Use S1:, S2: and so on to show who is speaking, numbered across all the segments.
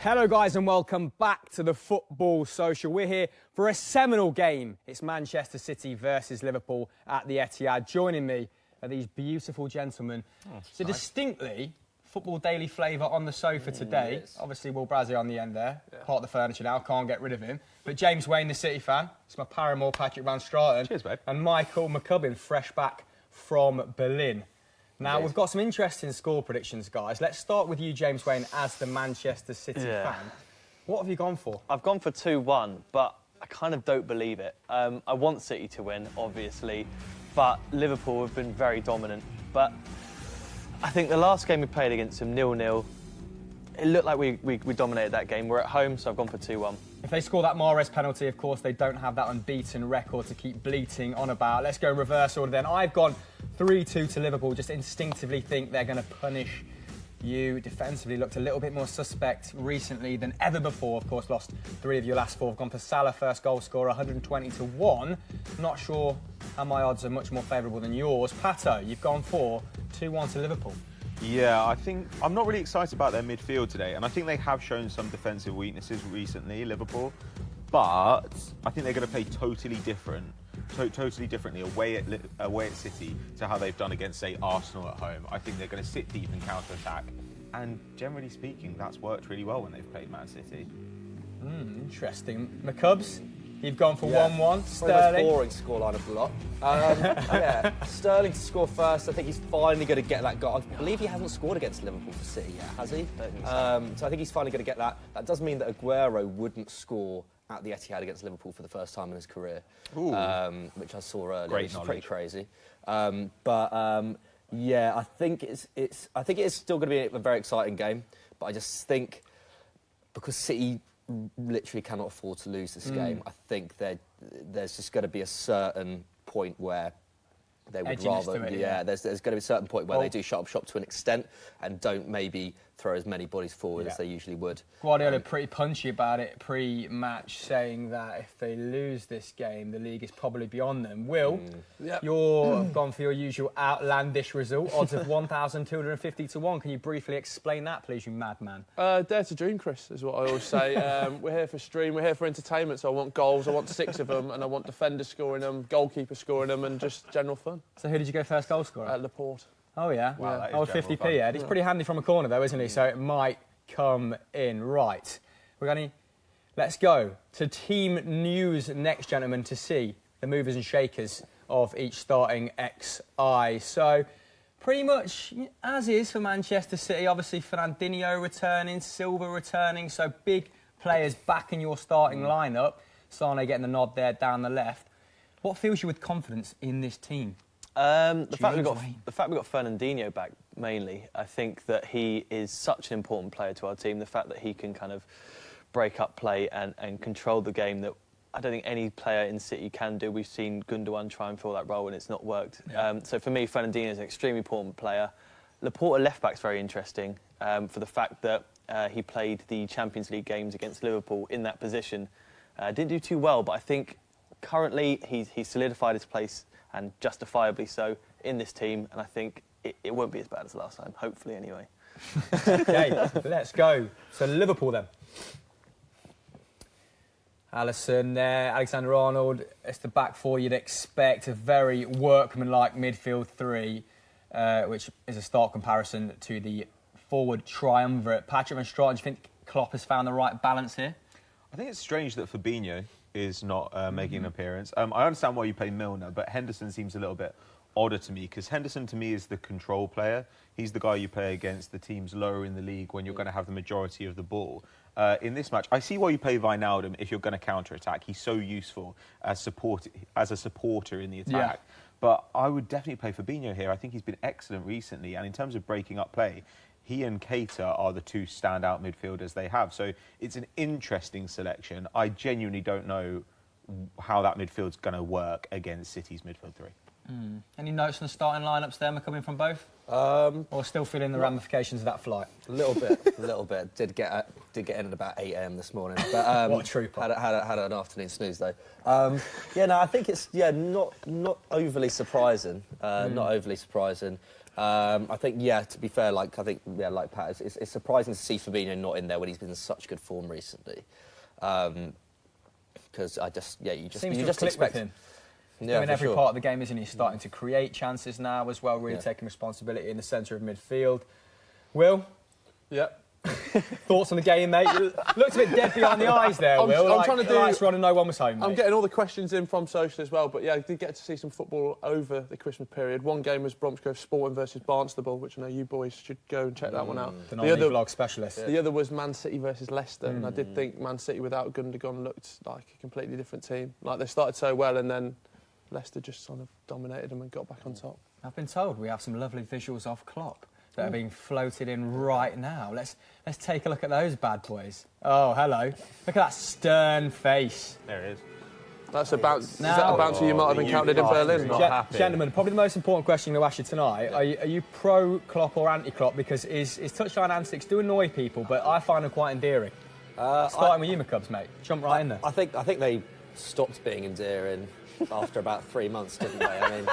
S1: Hello guys and welcome back to the Football Social. We're here for a seminal game. It's Manchester City versus Liverpool at the Etihad. Joining me are these beautiful gentlemen. So nice. Distinctly Football Daily flavour on the sofa today.
S2: Yes.
S1: Obviously Will Brazzy on the end there. Yeah. Part of the furniture now, can't get rid of him. But James Wayne, the City fan. It's my paramour, Patrick Van Straten.
S3: Cheers, babe.
S1: And Michael McCubbin, fresh back from Berlin. Now, we've got some interesting score predictions, guys. Let's start with you, James Wayne, as the Manchester City fan. What have you gone for?
S2: I've gone for 2-1, but I kind of don't believe it. I want City to win, obviously, but Liverpool have been very dominant. But I think the last game we played against them, 0-0, it looked like we dominated that game. We're at home, so I've gone for 2-1.
S1: If they score that Mahrez penalty, of course, they don't have that unbeaten record to keep bleating on about. Let's go in reverse order then. I've gone 3-2 to Liverpool. Just instinctively think they're going to punish you. Defensively looked a little bit more suspect recently than ever before. Of course, lost 3 of your last 4. I've gone for Salah, first goal scorer, 120-1. Not sure how my odds are much more favourable than yours. Pato, you've gone for 2-1 to Liverpool.
S3: Yeah, I think I'm not really excited about their midfield today, and I think they have shown some defensive weaknesses recently, Liverpool. But I think they're going to play totally differently away at City to how they've done against, say, Arsenal at home. I think they're going to sit deep and counter-attack, and generally speaking, that's worked really well when they've played Man City.
S1: Interesting. McCubbs, you've gone for 1-1.
S4: Sterling. Boring scoreline of the lot. Sterling to score first. I think he's finally going to get that goal. I believe he hasn't scored against Liverpool for City yet, has he? So I think he's finally going to get that. That does mean that Aguero wouldn't score at the Etihad against Liverpool for the first time in his career, which I saw earlier, which is pretty crazy. Yeah, I think it is still going to be a very exciting game. But I just think because City literally cannot afford to lose this game, I think there's just going to be a certain point where they would rather... There's going to be a certain point where they do shut up shop to an extent and don't maybe throw as many bodies forward as they usually would.
S1: Guardiola pretty punchy about it pre-match, saying that if they lose this game, the league is probably beyond them. Will, you've gone for your usual outlandish result, odds of 1,250-1. Can you briefly explain that, please, you madman?
S5: Dare to dream, Chris, is what I always say. We're here for stream, we're here for entertainment, so I want goals, I want 6 of them, and I want defenders scoring them, goalkeeper scoring them, and just general fun.
S1: So who did you go first goal scorer?
S5: Laporte.
S1: Oh, yeah?
S3: Wow,
S1: Old 50p, yeah. He's pretty handy from a corner, though, isn't he? So it might come in. Right. Let's go to team news next, gentlemen, to see the movers and shakers of each starting XI. So pretty much as is for Manchester City. Obviously, Fernandinho returning, Silva returning. So big players back in your starting lineup. Sane getting the nod there down the left. What fills you with confidence in this team?
S2: The fact we got Fernandinho back, mainly. I think that he is such an important player to our team. The fact that he can kind of break up play and control the game that I don't think any player in City can do. We've seen Gundogan try and fill that role and it's not worked. Yeah. So for me, Fernandinho is an extremely important player. Laporte left-back's very interesting for the fact that he played the Champions League games against Liverpool in that position. Didn't do too well, but I think currently he's solidified his place, and justifiably so, in this team, and I think it won't be as bad as last time, hopefully anyway.
S1: Okay, let's go. So Liverpool then. Alisson there, Alexander-Arnold, it's the back 4 you'd expect, a very workmanlike midfield 3, which is a stark comparison to the forward triumvirate. Patrick Van Straten, do you think Klopp has found the right balance here?
S3: I think it's strange that Fabinho is not making an appearance. I understand why you play Milner, but Henderson seems a little bit odder to me, because Henderson to me is the control player. He's the guy you play against the teams lower in the league when you're going to have the majority of the ball. In this match, I see why you play Wijnaldum if you're going to counter-attack. He's so useful as a supporter in the attack. Yeah. But I would definitely play Fabinho here. I think he's been excellent recently, and in terms of breaking up play, he and Keita are the 2 standout midfielders they have. So it's an interesting selection. I genuinely don't know how that midfield's going to work against City's midfield 3.
S1: Any notes on the starting lineups there coming from both? Or still feeling the ramifications of that flight?
S4: A little bit. Did get in at about 8 AM this morning. But,
S1: what a trooper.
S4: Had an afternoon snooze though. I think it's not overly surprising. Not overly surprising. I think, to be fair, like Pat, it's surprising to see Fabinho not in there when he's been in such good form recently. Because you just expect
S1: him.
S4: Yeah,
S1: in every part of the game, isn't he? He's starting to create chances now as well, really taking responsibility in the centre of midfield. Will?
S5: Yep.
S1: Thoughts on the game, mate? You looked a bit dead behind the eyes there, Will.
S5: I'm trying to do...
S1: Lights were on and no one was home, mate.
S5: I'm getting all the questions in from social as well, but I did get to see some football over the Christmas period. One game was Bromsgrove Sporting versus Barnstable, which I know you boys should go and check that one out.
S1: The vlog specialist.
S5: The other was Man City versus Leicester, and I did think Man City without Gundogan looked like a completely different team. Like, they started so well, and then Leicester just sort of dominated them and got back on top.
S1: I've been told we have some lovely visuals of Klopp that are being floated in right now. Let's take a look at those bad boys. Oh, hello. Look at that stern face.
S3: There it is.
S5: That's a bounce. Is that a bouncer you might have encountered in Berlin?
S1: Gentlemen, probably the most important question I'm going to ask you tonight. Are you pro Klopp or anti Klopp? Because his touchline antics do annoy people, but I find them quite endearing. Starting with you, McCubs, mate. Jump right in there.
S4: I think they stopped being endearing after about 3 months, didn't they? I mean,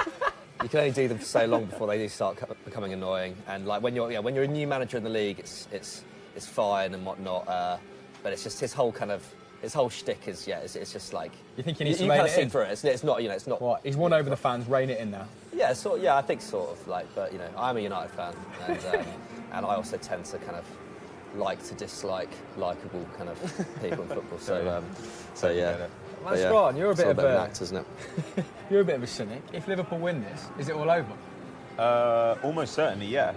S4: you can only do them for so long before they do start becoming annoying. And like when you're a new manager in the league, it's fine and whatnot. But it's just his whole shtick is it's just like
S1: you think he needs to
S4: rein
S1: rein
S4: it in for it. It's not it's not.
S1: What, he's won over the fans. Rein it in now.
S4: Yeah, I think sort of like, but I'm a United fan, and I also tend to kind of like to dislike likeable kind of people in football. So yeah.
S1: That's right. You're a bit of
S4: an act, isn't it?
S1: You're a bit of a cynic. If Liverpool win this, is it all over?
S3: Almost certainly, yeah.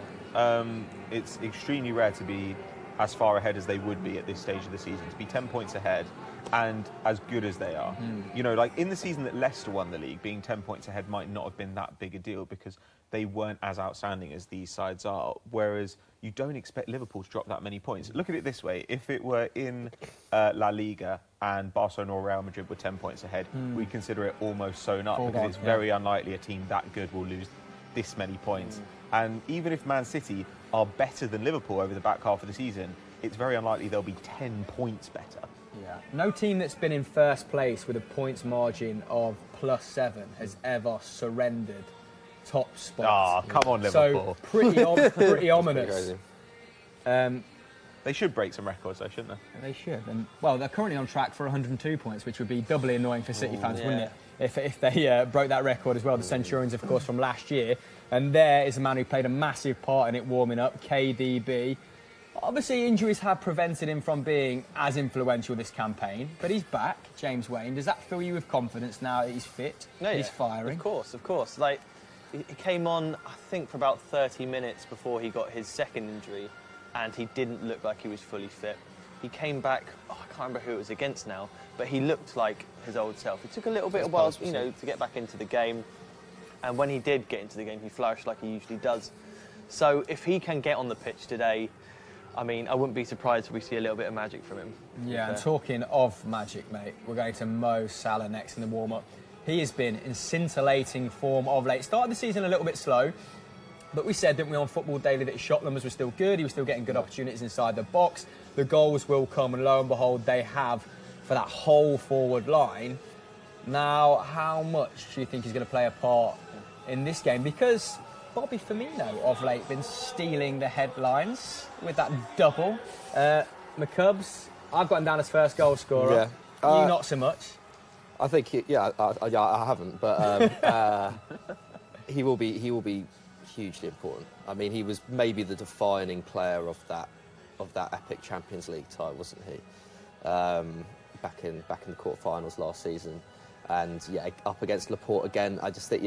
S3: It's extremely rare to be as far ahead as they would be at this stage of the season. To be 10 points ahead and as good as they are. Like in the season that Leicester won the league, being 10 points ahead might not have been that big a deal because they weren't as outstanding as these sides are. Whereas you don't expect Liverpool to drop that many points. Look at it this way. If it were in La Liga and Barcelona or Real Madrid were 10 points ahead, we'd consider it almost sewn up because it's very unlikely a team that good will lose this many points. And even if Man City are better than Liverpool over the back half of the season, it's very unlikely they'll be 10 points better.
S1: Yeah. No team that's been in first place with a points margin of +7 has ever surrendered top spots.
S3: Come on, Liverpool.
S1: So pretty ominous.
S3: They should break some records, though, shouldn't they?
S1: They should. And well, they're currently on track for 102 points, which would be doubly annoying for City fans, wouldn't it? If they broke that record as well. The Centurions, of course, from last year. And there is a man who played a massive part in it warming up, KDB. Obviously, injuries have prevented him from being as influential this campaign, but he's back, James Wayne. Does that fill you with confidence now that he's fit, he's firing?
S2: Of course. Like, he came on, I think, for about 30 minutes before he got his second injury, and he didn't look like he was fully fit. He came back, I can't remember who it was against now, but he looked like his old self. It took a little bit of while, to get back into the game. And when he did get into the game, he flourished like he usually does. So if he can get on the pitch today, I mean, I wouldn't be surprised if we see a little bit of magic from him.
S1: Yeah, and talking of magic, mate, we're going to Mo Salah next in the warm-up. He has been in scintillating form of late. Started the season a little bit slow, but we said, didn't we, on Football Daily, that his shot numbers were still good. He was still getting good opportunities inside the box. The goals will come, and lo and behold, they have for that whole forward line. Now, how much do you think he's going to play a part in this game? Because Bobby Firmino of late been stealing the headlines with that double. McCubs, I've got him down as first goal scorer. You not so much.
S4: I think, I haven't, but he will be hugely important. I mean, he was maybe the defining player of that epic Champions League tie, wasn't he? Back in the quarterfinals last season, and up against Laporte again. I just think,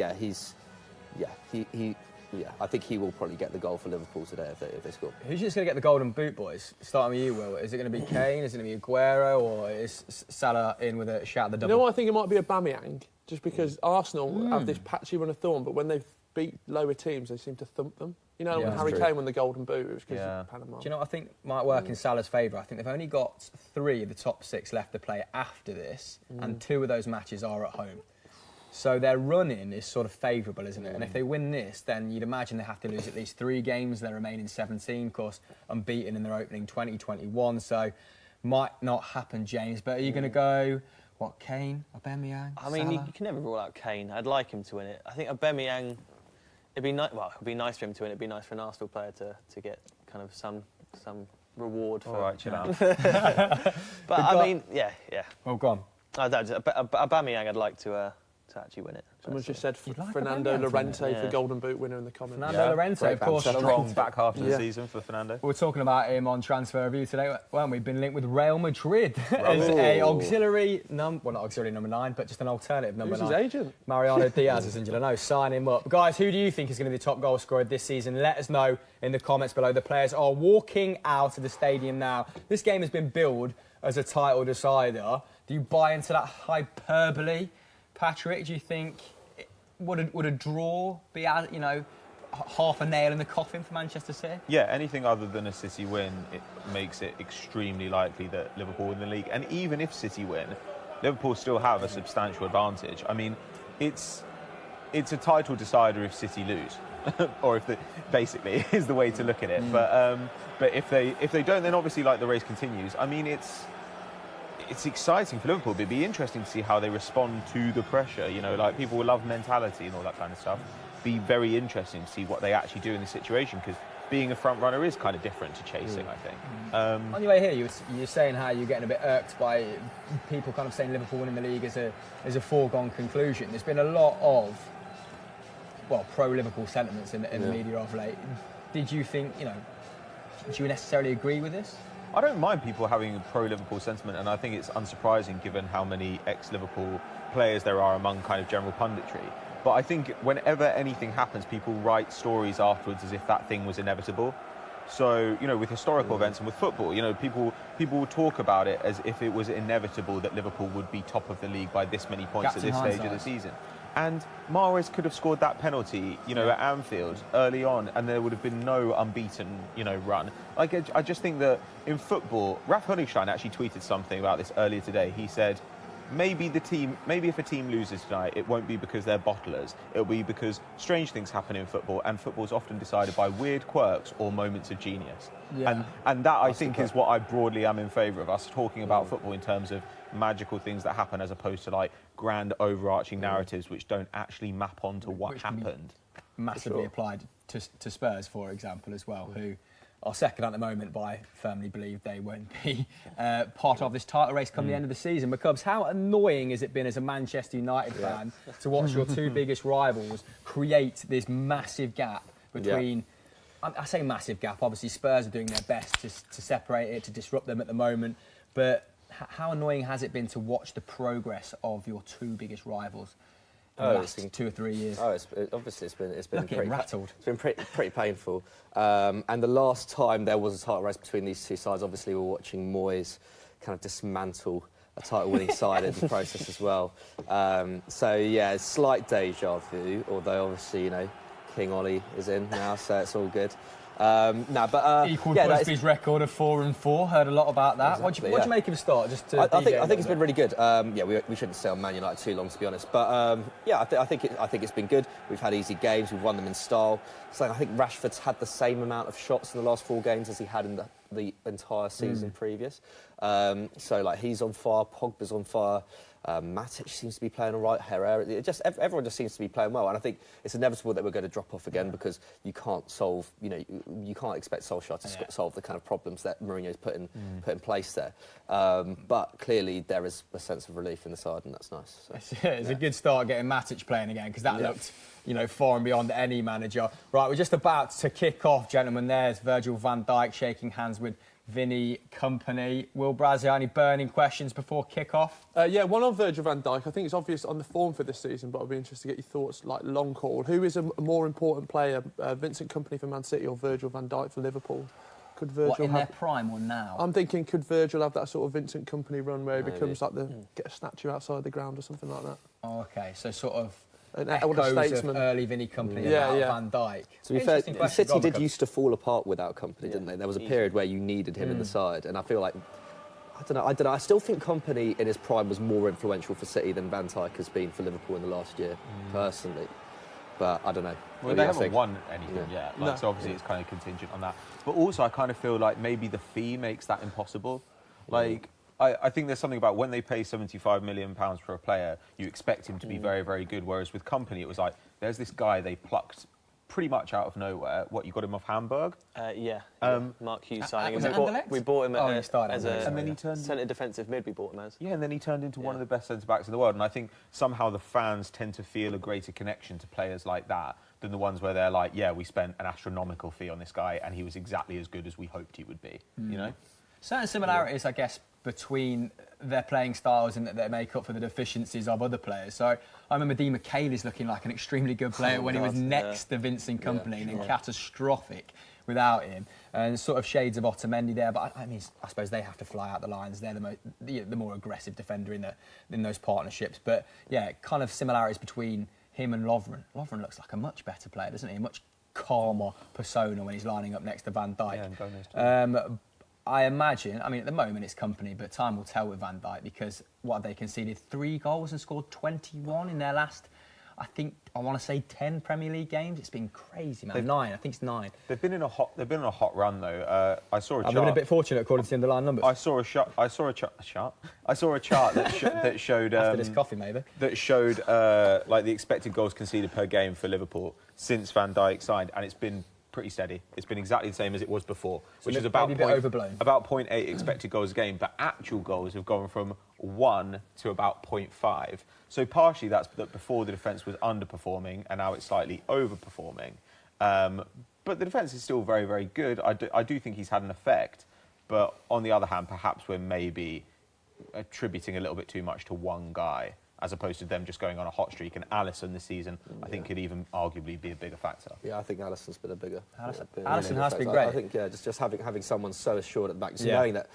S4: I think he will probably get the goal for Liverpool today if they score.
S1: Who's just going to get the golden boot, boys? Starting with you, Will. Is it going to be Kane? Is it going to be Aguero? Or is Salah in with a shout at the double?
S5: You know what? I think it might be Aubameyang, just because Arsenal have this patchy run of form, but when they've beat lower teams, they seem to thump them. You know, when Harry Kane won the golden boot, it was because of Panama.
S1: Do you know what I think might work in Salah's favour? I think they've only got 3 of the top 6 left to play after this, and 2 of those matches are at home. So their run-in is sort of favourable, isn't it? And if they win this, then you'd imagine they have to lose at least 3 games. Their remaining 17, of course, unbeaten in their opening 2021. So might not happen, James. But are you going to go, Kane, Aubameyang,
S2: I mean,
S1: Salah?
S2: you can never rule out Kane. I'd like him to win it. I think Aubameyang It'd be nice. Well, it'd be nice for him to win. It'd be nice for an Arsenal player to get kind of some reward for.
S3: All right, chill out.
S2: But I mean, yeah.
S1: Well, go on.
S2: Aubameyang, I'd like to actually win it.
S5: Someone's just said
S1: You'd like
S5: Fernando
S1: Aubameyang to win
S5: Llorente
S2: it?
S5: for
S2: Yeah.
S5: Golden Boot winner in the comments.
S1: Fernando Llorente, of course.
S3: Strong back half of the
S5: Yeah.
S3: season for Fernando.
S1: We were talking about him on Transfer Review today. Well, we've been linked with Real Madrid as a auxiliary not auxiliary number 9, but just an alternative number
S5: Who's
S1: 9.
S5: his agent?
S1: Mariano Diaz is injured. I know. Sign him up, guys. Who do you think is going to be the top goal scorer this season? Let us know in the comments below. The players are walking out of the stadium now. This game has been billed as a title decider. Do you buy into that hyperbole, Patrick? Do you think would a draw be, half a nail in the coffin for Manchester City?
S3: Yeah, anything other than a City win, it makes it extremely likely that Liverpool win the league. And even if City win, Liverpool still have a substantial advantage. I mean, it's a title decider if City lose, or if basically is the way to look at it. But if they don't, then obviously the race continues. I mean, it's exciting for Liverpool. It'd be interesting to see how they respond to the pressure. People will love mentality and all that kind of stuff. Be very interesting to see what they actually do in this situation, because being a front runner is kind of different to chasing, I think.
S1: On your way here, you're saying how you're getting a bit irked by people kind of saying Liverpool winning the league is a foregone conclusion. There's been a lot of pro-Liverpool sentiments in the media of late. Did you think, do you necessarily agree with this?
S3: I don't mind people having a pro-Liverpool sentiment, and I think it's unsurprising given how many ex-Liverpool players there are among kind of general punditry. But I think whenever anything happens, people write stories afterwards as if that thing was inevitable. So, with historical events and with football, people will talk about it as if it was inevitable that Liverpool would be top of the league by this many points
S1: Captain
S3: at this stage of the season. And Mahrez could have scored that penalty, at Anfield early on, and there would have been no unbeaten, run. I just think that in football, Ralf Honigstein actually tweeted something about this earlier today. He said, maybe if a team loses tonight, it won't be because they're bottlers. It'll be because strange things happen in football, and football's often decided by weird quirks or moments of genius.
S1: Yeah.
S3: And that, I think, is what I broadly am in favour of, us talking about football in terms of magical things that happen as opposed to grand overarching narratives which don't actually map onto what happened.
S1: Massively applied to Spurs, for example, as well, who are second at the moment, but I firmly believe they won't be part of this title race come the end of the season. But Cubs, how annoying has it been as a Manchester United fan to watch your two biggest rivals create this massive gap between... I say massive gap, obviously Spurs are doing their best to separate it, to disrupt them at the moment, but how annoying has it been to watch the progress of your two biggest rivals in the last 2 or 3 years?
S4: Obviously it's been
S1: Looking rattled.
S4: It's been pretty painful. And the last time there was a title race between these two sides, obviously we were watching Moyes kind of dismantle a title-winning side in the process as well. Slight deja vu, although obviously King Ollie is in now, so it's all good.
S1: Equalled Busby's record of 4-4. Heard a lot about that.
S4: Exactly,
S1: what do you make of the start?
S4: I think it's been really good. We shouldn't stay on Man United too long, to be honest. But I think it's been good. We've had easy games. We've won them in style. So I think Rashford's had the same amount of shots in the last 4 games as he had in the entire season previous. He's on fire. Pogba's on fire. Matic seems to be playing all right. Herrera, everyone just seems to be playing well, and I think it's inevitable that we're going to drop off again because you can't solve, you can't expect Solskjaer to solve the kind of problems that Mourinho's put in place there. But clearly there is a sense of relief in the side, and that's nice. So.
S1: It's a good start getting Matic playing again because that looked, far and beyond any manager. Right, we're just about to kick off, gentlemen. There's Virgil van Dijk shaking hands with Vinny Company. Will Brazil, any burning questions before kick-off?
S5: One on Virgil van Dijk. I think it's obvious on the form for this season, but I'd be interested to get your thoughts, long call. Who is a more important player, Vincent Kompany for Man City or Virgil van Dijk for Liverpool? Could Virgil
S1: their prime or now?
S5: I'm thinking, could Virgil have that sort of Vincent Kompany run where he becomes get a statue outside the ground or something like that?
S1: Oh, OK, so sort of
S5: an
S1: echoes
S5: statesman
S1: of early Vinny Company about Van Dijk.
S4: To be fair, City did used to fall apart without Kompany, didn't they? There was a period where you needed him in the side, and I feel like I don't know. I still think Kompany in his prime was more influential for City than Van Dijk has been for Liverpool in the last year, personally. But I don't know.
S3: Well, they haven't won anything yet, so obviously it's kind of contingent on that. But also, I kind of feel like maybe the fee makes that impossible. I think there's something about when they pay £75 million for a player, you expect him to be very, very good. Whereas with Kompany, it was like, there's this guy they plucked pretty much out of nowhere. What, you got him off Hamburg?
S2: Yeah. Mark Hughes signing.
S1: was it Anderlecht?
S2: We bought him
S1: He started
S2: as
S1: Anderlecht,
S3: and then he turned
S2: centre defensive mid. We bought him as.
S3: Yeah, and then he turned into one of the best centre-backs in the world. And I think somehow the fans tend to feel a greater connection to players like that than the ones where they're like, yeah, we spent an astronomical fee on this guy and he was exactly as good as we hoped he would be, you know?
S1: Certain similarities, I guess, between their playing styles and that they make up for the deficiencies of other players. So I remember Dean McKayle's looking like an extremely good player when he was next to Vincent Kompany and then catastrophic without him. And sort of shades of Otamendi there, but I mean, I suppose they have to fly out the lines. They're the more aggressive defender in those partnerships. But yeah, kind of similarities between him and Lovren. Lovren looks like a much better player, doesn't he? A much calmer persona when he's lining up next to Van Dijk.
S3: Yeah, and Gomez too.
S1: I imagine, I mean, at the moment it's Kompany, but time will tell with Van Dijk because what have they conceded? 3 goals and scored 21 in their last, I want to say 10 Premier League games. It's been crazy, man. 9, I think it's 9.
S3: They've been in a hot run though. I saw a chart.
S1: I've been a bit fortunate according to the underlying numbers.
S3: I saw a chart that showed
S1: After this coffee, maybe.
S3: that showed like the expected goals conceded per game for Liverpool since Van Dijk signed, and it's been pretty steady. It's been exactly the same as it was before, which is about
S1: maybe a bit overblown.
S3: About 0.8 expected goals a game, but actual goals have gone from 1 to about 0.5. So partially that's that before the defence was underperforming and now it's slightly overperforming. But the defence is still very, very good. I do think he's had an effect, but on the other hand, perhaps we're maybe attributing a little bit too much to one guy, as opposed to them just going on a hot streak. And Alisson this season, I think, could even arguably be a bigger factor.
S4: Yeah, I think Alisson's been a bigger.
S1: Alisson has been great.
S4: I think, just having someone so assured at the back, just knowing that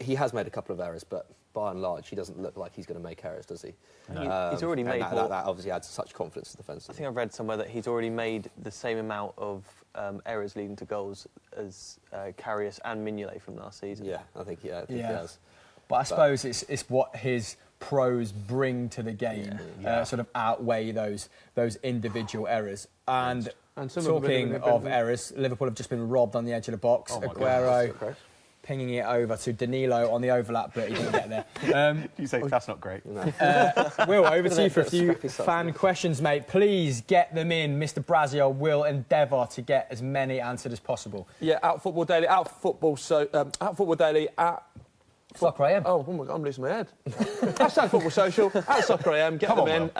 S4: he has made a couple of errors, but by and large, he doesn't look like he's going to make errors, does he?
S2: No. He's already made
S4: that obviously adds such confidence to the defence.
S2: I think I've read somewhere that he's already made the same amount of errors leading to goals as Karius and Mignolet from last season.
S4: Yeah, I think he has.
S1: But I suppose it's what his pros bring to the game sort of outweigh those individual errors. And talking of errors, Liverpool have just been robbed on the edge of the box. Aguero pinging it over to Danilo on the overlap, but he didn't get there.
S3: You say that's not great.
S4: No.
S1: Will, over to you for a few fan questions, mate. Please get them in. Mr. Brazio will endeavour to get as many answered as possible.
S5: Yeah, at Football Daily, at Football Daily, at
S1: Soccer AM.
S5: Oh my God, I'm losing my head. Hashtag Football Social, at Soccer AM, get them in.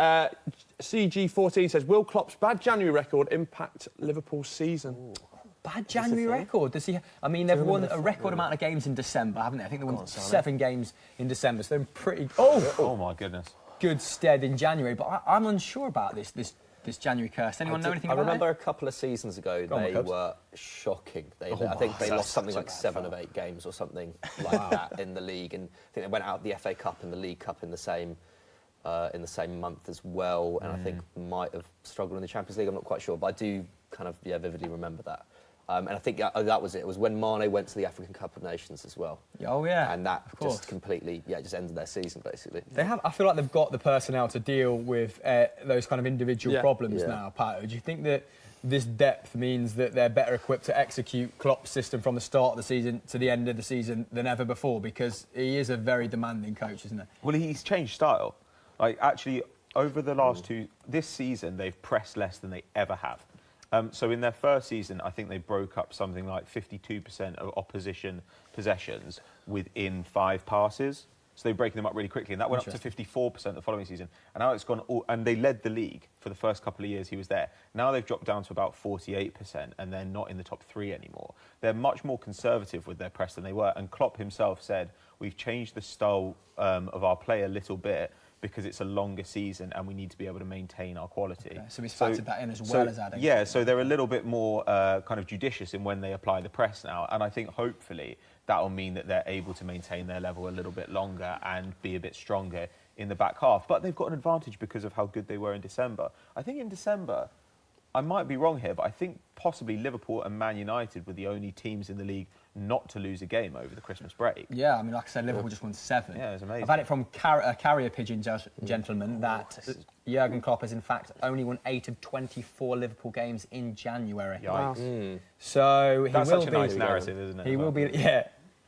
S5: CG14 says, will Klopp's bad January record impact Liverpool's season?
S2: Ooh.
S1: Bad January record? Does he? I mean, they've won a record amount of games in December, haven't they? I think they won 7 games in December, so they're in pretty
S3: Oh my goodness.
S1: good stead in January. But I'm unsure about this January curse. Anyone know anything about it?
S4: I remember a couple of seasons ago they were shocking. I think they lost something like 7 of 8 games or something like that in the league, and I think they went out the FA Cup and the League Cup in the same month as well, and I think might have struggled in the Champions League. I'm not quite sure, but I do kind of vividly remember that. And I think that was it. It was when Mane went to the African Cup of Nations as well.
S1: Oh yeah,
S4: and that just completely just ended their season basically.
S1: They have. I feel like they've got the personnel to deal with those kind of individual problems now. Pato, do you think that this depth means that they're better equipped to execute Klopp's system from the start of the season to the end of the season than ever before? Because he is a very demanding coach, isn't he?
S3: Well, he's changed style. Like actually, over the last this season, they've pressed less than they ever have. So in their first season, I think they broke up something like 52% of opposition possessions within 5 passes. So they're breaking them up really quickly, and that went up to 54% the following season. And now it's gone, and they led the league for the first couple of years he was there. Now they've dropped down to about 48%, and they're not in the top 3 anymore. They're much more conservative with their press than they were. And Klopp himself said, we've changed the style of our play a little bit, because it's a longer season and we need to be able to maintain our quality.
S1: Okay, so he's factored that in as well as adding.
S3: Yeah, so they're a little bit more kind of judicious in when they apply the press now. And I think hopefully that will mean that they're able to maintain their level a little bit longer and be a bit stronger in the back half. But they've got an advantage because of how good they were in December. I think in December, I might be wrong here, but I think possibly Liverpool and Man United were the only teams in the league not to lose a game over the Christmas break.
S1: Yeah, I mean, like I said, Liverpool just won 7.
S3: Yeah, it was amazing.
S1: I've had it from a carrier pigeon gentleman that Jurgen Klopp has in fact only won 8 of 24 Liverpool games in January.
S3: Yikes.
S1: So
S3: that's such a nice narrative, isn't it?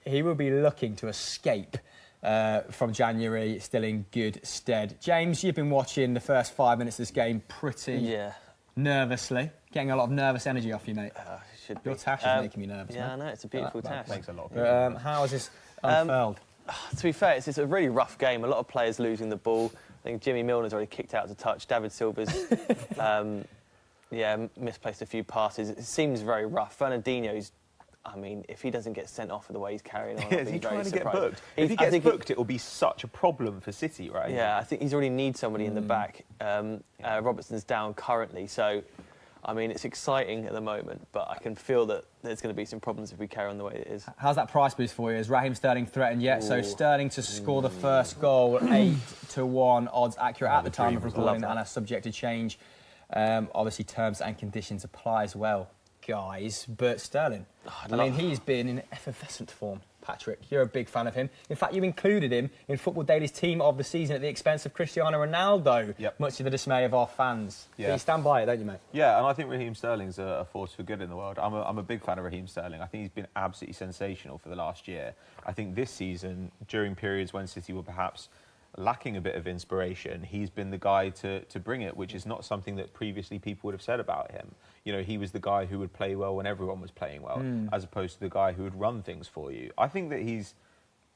S1: He will be looking to escape from January, still in good stead. James, you've been watching the first 5 minutes of this game pretty nervously. getting a lot of nervous energy off you, mate.
S2: Should be.
S1: Your tash is making me nervous.
S2: Yeah,
S1: man.
S2: I know, it's a beautiful tash.
S3: Makes a lot of
S1: But, how is this unfurled?
S2: To be fair, it's a really rough game. A lot of players losing the ball. I think Jimmy Milner's already kicked out to touch. David Silva's, misplaced a few passes. It seems very rough. Fernandinho's, I mean, if he doesn't get sent off for the way he's carrying on,
S3: Is he trying to get booked? If he gets booked, it will be such a problem for City, right?
S2: Yeah, I think he's already need somebody in the back. Robertson's down currently, so I mean, it's exciting at the moment, but I can feel that there's going to be some problems if we carry on the way it is.
S1: How's that price boost for you? Is Raheem Sterling threatened yet? Ooh. So Sterling to score the first goal, 8-1 odds accurate at the time of recording, and are subject to change. Obviously, terms and conditions apply as well, guys. But Sterling, I mean, he's been in effervescent form. Patrick, you're a big fan of him. In fact, you included him in Football Daily's team of the season at the expense of Cristiano Ronaldo, much to the dismay of our fans. Yeah. You stand by it, don't you, mate?
S3: Yeah, and I think Raheem Sterling's a force for good in the world. I'm a big fan of Raheem Sterling. I think he's been absolutely sensational for the last year. I think this season, during periods when City were perhaps lacking a bit of inspiration, he's been the guy to bring it, which is not something that previously people would have said about him. You know, he was the guy who would play well when everyone was playing well, as opposed to the guy who would run things for you. I think that he's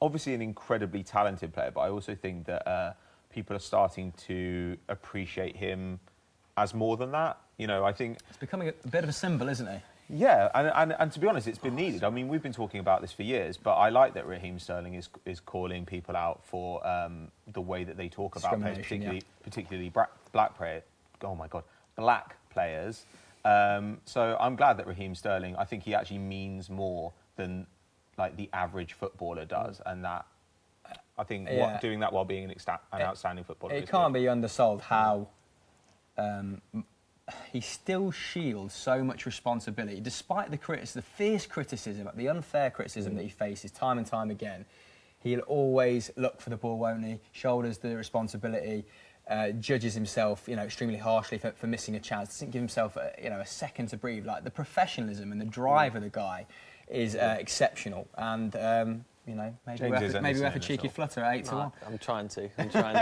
S3: obviously an incredibly talented player, but I also think that people are starting to appreciate him as more than that. You know, I think
S1: it's becoming a bit of a symbol, isn't he?
S3: Yeah, and to be honest, it's been needed. I mean, we've been talking about this for years, but I like that Raheem Sterling is calling people out for the way that they talk about players, particularly black players. Oh my God, black players. So I'm glad that Raheem Sterling, I think he actually means more than like the average footballer does, and that I think doing that while being an outstanding footballer.
S1: It can't be undersold how. He still shields so much responsibility, despite the fierce criticism, the unfair criticism that he faces time and time again. He'll always look for the ball, won't he? Shoulders the responsibility, judges himself, extremely harshly for missing a chance. Doesn't give himself, a second to breathe. Like the professionalism and the drive of the guy is exceptional, and. Maybe we have a cheeky flutter at 8-1.
S2: I'm trying to.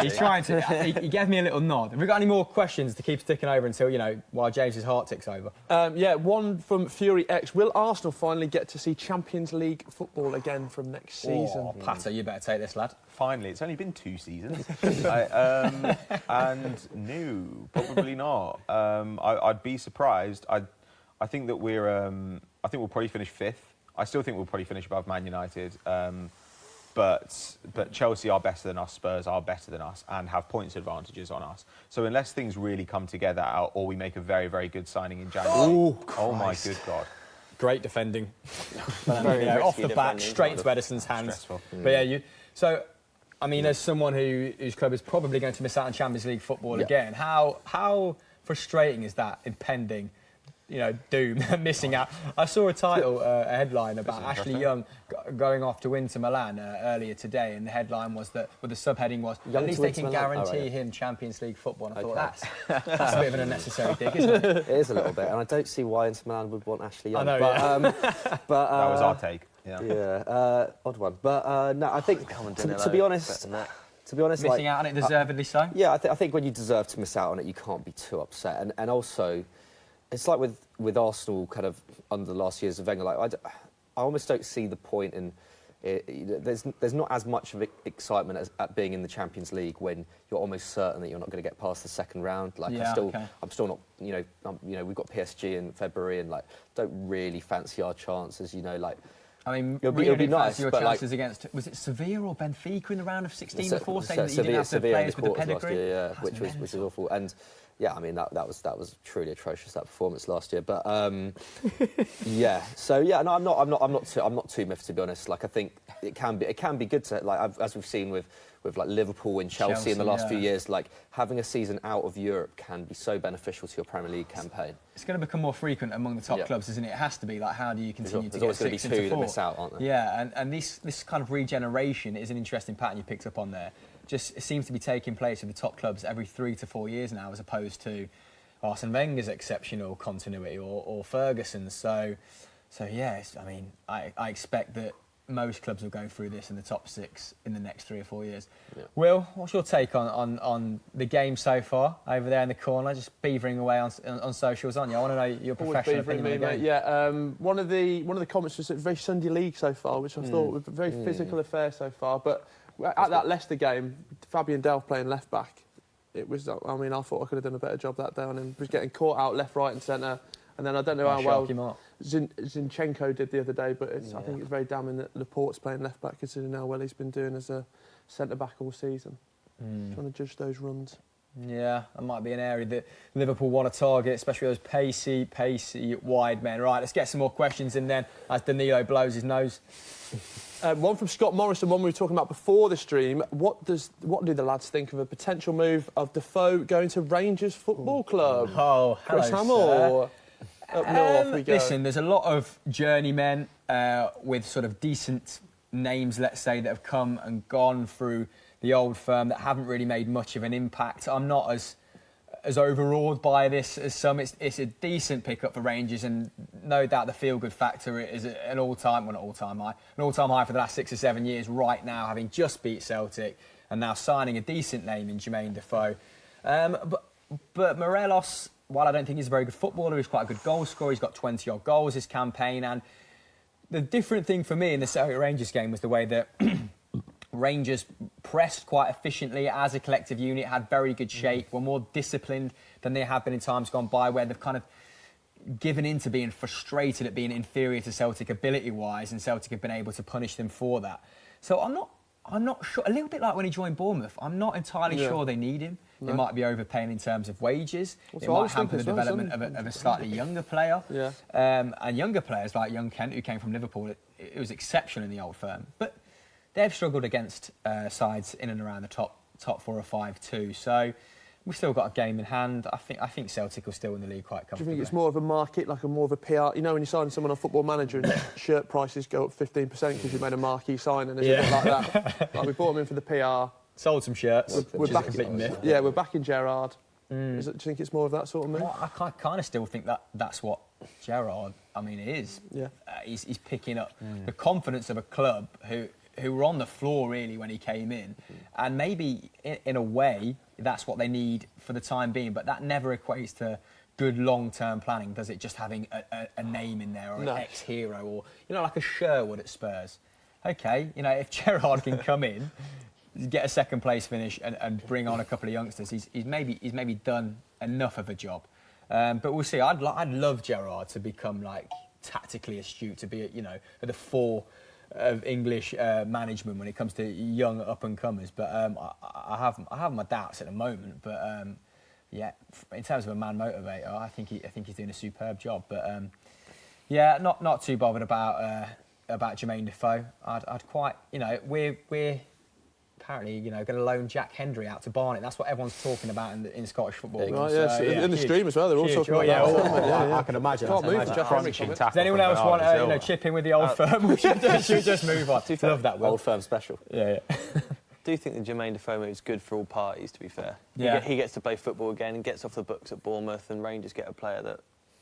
S1: He's trying to. He gave me a little nod. Have we got any more questions to keep sticking over until, while James's heart ticks over?
S5: One from Fury X. Will Arsenal finally get to see Champions League football again from next season?
S1: Patter, you better take this, lad.
S3: Finally, it's only been 2 seasons. And no, probably not. I'd be surprised. I think that I think we'll probably finish 5th. I still think we'll probably finish above Man United, but Chelsea are better than us, Spurs are better than us, and have points advantages on us. So unless things really come together, or we make a very, very good signing in January, oh my good God.
S1: Great defending. Off the back, straight into Edison's hands.
S3: Stressful.
S1: But so, I mean, as someone whose club is probably going to miss out on Champions League football again, how frustrating is that impending? Doom, missing out. I saw a headline about Ashley Young going off to Inter Milan earlier today, and the headline was that, the subheading was, at least they can guarantee him Champions League football. And I thought, that's a bit of an unnecessary dig, isn't it?
S4: It is a little bit, and I don't see why Inter Milan would want Ashley Young.
S1: I know,
S4: but
S3: that was our take.
S4: Odd one. But no, I think, to be honest...
S1: Missing out on it, deservedly so?
S4: Yeah, I think when you deserve to miss out on it, you can't be too upset. And also... It's like with Arsenal, kind of under the last years of Wenger. Like I almost don't see the point in. There's not as much of excitement as at being in the Champions League when you're almost certain that you're not going to get past the second round. Like I'm still not. We've got PSG in February, and don't really fancy our chances.
S1: I mean,
S4: it'll be nice,
S1: your chances against, was it Sevilla or Benfica in the round of 16 before, saying that you didn't have to play players with the pedigree?
S4: Year, which was awful. And yeah, I mean that was truly atrocious, that performance last year. But no, I'm not too miffed, to be honest. Like I think it can be good to as we've seen with Liverpool and Chelsea in the last few years. Like having a season out of Europe can be so beneficial to your Premier League campaign.
S1: It's going to become more frequent among the top clubs, isn't it? It has to be. Like, how do you continue to get 6 into 4?
S4: There's always going to be 2 that miss out, aren't there?
S1: Yeah, and this kind of regeneration is an interesting pattern you picked up on there. It seems to be taking place with the top clubs every 3 to 4 years now, as opposed to Arsene Wenger's exceptional continuity or Ferguson's. So yes, I mean, I expect that most clubs will go through this in the top 6 in the next 3 or 4 years.
S4: Yeah.
S1: Will, what's your take on the game so far over there in the corner, just beavering away on socials, aren't you? I want to know your professional opinion on the game.
S5: Mate. Yeah, one of the comments was very Sunday League so far, which I thought was a very physical affair so far. But at that Leicester game, Fabian Delph playing left back, it was. I mean, I thought I could have done a better job that day on him. He was getting caught out left, right, and centre. And then I don't know how well Zinchenko did the other day, but I think it's very damning that Laporte's playing left back, considering how well he's been doing as a centre back all season. Trying to judge those runs.
S1: Yeah, that might be an area that Liverpool want to target, especially those pacey wide men. Right, let's get some more questions in then as Danilo blows his nose.
S5: One from Scott Morrison, one we were talking about before the stream. What do the lads think of a potential move of Defoe going to Rangers Football Club?
S1: Oh, hello,
S5: Chris Hamill. Up north we go.
S1: Listen, there's a lot of journeymen with sort of decent names, let's say, that have come and gone through the old firm that haven't really made much of an impact. I'm not as overawed by this as some. It's a decent pickup for Rangers, and no doubt the feel-good factor is an all-time high for the last 6 or 7 years right now, having just beat Celtic and now signing a decent name in Jermaine Defoe. But Morelos, while I don't think he's a very good footballer, he's quite a good goal scorer. He's got 20-odd goals this campaign. And the different thing for me in the Celtic Rangers game was the way that Rangers pressed quite efficiently as a collective unit, had very good shape, were more disciplined than they have been in times gone by, where they've kind of given in to being frustrated at being inferior to Celtic ability-wise, and Celtic have been able to punish them for that. So I'm not sure. A little bit like when he joined Bournemouth, I'm not entirely sure they need him. No. They might be overpaying in terms of wages. It might hamper the development of a slightly younger player.
S5: Yeah.
S1: And younger players like young Kent, who came from Liverpool, it was exceptional in the old firm. But they've struggled against sides in and around the top 4 or 5 too. So we've still got a game in hand. I think Celtic will still win the league quite comfortably.
S5: Do you think it's more of a market, like more of a PR? You know, when you sign someone on Football Manager and shirt prices go up 15% because you made a marquee signing, is it like that? Like we bought them in for the PR.
S1: Sold some shirts.
S5: We're back.
S1: Myth.
S5: Yeah, we're back in Gerrard. Do you think it's more of that sort of move?
S1: Well, I kind of still think that's what Gerrard, is.
S5: Yeah.
S1: He's picking up the confidence of a club who were on the floor really when he came in, and maybe in a way that's what they need for the time being, but that never equates to good long-term planning, does it? Just having a name in there or an ex-hero, or like a Sherwood at Spurs. Okay, if Gerrard can come in, get a second place finish and bring on a couple of youngsters, he's maybe done enough of a job. But we'll see. I'd love Gerrard to become like tactically astute, to be at the fore of English management when it comes to young up and comers. But I have my doubts at the moment. But in terms of a man motivator, I think he's doing a superb job. But not too bothered about Jermaine Defoe. I'd quite we're apparently, going to loan Jack Hendry out to Barnet. That's what everyone's talking about in Scottish football.
S5: Right, in the stream as well, they're all talking about that.
S1: I can imagine.
S5: Can't move for Jack Hendry.
S1: Does anyone else want to chip in with the old firm? We should just move on. Love that, Will.
S4: Old firm special.
S2: Yeah. Do you think the Jermaine Defoe move is good for all parties, to be fair?
S1: Yeah.
S2: He gets to play football again and gets off the books at Bournemouth, and Rangers get a player that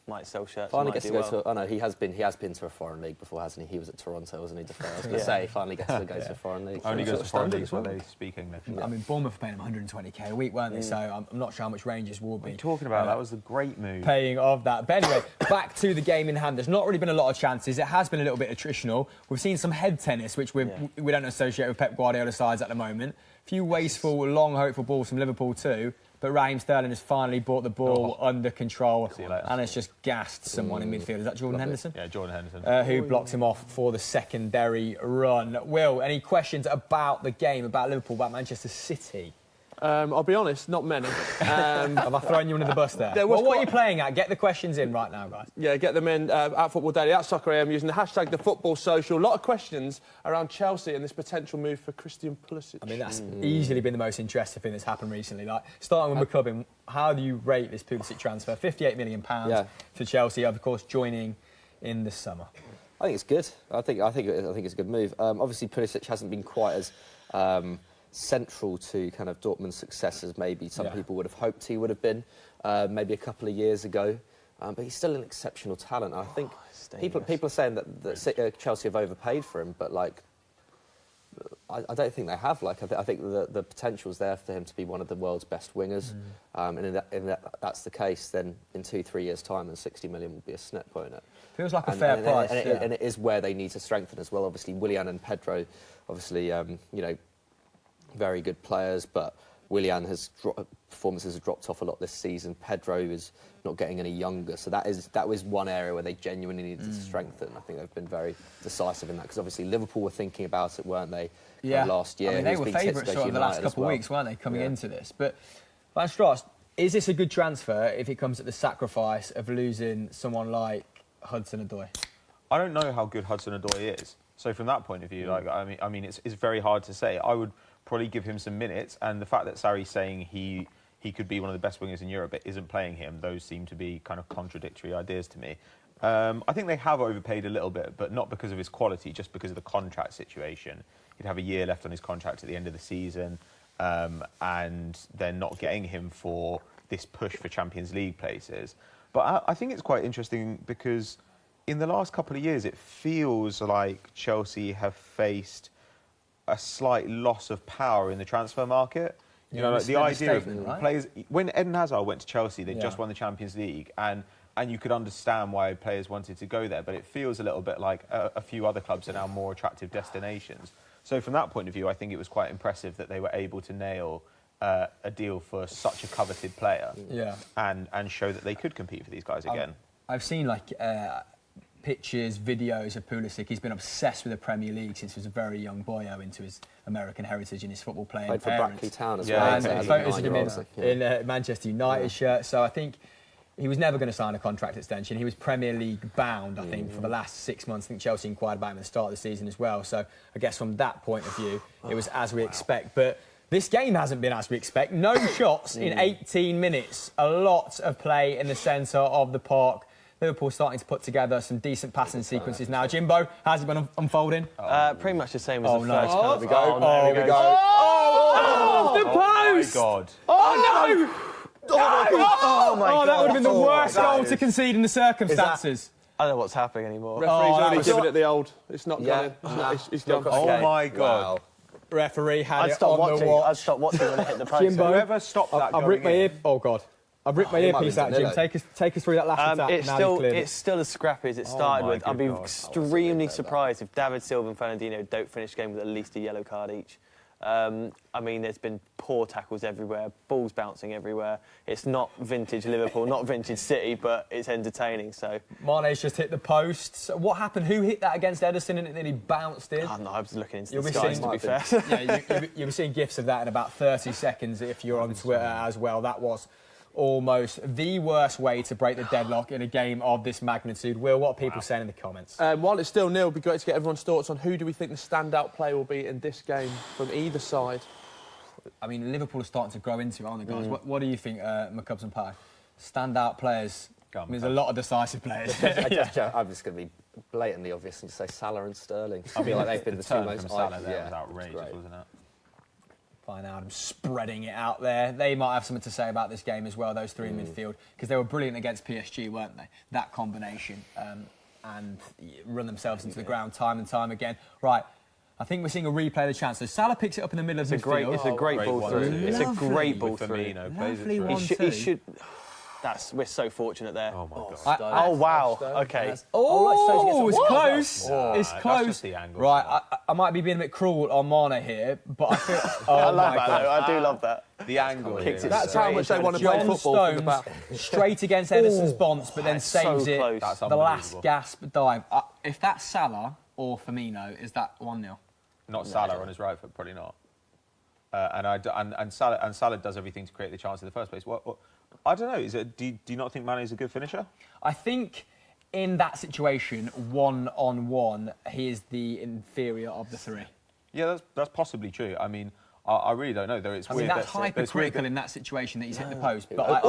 S2: might sell shirts.
S4: Finally gets to go to. Oh no, he has been to a foreign league before, hasn't he? He was at Toronto, wasn't he? I was going to say, he finally gets to go to a foreign league.
S3: Only goes to foreign leagues where they speak English.
S1: Bournemouth are paying him 120k a week, weren't they? So I'm not sure how much Rangers will be.
S3: What are you talking about? That was a great move.
S1: Paying of that. But anyway, back to the game in hand. There's not really been a lot of chances. It has been a little bit attritional. We've seen some head tennis, which we don't associate with Pep Guardiola sides at the moment. A few wasteful, long, hopeful balls from Liverpool too. But Raheem Sterling has finally brought the ball under control and has just gassed someone in midfield. Is that Jordan Henderson?
S3: Yeah, Jordan Henderson.
S1: Who blocked him off for the secondary run. Will, any questions about the game, about Liverpool, about Manchester City?
S5: I'll be honest, not many.
S1: Have I thrown you under the bus there? What are you playing at? Get the questions in right now, guys.
S5: Yeah, get them in at Football Daily, at Soccer AM, using the hashtag #TheFootballSocial. A lot of questions around Chelsea and this potential move for Christian Pulisic.
S1: That's easily been the most interesting thing that's happened recently. Like, starting with McCubbin, how do you rate this Pulisic transfer? £58 million to Chelsea, of course, joining in the summer.
S4: I think it's good. I think it's a good move. Obviously, Pulisic hasn't been quite as central to kind of Dortmund's success as maybe some people would have hoped he would have been maybe a couple of years ago. but he's still an exceptional talent. I think
S2: dangerous.
S4: people are saying that Chelsea have overpaid for him, but like, I don't think they have. Like, I think the potential's there for him to be one of the world's best wingers. And if that's the case, then in 2-3 years' time, and 60 million will be a snip, won't it?
S1: Feels like a fair price.
S4: And it is where they need to strengthen as well. Obviously, Willian and Pedro, obviously, very good players, but Willian performances have dropped off a lot this season. Pedro is not getting any younger, so that was one area where they genuinely needed to strengthen. I think they've been very decisive in that, because obviously Liverpool were thinking about it, weren't they? Last year.
S1: I mean, they were favourites sort of the last couple of weeks, weren't they, coming into this? But Van Straat, is this a good transfer if it comes at the sacrifice of losing someone like Hudson-Odoi?
S3: I don't know how good Hudson-Odoi is. So from that point of view, I mean, it's very hard to say. I would probably give him some minutes, and the fact that Sarri's saying he could be one of the best wingers in Europe but isn't playing him, those seem to be kind of contradictory ideas to me. I think they have overpaid a little bit, but not because of his quality, just because of the contract situation. He'd have a year left on his contract at the end of the season, and they're not getting him for this push for Champions League places. But I think it's quite interesting because in the last couple of years, it feels like Chelsea have faced a slight loss of power in the transfer market. You know, like the idea of players... When Eden Hazard went to Chelsea, they just won the Champions League, and you could understand why players wanted to go there, but it feels a little bit like a few other clubs are now more attractive destinations. So from that point of view, I think it was quite impressive that they were able to nail a deal for such a coveted player and show that they could compete for these guys again.
S1: I've seen pictures, videos of Pulisic. He's been obsessed with the Premier League since he was a very young boy, owing to his American heritage and his football playing
S4: Played for
S1: parents.
S4: Brackley Town as
S1: well.
S4: And
S1: photos of him in Manchester United shirt. So I think he was never going to sign a contract extension. He was Premier League bound, I think, for the last 6 months. I think Chelsea inquired about him at the start of the season as well. So I guess from that point of view, it was as we expect. But this game hasn't been as we expect. No shots in 18 minutes. A lot of play in the centre of the park. Liverpool starting to put together some decent passing sequences now. Jimbo, how's it been unfolding?
S2: Pretty much the same as the first.
S1: Oh,
S2: We go.
S1: there we go. Oh, the post!
S3: Oh, my God.
S1: Oh, no!
S2: Oh, my God.
S1: That would have been the worst goal to concede in the circumstances.
S2: I don't know what's happening anymore.
S5: Referee's already given it the old. It's not going. It's gone.
S3: Oh, my God.
S4: Wow.
S1: Referee had
S2: I'd
S1: it
S2: stop
S1: on
S2: watching.
S1: the watch.
S2: I'd stop watching when it hit the post.
S1: Jimbo,
S3: Whoever stopped that
S1: I've ripped my
S3: going
S1: ear.
S3: in.
S1: Oh, God. I've ripped my earpiece out, Jim. Take us through that last attack.
S2: It's still as scrappy as it started with. I'd be extremely surprised if David Silva and Fernandinho don't finish the game with at least a yellow card each. I mean, there's been poor tackles everywhere, balls bouncing everywhere. It's not vintage Liverpool, not vintage City, but it's entertaining. So
S1: Mane's just hit the post. So what happened? Who hit that against Ederson and it nearly bounced in?
S2: Oh, no, I was looking into
S1: You'll
S2: the
S1: be
S2: skies,
S1: seeing-
S2: to be fair.
S1: You'll be seeing gifs of that in about 30 seconds if you're on Twitter as well. That was almost the worst way to break the deadlock in a game of this magnitude. Will, what are people saying in the comments?
S5: While it's still nil, it'd be great to get everyone's thoughts on who do we think the standout player will be in this game from either side.
S1: I mean, Liverpool are starting to grow into it, aren't they, guys? What do you think, McCubbs and Pie? Standout players. There's a lot of decisive players.
S4: I'm just going to be blatantly obvious and just say Salah and Sterling. I feel like they've been the two most...
S3: Salah there was outrageous, wasn't it?
S1: Fine Adam spreading it out there. They might have something to say about this game as well, those three in midfield, because they were brilliant against PSG, weren't they? That combination, and run themselves into the ground time and time again. Right, I think we're seeing a replay of the chance. So Salah picks it up in the middle of midfield.
S2: It's a great ball through. It's a great ball through.
S1: Lovely one,
S2: He should... We're so fortunate there.
S3: Oh, my God.
S2: Oh, wow. Okay.
S1: It's close. It's
S3: That's
S1: close.
S3: just the angle.
S1: Right, I might be being a bit cruel on Mane here, but I feel...
S2: I love that, though. I do love that.
S3: The angle.
S2: Kicked it
S5: That's how much they want to play
S1: John
S5: football from the back.
S1: Stones straight against Ederson's bonds, but then saves
S2: so
S1: it.
S2: close.
S3: That's
S1: The last
S3: unbelievable.
S1: gasp dive. If that's Salah or Firmino, is that 1-0?
S3: Not Salah on his right foot, probably not. And Salah does everything to create the chance in the first place. What I don't know. Do you not think Mane is a good finisher?
S1: I think in that situation, 1-on-1, he is the inferior of the three.
S3: Yeah, that's possibly true. I mean, I really don't know. Though it's
S1: I mean,
S3: weird.
S1: that's hypercritical in that situation that he's hit the post. But
S2: That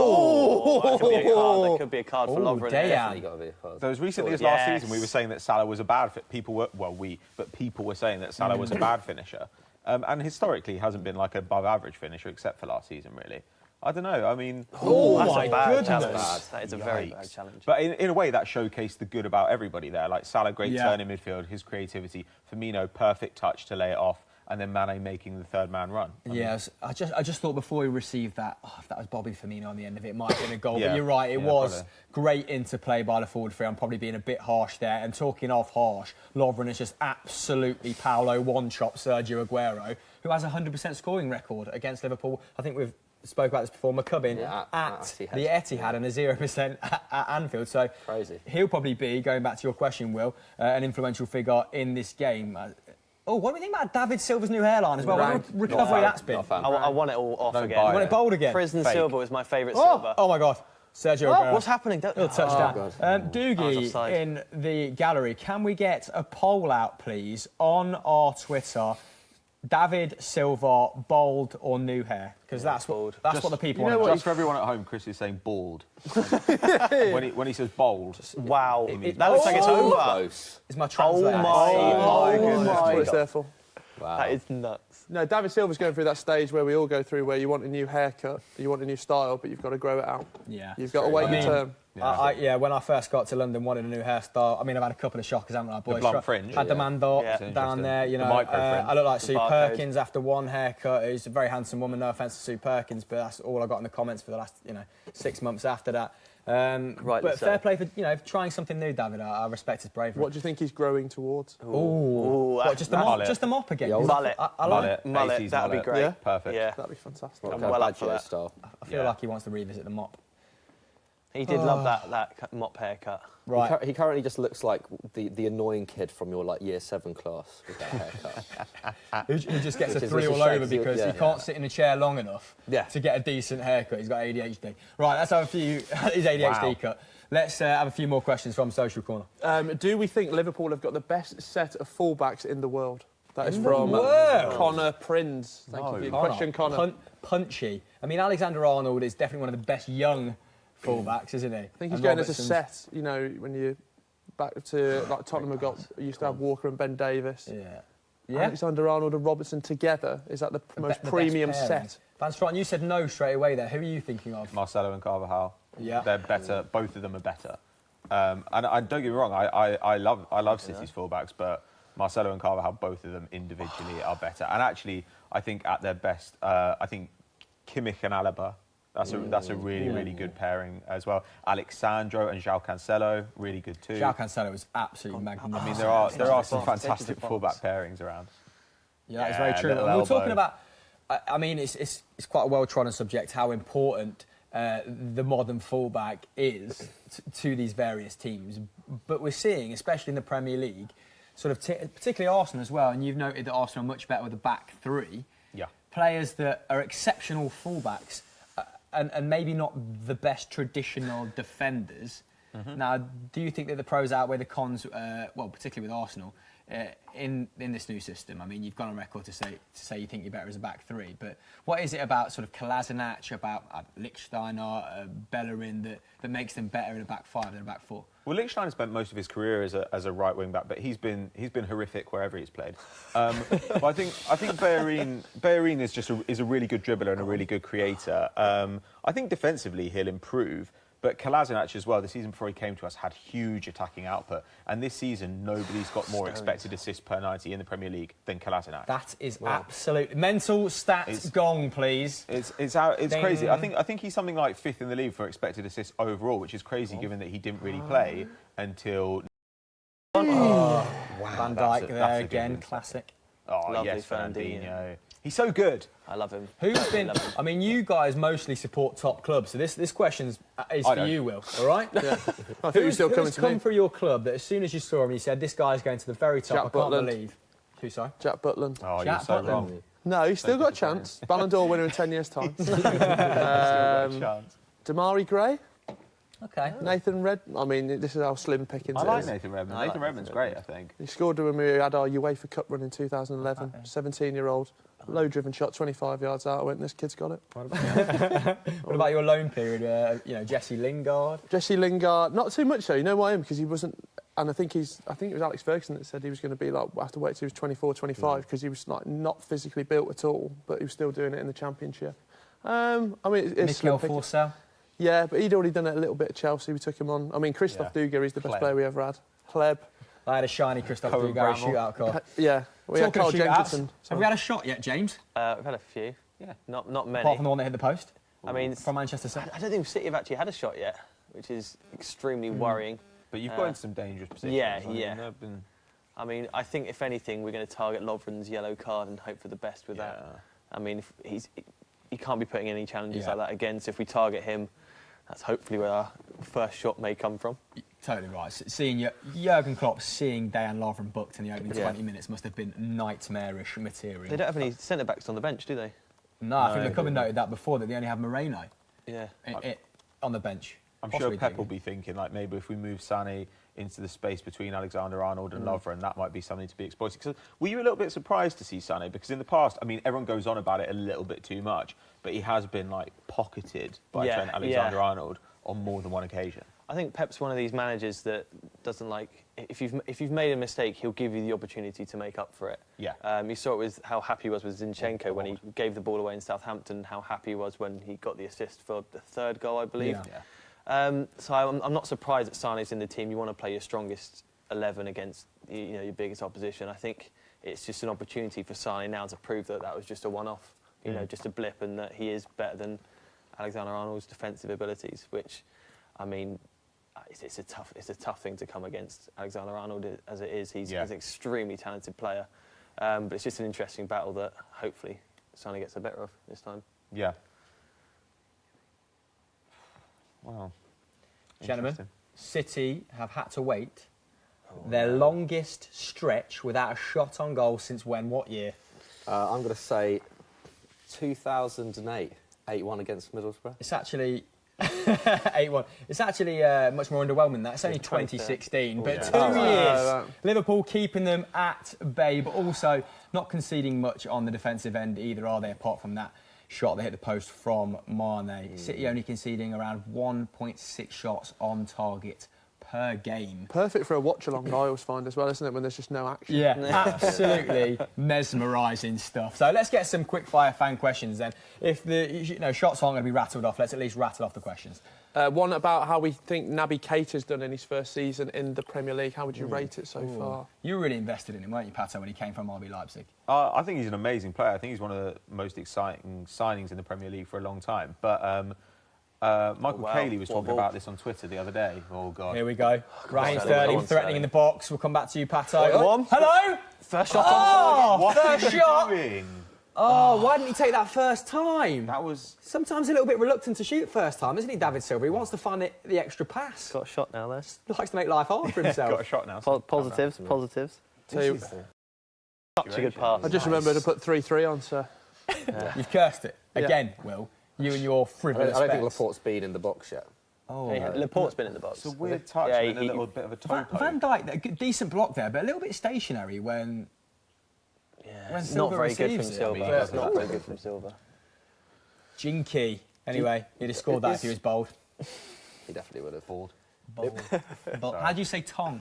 S2: could be a card for Lovren.
S4: Definitely got to be a card.
S3: So as recently as last season, we were saying that Salah was a bad fit. People were saying that Salah was a bad finisher, and historically he hasn't been like an above-average finisher except for last season, really. I don't know. I mean,
S2: That's
S1: my
S2: a bad
S1: goodness.
S2: challenge. That is a very
S3: Yikes.
S2: bad challenge.
S3: But in a way, that showcased the good about everybody there. Like Salah, great
S1: Yeah.
S3: turn in midfield, his creativity. Firmino, perfect touch to lay it off, and then Mane making the third man run.
S1: Yes, I just thought before he received that, if that was Bobby Firmino on the end of it, it might have been a goal.
S3: Yeah.
S1: But you're right, it
S3: Yeah,
S1: was
S3: probably.
S1: great interplay by the forward three. I'm probably being a bit harsh there. And talking of harsh, Lovren has just absolutely Paolo one-chop Sergio Aguero, who has a 100% scoring record against Liverpool. I think we've spoke about this before. McCubbin at
S4: Etihad.
S1: the Etihad and a 0% at Anfield. So
S4: Crazy.
S1: He'll probably be, going back to your question, Will, an influential figure in this game. What do we think about David Silva's new hairline as well? What a recovery that's been.
S2: I want it all off
S3: Don't
S2: again.
S3: buy
S1: You want it bold again?
S2: Prison
S3: Fake.
S2: Silva was my favourite Silva.
S1: Oh my God. Sergio Aguero.
S2: What's happening?
S1: Little touchdown.
S2: I was
S1: Doogie
S2: offside.
S1: in the gallery, can we get a poll out, please, on our Twitter? David Silva, bald or new hair? Because that's what the people want to know.
S3: Just for everyone at home, Chris is saying bald. when he says bold.
S2: Wow. That looks like it's over.
S4: Close.
S1: It's my translator.
S2: my
S5: That's what it's
S2: God.
S5: there for.
S4: Wow.
S2: That is nuts.
S5: No, David Silva's going through that stage where we all go through, where you want a new haircut, you want a new style, but you've got to grow it out.
S1: Yeah.
S5: You've got to wait your turn.
S1: When I first got to London, wanted a new hairstyle. I mean, I've had a couple of shockers, haven't I, boys?
S3: blunt fringe.
S1: Had the man dot
S2: Yeah.
S1: down there, you
S3: The
S1: know.
S3: micro fringe.
S1: I look like
S2: The
S1: Sue
S2: barcode.
S1: Perkins after one haircut. Who's a very handsome woman. No offence to Sue Perkins, but that's all I got in the comments for the last, 6 months after that.
S2: Rightly
S1: But
S2: so.
S1: fair play for trying something new, David. I respect his bravery.
S5: What do you think he's growing towards?
S2: Ooh,
S1: What, just the mop?
S3: mullet.
S1: Just the mop again?
S2: Mullet.
S1: I like.
S2: Mullet,
S3: 80s
S2: that'd be
S3: mullet.
S2: great.
S5: Yeah?
S3: Perfect.
S2: Yeah.
S5: That'd be fantastic.
S4: What
S2: I'm
S4: kind
S2: well
S4: of
S2: up for
S4: Baggio
S2: that.
S4: style?
S1: I feel like he wants to revisit the mop.
S2: He did love that mop haircut.
S1: Right.
S4: He currently just looks like the annoying kid from your year 7 class with that haircut.
S1: He just gets
S4: Which
S1: a
S4: is
S1: 3
S4: just a
S1: all over
S4: shame,
S1: because
S4: yeah.
S1: he can't sit in a chair long enough
S4: Yeah.
S1: to get a decent haircut. He's got ADHD. Right, let's have a few. His ADHD cut. Let's have a few more questions from Social Corner.
S5: Do we think Liverpool have got the best set of fullbacks in the world? That is
S1: In the
S5: from
S1: world?
S5: Connor Prinz. Thank you for your question, Connor.
S1: Punchy. I mean, Alexander-Arnold is definitely one of the best young fullbacks, isn't he?
S5: I think he's going as a set. When you back to Tottenham used to have Walker and Ben Davis.
S1: Yeah.
S5: Alexander-Arnold and Robertson together is that the most
S1: best
S5: premium
S1: pairing.
S5: set.
S1: Van Straaten, you said no straight away there. Who are you thinking of?
S3: Marcelo and Carvajal.
S1: Yeah.
S3: They're better. Both of them are better. And don't get me wrong, I love City's fullbacks, but Marcelo and Carvajal, both of them individually are better. And actually, I think at their best, I think Kimmich and Alaba, that's a really, really good pairing as well. Alexandro and João Cancelo, really good too.
S1: João Cancelo is absolutely magnificent.
S3: I mean, there are some fantastic fullback pairings around.
S1: Yeah, that's very true.
S3: little
S1: And we're talking
S3: elbow.
S1: about. I mean, it's quite a well-trodden subject how important the modern fullback is to these various teams. But we're seeing, especially in the Premier League, sort of particularly Arsenal as well. And you've noted that Arsenal are much better with the back three.
S3: Yeah.
S1: Players that are exceptional fullbacks and maybe not the best traditional defenders.
S3: Mm-hmm.
S1: Now, do you think that the pros outweigh the cons? Particularly with Arsenal. In this new system, I mean, you've gone on record to say you think you're better as a back three, but what is it about sort of Kolasinac, about Lichtsteiner, Bellerin that makes them better in a back five than a back four?
S3: Well, Lichtsteiner spent most of his career as a right wing back, but he's been horrific wherever he's played. But I think Bellerin is a really good dribbler and a really good creator. I think defensively he'll improve. But Kolasinac as well, the season before he came to us, had huge attacking output. And this season, nobody's got more expected assists per 90 in the Premier League than Kolasinac.
S1: That is absolute mental stats gong, please.
S3: It's crazy. I think he's something like 5th in the league for expected assists overall, which is crazy given that he didn't really play until...
S1: Van
S3: That's
S1: Dijk
S3: a
S1: there
S3: good
S1: again,
S3: one.
S1: classic.
S3: Oh,
S2: Lovely
S3: yes,
S2: Fernandinho.
S3: Fernandinho. He's so good.
S2: I love him.
S1: Who's been?
S2: Love him.
S1: I mean, you guys mostly support top clubs, so this question is for
S3: don't.
S1: you, Will. All right?
S5: I think you're still coming
S1: who's
S5: to
S1: come
S5: me.
S1: through your club that as soon as you saw him, you said, "This guy's going to the very top."
S5: Jack
S1: I can't
S5: Butland.
S1: believe. Who? Sorry.
S5: Jack Butland.
S3: Oh,
S1: Jack
S3: you're so
S1: Butland.
S3: wrong.
S5: No, he's still got a chance. Ballon d'Or winner in 10 years' time.
S3: Chance.
S5: Damari Gray,
S1: Okay.
S5: Nathan Red. I mean, this is how slim pickings
S3: I
S5: it
S3: like
S5: is.
S3: Nathan Redmond.
S2: I like
S3: Nathan Redmond's great, I think.
S5: He scored when we had our UEFA Cup run in 2011. 17-year-old, low-driven shot, 25 yards out. I went, this kid's got it.
S1: What about your loan period? Jesse Lingard.
S5: Jesse Lingard, not too much though. You know why? Because he wasn't. And I think it was Alex Ferguson that said he was going to be like, have to wait till he was 24, 25 because he was like not physically built at all, but he was still doing it in the Championship. I mean, it's
S1: Mikel
S5: slim pickings.
S1: Forsell.
S5: Yeah, but he'd already done it a little bit at Chelsea. We took him on. I mean, Christoph Dugar is the best
S3: Pleb.
S5: player we ever had. Pleb.
S1: I had a shiny Christoph
S3: Cohen
S1: Dugar
S3: Bramall.
S1: shootout call.
S5: Yeah. We had
S1: Talking
S5: Carl
S1: of shootouts,
S5: Jenkinson.
S1: have we had a shot yet, James?
S2: We've had a few.
S3: Yeah.
S2: Not many.
S1: Apart from the one that hit the post?
S2: I mean,
S1: From Manchester City?
S2: I don't think City have actually had a shot yet, which is extremely worrying.
S3: But you've got into some dangerous positions.
S2: yeah,
S3: I mean,
S2: yeah.
S3: they've been-
S2: I mean, I think if anything, we're going to target Lovren's yellow card and hope for the best with that.
S3: Yeah.
S2: I mean, he can't be putting any challenges
S1: Yeah.
S2: like that again. So if we target him, that's hopefully where our first shot may come from.
S1: Totally right. Seeing Jurgen Klopp seeing Dejan Lovren booked in the opening
S2: Yeah.
S1: 20 minutes must have been nightmarish material.
S2: They don't have any centre backs on the bench, do they?
S1: No, I think
S3: No,
S1: the Coven
S3: they
S1: noted that before, that they only have Moreno
S2: Yeah.
S1: on the bench.
S3: I'm
S1: Possibly
S3: sure Pep
S1: Diggy.
S3: will be thinking, like, maybe if we move Sane into the space between Alexander-Arnold and Lovren, that might be something to be exploited. So, were you a little bit surprised to see Sane? Because in the past, I mean, everyone goes on about it a little bit too much, but he has been, like, pocketed by
S2: Yeah,
S3: Trent Alexander-Arnold on more than one occasion.
S2: I think Pep's one of these managers that doesn't like, if you've made a mistake, he'll give you the opportunity to make up for it.
S3: Yeah.
S2: You saw it with how happy he was with Zinchenko when he gave the ball away in Southampton, how happy he was when he got the assist for the third goal, I believe.
S1: Yeah.
S2: So I'm not surprised that Sane's in the team. You want to play your strongest 11 against your biggest opposition. I think it's just an opportunity for Sane now to prove that that was just a one-off, just a blip, and that he is better than Alexander-Arnold's defensive abilities. Which, I mean, it's a tough thing to come against Alexander-Arnold as it is. He's an extremely talented player, but it's just an interesting battle that hopefully Sane gets the better of this time.
S3: Yeah. Wow.
S1: Gentlemen,
S3: Interesting.
S1: City have had to wait their longest stretch without a shot on goal since when? What year?
S4: I'm going to say 2008, 8-1 against Middlesbrough.
S1: It's actually 8-1. It's actually much more underwhelming than that. It's only 2016, but 2 years. Liverpool keeping them at bay, but also not conceding much on the defensive end either, are they? Apart from that shot that hit the post from Mane. City only conceding around 1.6 shots on target per game.
S5: Perfect for a watch-along, I always find as well, isn't it, when there's just no action?
S1: Yeah, absolutely mesmerising stuff. So let's get some quick-fire fan questions then. If the shots aren't going to be rattled off, let's at least rattle off the questions.
S5: One about how we think Naby Keita's done in his first season in the Premier League. How would you rate it so far?
S1: You were really invested in him, weren't you, Pato, when he came from RB Leipzig?
S3: I think he's an amazing player. I think he's one of the most exciting signings in the Premier League for a long time. But Michael Cayley was talking about this on Twitter the other day. Oh, God.
S1: Here we go. Raheem
S2: Sterling,
S1: Sterling
S2: come on,
S1: threatening
S2: Sterling.
S1: in the box. We'll come back to you, Pato.
S2: Wait, go on.
S1: Hello?
S2: First shot
S1: Oh,
S3: What
S1: first
S3: are you
S1: shot.
S3: doing?
S1: Oh, why didn't he take that first time?
S3: That was...
S1: Sometimes a little bit reluctant to shoot first time, isn't he, David Silva? He wants to find the extra pass.
S2: Got a shot now, there.
S1: Likes to make life hard for himself.
S3: Got a shot now.
S2: Positives.
S5: So you-
S2: Such a good pass.
S5: I just remembered to put 3-3 on, so...
S1: You've cursed it. Again, Will. You and your
S4: I
S1: frivolous
S4: don't think
S1: bets.
S4: Laporte's been in the box yet.
S1: Oh,
S2: Hey, Laporte's been in the box.
S3: It's a weird touch
S2: Yeah,
S3: and a
S2: he-
S3: little bit of a toe
S1: Van
S3: poke.
S1: Dijk, a decent block there, but a little bit stationary when
S2: Yeah, it's
S1: Silva
S2: not very good from
S1: receives it.
S2: Silva.
S3: I mean,
S2: It's not very good from Silva.
S1: Jinky. Anyway, he'd have scored that if he was bold.
S4: He definitely would have.
S1: Bold. How do you say tongue?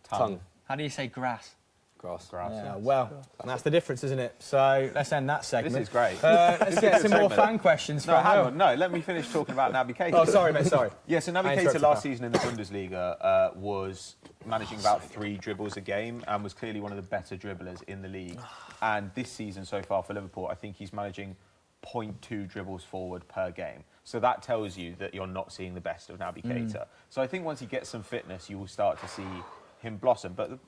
S4: Tongue.
S1: How do you say grass?
S4: Grass.
S1: Yeah, well, that's the difference, isn't it? So let's end that segment.
S3: This is great.
S1: Let's get some more
S3: segment.
S1: fan questions
S3: No,
S1: from
S3: hang
S1: Will.
S3: on. No, let me finish talking about Naby Keita.
S1: Oh, sorry, mate, sorry.
S3: Yeah, so Naby
S1: I
S3: Keita
S1: interrupted,
S3: last
S1: pal.
S3: season in the Bundesliga was managing about 3 dribbles a game and was clearly one of the better dribblers in the league. And this season so far for Liverpool, I think he's managing 0.2 dribbles forward per game. So that tells you that you're not seeing the best of Naby Keita. So I think once he gets some fitness, you will start to see him blossom. But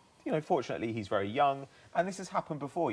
S3: fortunately, he's very young, and this has happened before.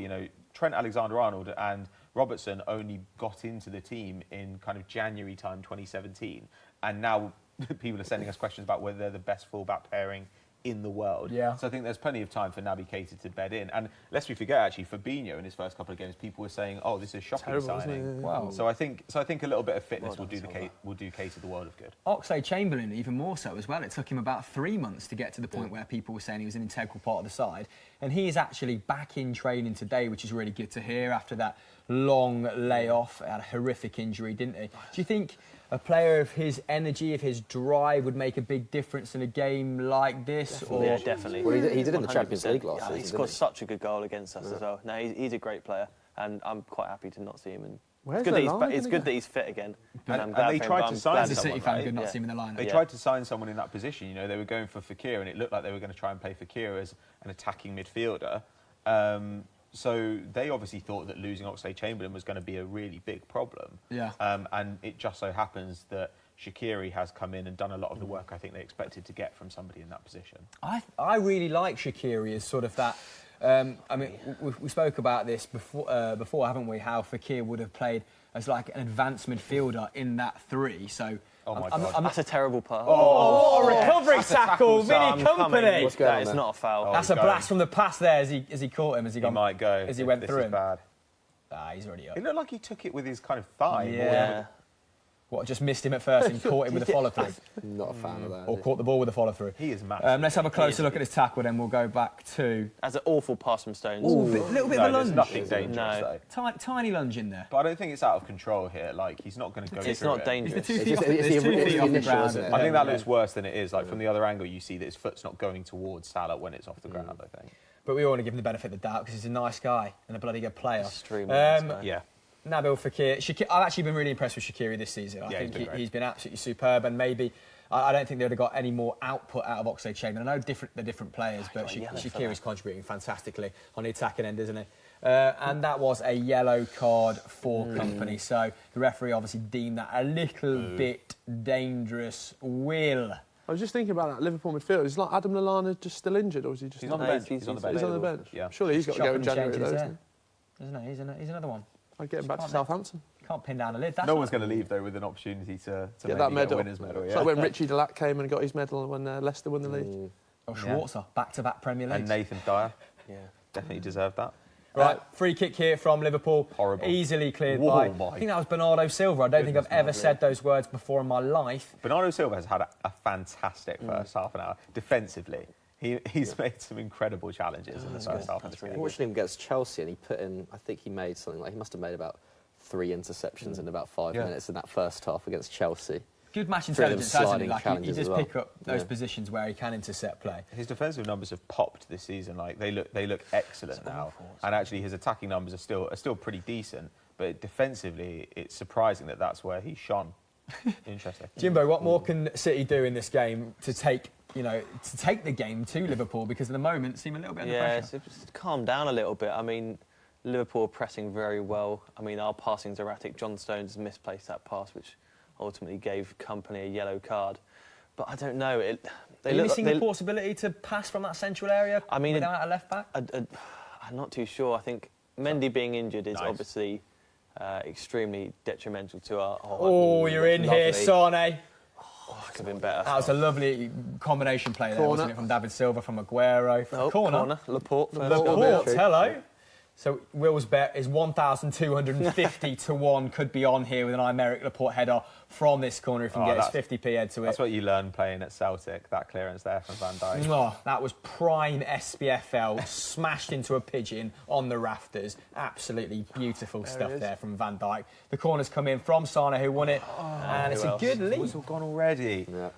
S3: Trent Alexander-Arnold and Robertson only got into the team in kind of January time 2017, and now people are sending us questions about whether they're the best fullback pairing in the world.
S1: Yeah.
S3: So I think there's plenty of time for Naby Keita to bed in. And lest we forget, actually, Fabinho in his first couple of games, people were saying, "Oh, this is a shocking
S5: Terrible, isn't
S3: signing."
S5: it?
S1: Wow.
S3: So I think a little bit of fitness will do Keita the world of good.
S1: Oxlade-Chamberlain, even more so as well. It took him about 3 months to get to the point where people were saying he was an integral part of the side. And he is actually back in training today, which is really good to hear after that long layoff. Had a horrific injury, didn't he? Do you think a player of his energy, of his drive, would make a big difference in a game like this?
S2: Yeah, definitely.
S4: Well, he did in the Champions
S2: 100%.
S4: League last
S2: He
S4: season,
S2: scored
S4: didn't
S2: such a good goal against us as well. No, he's a great player, and I'm quite happy to not see him in
S5: Where's
S2: It's good that he's fit again.
S3: And
S2: I'm glad
S3: they
S2: for him,
S3: tried
S2: but
S3: to
S2: I'm
S3: sign
S2: glad
S1: As a
S3: someone,
S1: City fan,
S3: right?
S1: good not to see him in the lineup.
S3: They tried to sign someone in that position. You know, they were going for Fekir, and it looked like they were going to try and play Fekir as an attacking midfielder. So they obviously thought that losing Oxlade-Chamberlain was going to be a really big problem.
S1: Yeah.
S3: And it just so happens that Shaqiri has come in and done a lot of the work I think they expected to get from somebody in that position.
S1: I really like Shaqiri as sort of that. I mean, we spoke about this before, haven't we? How Fekir would have played as like an advanced midfielder in that 3. So,
S3: Oh my God.
S2: That's a terrible pass.
S1: what a recovery tackle, Vinny Company.
S4: What's going on
S2: That is
S4: there?
S2: not a foul.
S1: That's
S3: he's
S1: a
S3: going.
S1: blast from the past there as he caught him, as he
S3: He might go.
S1: as he went
S3: this
S1: through
S3: is
S1: him.
S3: bad.
S1: He's already up.
S3: It looked like he took it with his kind of thigh. more than
S2: Yeah.
S1: What, just missed him at first and caught him with a follow-through?
S4: Not a fan of that.
S1: Or caught the ball with a follow-through?
S3: He is massive.
S1: Let's have a closer look at his tackle, then we'll go back to...
S2: That's an awful pass from Stones.
S1: little bit
S3: No,
S1: of a
S3: there's
S1: lunge.
S3: nothing dangerous
S2: No.
S3: though.
S1: Tiny lunge in there.
S3: But I don't think it's out of control here. Like, he's not going to go
S2: It's
S3: through
S2: not
S3: it.
S2: dangerous.
S1: He's the 2
S4: It's
S1: feet
S4: just-
S1: off the,
S4: it's
S1: there's
S4: the
S1: 2 feet off the
S4: initial,
S1: ground.
S4: isn't it?
S3: I think that looks worse than it is. Like, from the other angle, you see that his foot's not going towards Salah when it's off the ground, I think.
S1: But we all want to give him the benefit of the doubt because he's a nice guy and a bloody good player.
S2: Extremely nice guy.
S3: Yeah.
S1: Nabil Fekir. I've actually been really impressed with Shaqiri this season. I
S3: Yeah,
S1: think
S3: he's been great.
S1: he's been absolutely superb, and maybe I don't think they would have got any more output out of Oxlade-Chamberlain. I know they're different players, but
S2: got a yellow for
S1: Shaqiri's contributing fantastically on the attacking end, isn't he? And that was a yellow card for Company. So the referee obviously deemed that a little bit dangerous. Will.
S5: I was just thinking about that Liverpool midfield. Is like Adam Lallana just still injured, or is he just?
S3: He's on the
S2: No,
S3: bench.
S2: he's
S3: He's on the
S2: on
S3: bench.
S5: He's on the bench.
S3: Yeah.
S5: Surely he's got to go in
S1: Chopping
S5: January,
S1: changes
S5: though,
S1: there.
S5: isn't he?
S1: Isn't he? He's another one.
S5: I'd get him back to
S1: Can't
S5: Southampton.
S1: Can't pin down a lid. That's
S3: No
S1: not-
S3: one's going to leave though with an opportunity to
S5: Get
S3: maybe
S5: that medal.
S3: a winner's medal.
S5: It's
S3: Yeah.
S5: like when Richie Delac came and got his medal when Leicester won the league.
S1: Oh, Schwarzer, back-to-back Premier League.
S3: And Nathan Dyer
S2: Yeah.
S3: definitely deserved that.
S1: Right, free kick here from Liverpool.
S3: Horrible.
S1: Easily cleared
S3: Whoa,
S1: by,
S3: my
S1: I think that was Bernardo Silva. I don't think I've ever said those words before in my life.
S3: Bernardo Silva has had a fantastic first half an hour defensively. He's made some incredible challenges in the first half of this game.
S4: Watching him against Chelsea, and he put in, I think he made something like, he must have made about 3 interceptions in about 5
S3: Yeah.
S4: minutes in that first half against Chelsea.
S1: Good match
S4: Three of them
S1: intelligence, hasn't he?
S4: sliding
S1: Like, you
S4: challenges
S1: just
S4: as well.
S1: pick up those
S4: Yeah.
S1: positions where he can intercept play.
S3: His defensive numbers have popped this season. Like they look excellent now, and actually his attacking numbers are still pretty decent. But defensively, it's surprising that that's where he shone. Interesting.
S1: Jimbo, what more can City do in this game to take the game to Liverpool? Because at the moment, seem a little bit under
S2: Yeah,
S1: pressure.
S2: it's calm down a little bit. I mean, Liverpool are pressing very well. I mean, our passing's erratic. John Stones misplaced that pass, which ultimately gave Company a yellow card. But I don't know.
S1: Are you missing the possibility to pass from that central area without a left back?
S2: I'm not too sure. I think Mendy being injured is
S3: Nice.
S2: obviously extremely detrimental to our...
S1: Oh, you're in here, Sane.
S2: Could have been better.
S1: That was a lovely combination play there, wasn't it? From David Silva, from Aguero. From corner.
S2: Laporte. First goal.
S1: Laporte, hello. So Will's bet is 1,250 to 1 could be on here with an Aymeric Laporte header from this corner if he can get his 50p head to it.
S3: That's what you learn playing at Celtic. That clearance there from Van Dijk.
S1: Oh, that was prime SPFL, smashed into a pigeon on the rafters. Absolutely beautiful stuff there from Van Dijk. The corner's come in from Sana, who won it, and it's a good lead.
S3: Whistle gone already.
S4: Yeah.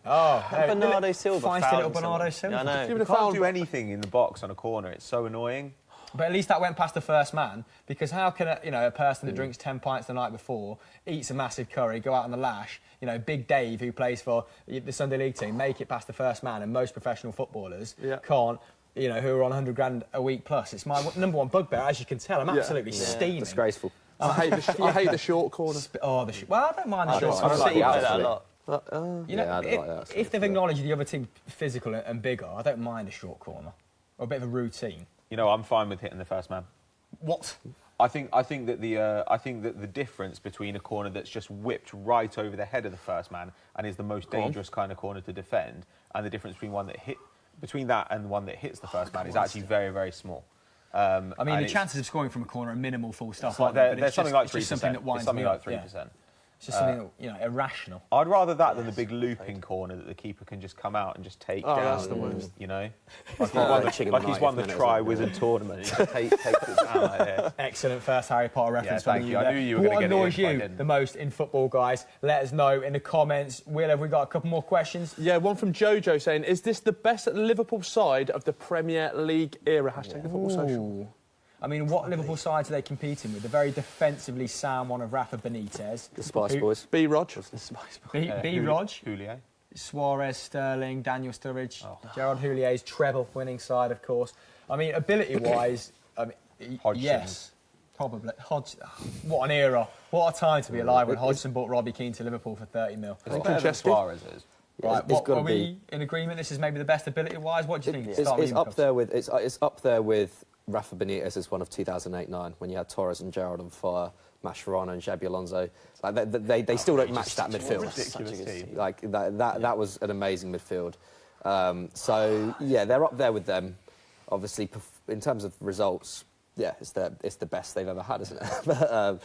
S1: Oh,
S2: Bernardo Silva.
S1: feisty
S2: fouling
S1: little Bernardo
S2: someone.
S1: Silva.
S2: Yeah, I know.
S5: Give it a
S3: You can't
S5: foul.
S3: do anything in the box on a corner. It's so annoying.
S1: But at least that went past the first man, because how can a person that drinks 10 pints the night before, eats a massive curry, go out on the lash, Big Dave, who plays for the Sunday League team, make it past the first man, and most professional footballers can't, who are on 100 grand a week plus. It's my number one bugbear, as you can tell. I'm absolutely steaming.
S4: Disgraceful.
S5: I hate the short corner.
S1: Well, I don't mind the short
S4: I
S1: corner.
S4: don't like
S2: City
S4: the
S2: play that a
S4: outside.
S2: lot.
S4: Yeah, I don't like that.
S1: If they've acknowledged the other team physical and bigger, I don't mind a short corner or a bit of a routine.
S3: I'm fine with hitting the first man.
S1: What?
S3: I think that the difference between a corner that's just whipped right over the head of the first man and is the most dangerous kind of corner to defend, and the difference between that and the one that hits the first man is actually very, very small.
S1: I mean, the chances of scoring from a corner are minimal, full stop.
S3: Like
S1: aren't they?
S3: they're something like 3%.
S1: It's just something that winds
S3: It's something
S1: me
S3: like
S1: up. Yeah.
S3: 3%.
S1: It's just something irrational.
S3: I'd rather that than the big looping corner that the keeper can just come out and just take down.
S5: That's the worst.
S3: Like he's won the Tri-Wizard tournament. He just takes it down like this.
S1: Excellent first Harry Potter reference from
S3: thank
S1: you.
S3: you. I
S1: there.
S3: knew you were gonna
S1: What
S3: get it
S1: annoys
S3: in, but I
S1: you
S3: didn't.
S1: the most in football, guys? Let us know in the comments. Will, have we got a couple more questions?
S5: Yeah, one from Jojo saying, is this the best Liverpool side of the Premier League era? Hashtag the football social.
S1: I mean, what Liverpool sides are they competing with? The very defensively sound one of Rafa Benitez.
S4: The Spice Boys.
S5: B. Rog.
S2: The Spice Boys.
S1: B. Rog.
S3: Houllier.
S1: Suarez, Sterling, Daniel Sturridge, Gerard Houlier's treble winning side, of course. I mean, ability-wise, yes, probably. What an era. What a time to be alive when Hodgson bought Robbie Keane to Liverpool for 30 mil.
S3: I think better than Suarez is.
S1: Right,
S4: It's
S1: are we in agreement? This is maybe the best ability-wise? What do you think?
S4: It's up there with it's up there with Rafa Benitez's one of 2008-9 when you had Torres and Gerrard on fire, Mascherano and Xabi Alonso. Like they still don't match that midfield.
S3: Ridiculous team.
S4: Like that was an amazing midfield. So yeah, they're up there with them. Obviously, in terms of results, yeah, it's the best they've ever had, isn't it?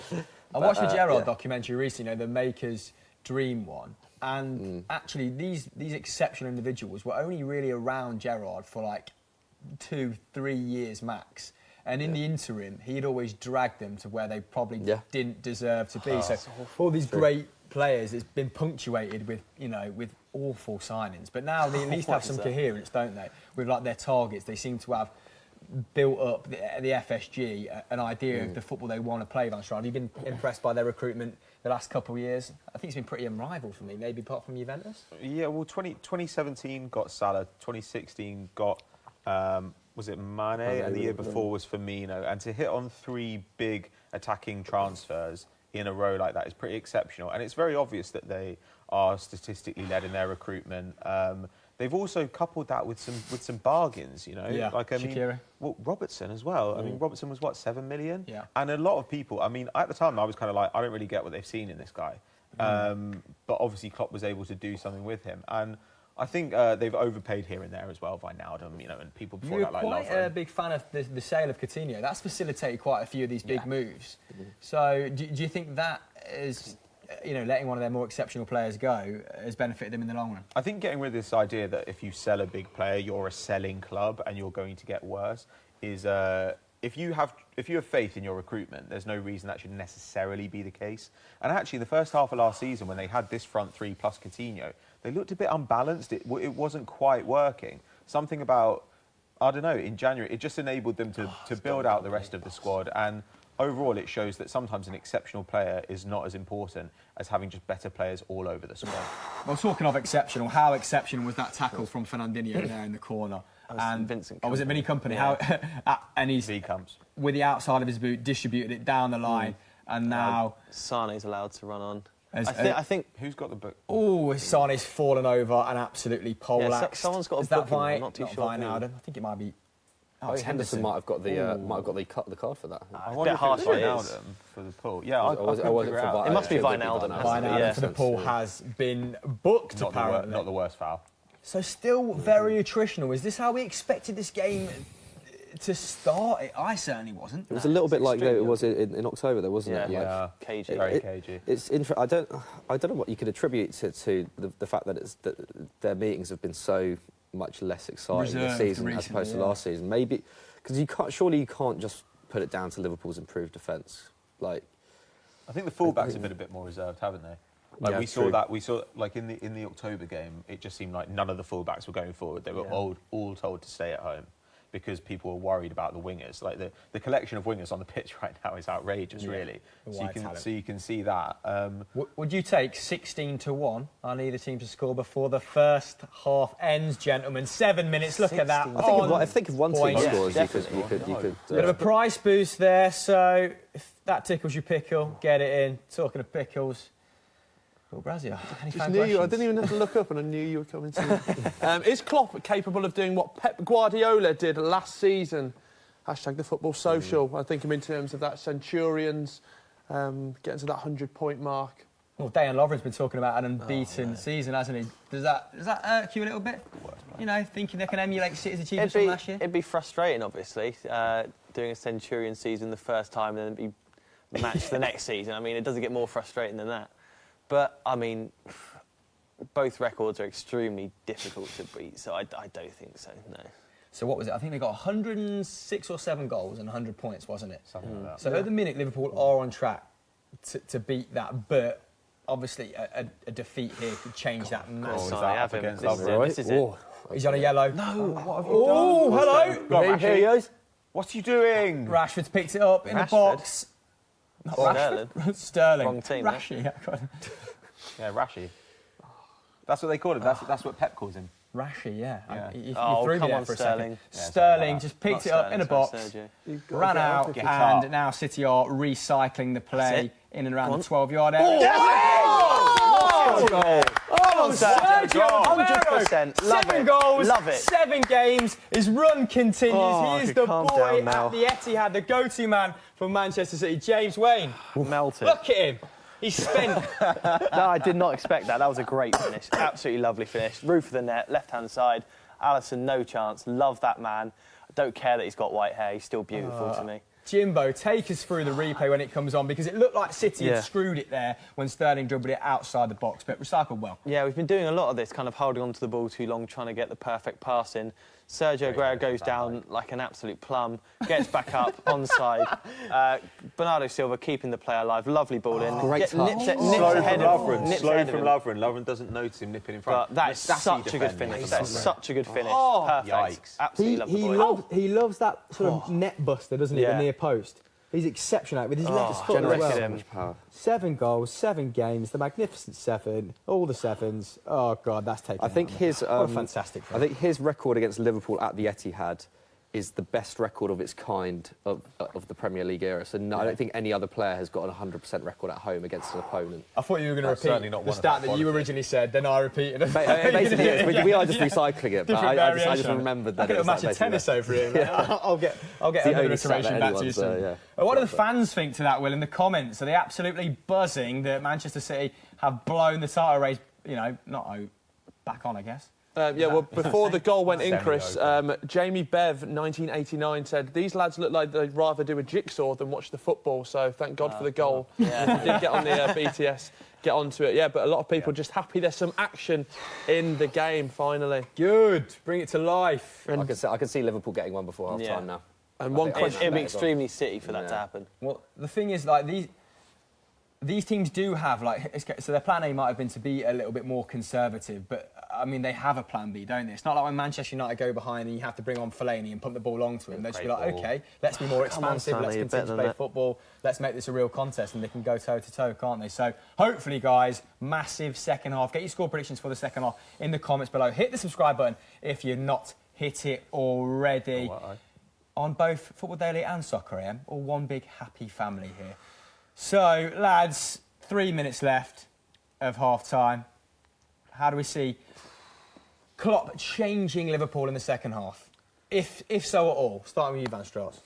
S1: I watched the Gerrard documentary recently, the Maker's Dream one, and actually these exceptional individuals were only really around Gerrard for like 2-3 years max. And in the interim, he'd always dragged them to where they probably didn't deserve to be. So all these great players, it's been punctuated with, with awful signings. But now they at least have some coherence, don't they? With like their targets, they seem to have built up the FSG, an idea of the football they want to play. Van Stroheim, have you been impressed by their recruitment the last couple of years? I think it's been pretty unrivaled for me, maybe apart from Juventus.
S3: Yeah, well, 2017 got Salah, 2016 got was it Mane, and the year before was Firmino. And to hit on 3 big attacking transfers in a row like that is pretty exceptional. And it's very obvious that they are statistically led in their recruitment. They've also coupled that with some bargains,
S1: Yeah,
S3: like
S1: Shaqiri.
S3: Well, Robertson as well. I mean, Robertson was what, 7 million?
S1: Yeah.
S3: And a lot of people, I mean, at the time I was kind of like, I don't really get what they've seen in this guy. But obviously Klopp was able to do something with him. And I think they've overpaid here and there as well, Wijnaldum, and people before that like love him.
S1: You're quite a big fan of the sale of Coutinho. That's facilitated quite a few of these big moves. So do you think that is, letting one of their more exceptional players go has benefited them in the long run?
S3: I think getting rid of this idea that if you sell a big player, you're a selling club and you're going to get worse is... If you have faith in your recruitment, there's no reason that should necessarily be the case. And actually, the first half of last season, when they had this front three plus Coutinho, they looked a bit unbalanced. It wasn't quite working. Something about, I don't know, in January, it just enabled them to build out the rest of the squad. And overall, it shows that sometimes an exceptional player is not as important as having just better players all over the squad.
S1: Well, talking of exceptional, how exceptional was that tackle from Fernandinho there in the corner?
S2: And Vincent.
S1: Was it Vinny Company?
S2: Yeah.
S1: And he's
S3: V-Comes.
S1: with the outside of his boot distributed it down the line, and now
S2: Sane's allowed to run on.
S1: I
S2: think
S3: Who's got the book?
S1: Oh, Sane's fallen over and absolutely poleaxed.
S2: Someone's got a
S1: Is that
S2: booking, I'm not too sure
S1: Wijnaldum? I think it might be. Oh, it's
S4: Henderson might have got the card for that.
S3: I wonder if
S2: harsh
S3: it's
S2: it is.
S3: Wijnaldum for the pull. Yeah, I
S4: was it
S3: couldn't
S4: for
S3: figure it out.
S2: It must be
S4: should
S2: Wijnaldum.
S1: Wijnaldum for the pool has been booked,
S3: Not
S1: apparently.
S3: the worst foul.
S1: So still very attritional. Is this how we expected this game to start? I certainly wasn't.
S4: It was a little bit like it was in October, though, wasn't it?
S3: Yeah,
S4: Like,
S2: cagey.
S3: Very cagey.
S4: It's I don't know what you could attribute to the fact that their meetings have been so much less exciting this season as opposed to last season. Maybe because you can't just put it down to Liverpool's improved defence. Like,
S3: I think the fullbacks have been a bit more reserved, haven't they? Like
S4: Yeah,
S3: we
S4: true.
S3: saw like in the October game, it just seemed like none of the fullbacks were going forward. They were all told to stay at home because people were worried about the wingers. Like the collection of wingers on the pitch right now is outrageous, really. So you can see that.
S1: Would you take 16-1 on either team to score before the first half ends, gentlemen? 7 minutes. Look at that.
S4: I think if one team
S1: point.
S4: scores,
S1: Yeah,
S4: you could.
S1: Bit of a price boost there, so if that tickles your pickle, get it in. Talking of pickles, Brazil. Any
S5: Just knew you. I didn't even have to look up, and I knew you were coming to. Is Klopp capable of doing what Pep Guardiola did last season? Hashtag the football social. I think in terms of that Centurions getting to that 100-point mark.
S1: Well, Dejan Lovren's been talking about an unbeaten season, hasn't he? Does that irk you a little bit? Thinking they can emulate City's achievements from last year?
S2: It'd be frustrating, obviously, doing a Centurion season the first time and then be matched the next season. I mean, it doesn't get more frustrating than that. But, I mean, both records are extremely difficult to beat, so I don't think so, no.
S1: So what was it? I think they got 106 or 7 goals and 100 points, wasn't it?
S3: Something like that.
S1: So at the minute, Liverpool are on track to beat that, but obviously a defeat here could change that massively.
S3: is that up against Lovren?
S2: This is it.
S1: He's on a yellow.
S3: No, what have you done?
S1: Oh, hello.
S3: Go on,
S4: Here he goes.
S3: What's he doing?
S1: Rashford's picked it up in the
S2: Rashford?
S1: box. Not
S2: Sterling.
S1: Rashford. Sterling.
S2: Wrong team,
S1: Rashi.
S3: Yeah, Rashi. That's what they call him. That's what Pep calls him.
S1: Rashi, yeah.
S3: Yeah.
S1: You
S2: Oh,
S1: threw me
S2: come
S1: there
S2: on,
S1: for a
S2: Sterling.
S1: second.
S3: Yeah,
S1: Sterling
S3: like
S1: just picked
S2: Not
S1: it up in a
S2: Sterling,
S1: box,
S2: sorry,
S1: ran out,
S3: Get
S1: and
S3: up.
S1: now City are recycling the play
S2: it.
S1: in and around
S2: Go
S1: the
S2: on.
S1: 12-yard area.
S2: Come on,
S1: Sergio Aguero,
S2: 100%. Love
S1: 7
S2: it.
S1: goals,
S2: Love it.
S1: 7 games. His run continues.
S2: Oh,
S1: he is
S2: I
S1: the
S2: could calm
S1: boy
S2: down now.
S1: at the Etihad, the go-to man for Manchester City. James Wayne,
S2: Melted.
S1: look at him. He's spent.
S2: No, I did not expect that. That was a great finish. Absolutely lovely finish. Roof of the net, left-hand side. Alisson, no chance. Love that man. I don't care that he's got white hair. He's still beautiful to me.
S1: Jimbo, take us through the replay when it comes on, because it looked like City
S2: Yeah.
S1: had screwed it there when Sterling dribbled it outside the box, but recycled well.
S2: Yeah, we've been doing a lot of this, kind of holding on to the ball too long, trying to get the perfect pass in. Sergio Aguero goes down like an absolute plum, gets back up, onside. Bernardo Silva keeping the play alive, lovely ball in.
S4: Great touch.
S2: Nips
S3: Slow from
S2: ahead
S3: Lovren.
S2: nips
S3: Slow
S2: ahead of
S3: from
S2: him.
S3: Lovren. Lovren doesn't notice him nipping in front.
S2: But that is
S3: Sassy
S2: such a good
S3: defending.
S2: finish. That is such a good finish.
S1: Oh.
S2: Perfect.
S3: Yikes.
S2: Absolutely love the boy.
S1: He loves that sort of net buster, doesn't he,
S2: Yeah.
S1: the near post. He's exceptional with his left foot as
S2: generous
S1: well.
S2: to him.
S1: 7 goals, 7 games, the magnificent 7, all the 7s. Oh God, that's taken.
S4: I think his
S1: what a fantastic.
S4: I think his record against Liverpool at the Etihad is the best record of its kind of the Premier League era. So no, I don't think any other player has got a 100% record at home against an opponent.
S1: I thought you were going to
S3: That's certainly
S1: repeat
S3: not
S1: the
S3: one of
S1: stat
S3: our
S1: that you
S3: qualities.
S1: originally said, then I repeated it.
S4: Basically, we are just recycling it, but
S1: Different
S4: I just
S1: variation.
S4: remembered that
S1: I could
S4: it
S1: have
S4: was
S1: matched a
S4: basically
S1: tennis
S4: that.
S1: over here. mate. I'll get
S4: the
S1: another
S4: only stat that
S1: iteration back to you
S4: anyone's,
S1: soon.
S4: yeah.
S1: What do the fans think to that, Will, in the comments? Are they absolutely buzzing that Manchester City have blown the title race, back on, I guess?
S5: Well, before the goal went in,
S3: Semi
S5: Chris, Jamie Bev, 1989, said, these lads look like they'd rather do a jigsaw than watch the football, so thank God for the goal.
S2: Yeah.
S5: We did get on the BTS, get onto it. Yeah, but a lot of people just happy there's some action in the game, finally.
S1: Good. Bring it to life.
S4: I can see Liverpool getting one before half
S2: Yeah.
S4: time now.
S5: And one question.
S2: It'd be extremely City for that to happen.
S1: Well, the thing is, like, these teams do have, so their plan A might have been to be a little bit more conservative, but, I mean, they have a plan B, don't they? It's not like when Manchester United go behind and you have to bring on Fellaini and pump the ball onto him. They just be like, OK, let's be more expansive,
S2: Sally,
S1: let's
S2: you're
S1: continue
S2: better
S1: to
S2: than
S1: play
S2: that.
S1: football, let's make this a real contest, and they can go toe-to-toe, can't they? So, hopefully, guys, massive second half. Get your score predictions for the second half in the comments below. Hit the subscribe button if you've not hit it already. On both Football Daily and Soccer AM, all one big happy family here. So, lads, 3 minutes left of half-time. How do we see Klopp changing Liverpool in the second half? If so at all. Starting with you, Van Straat.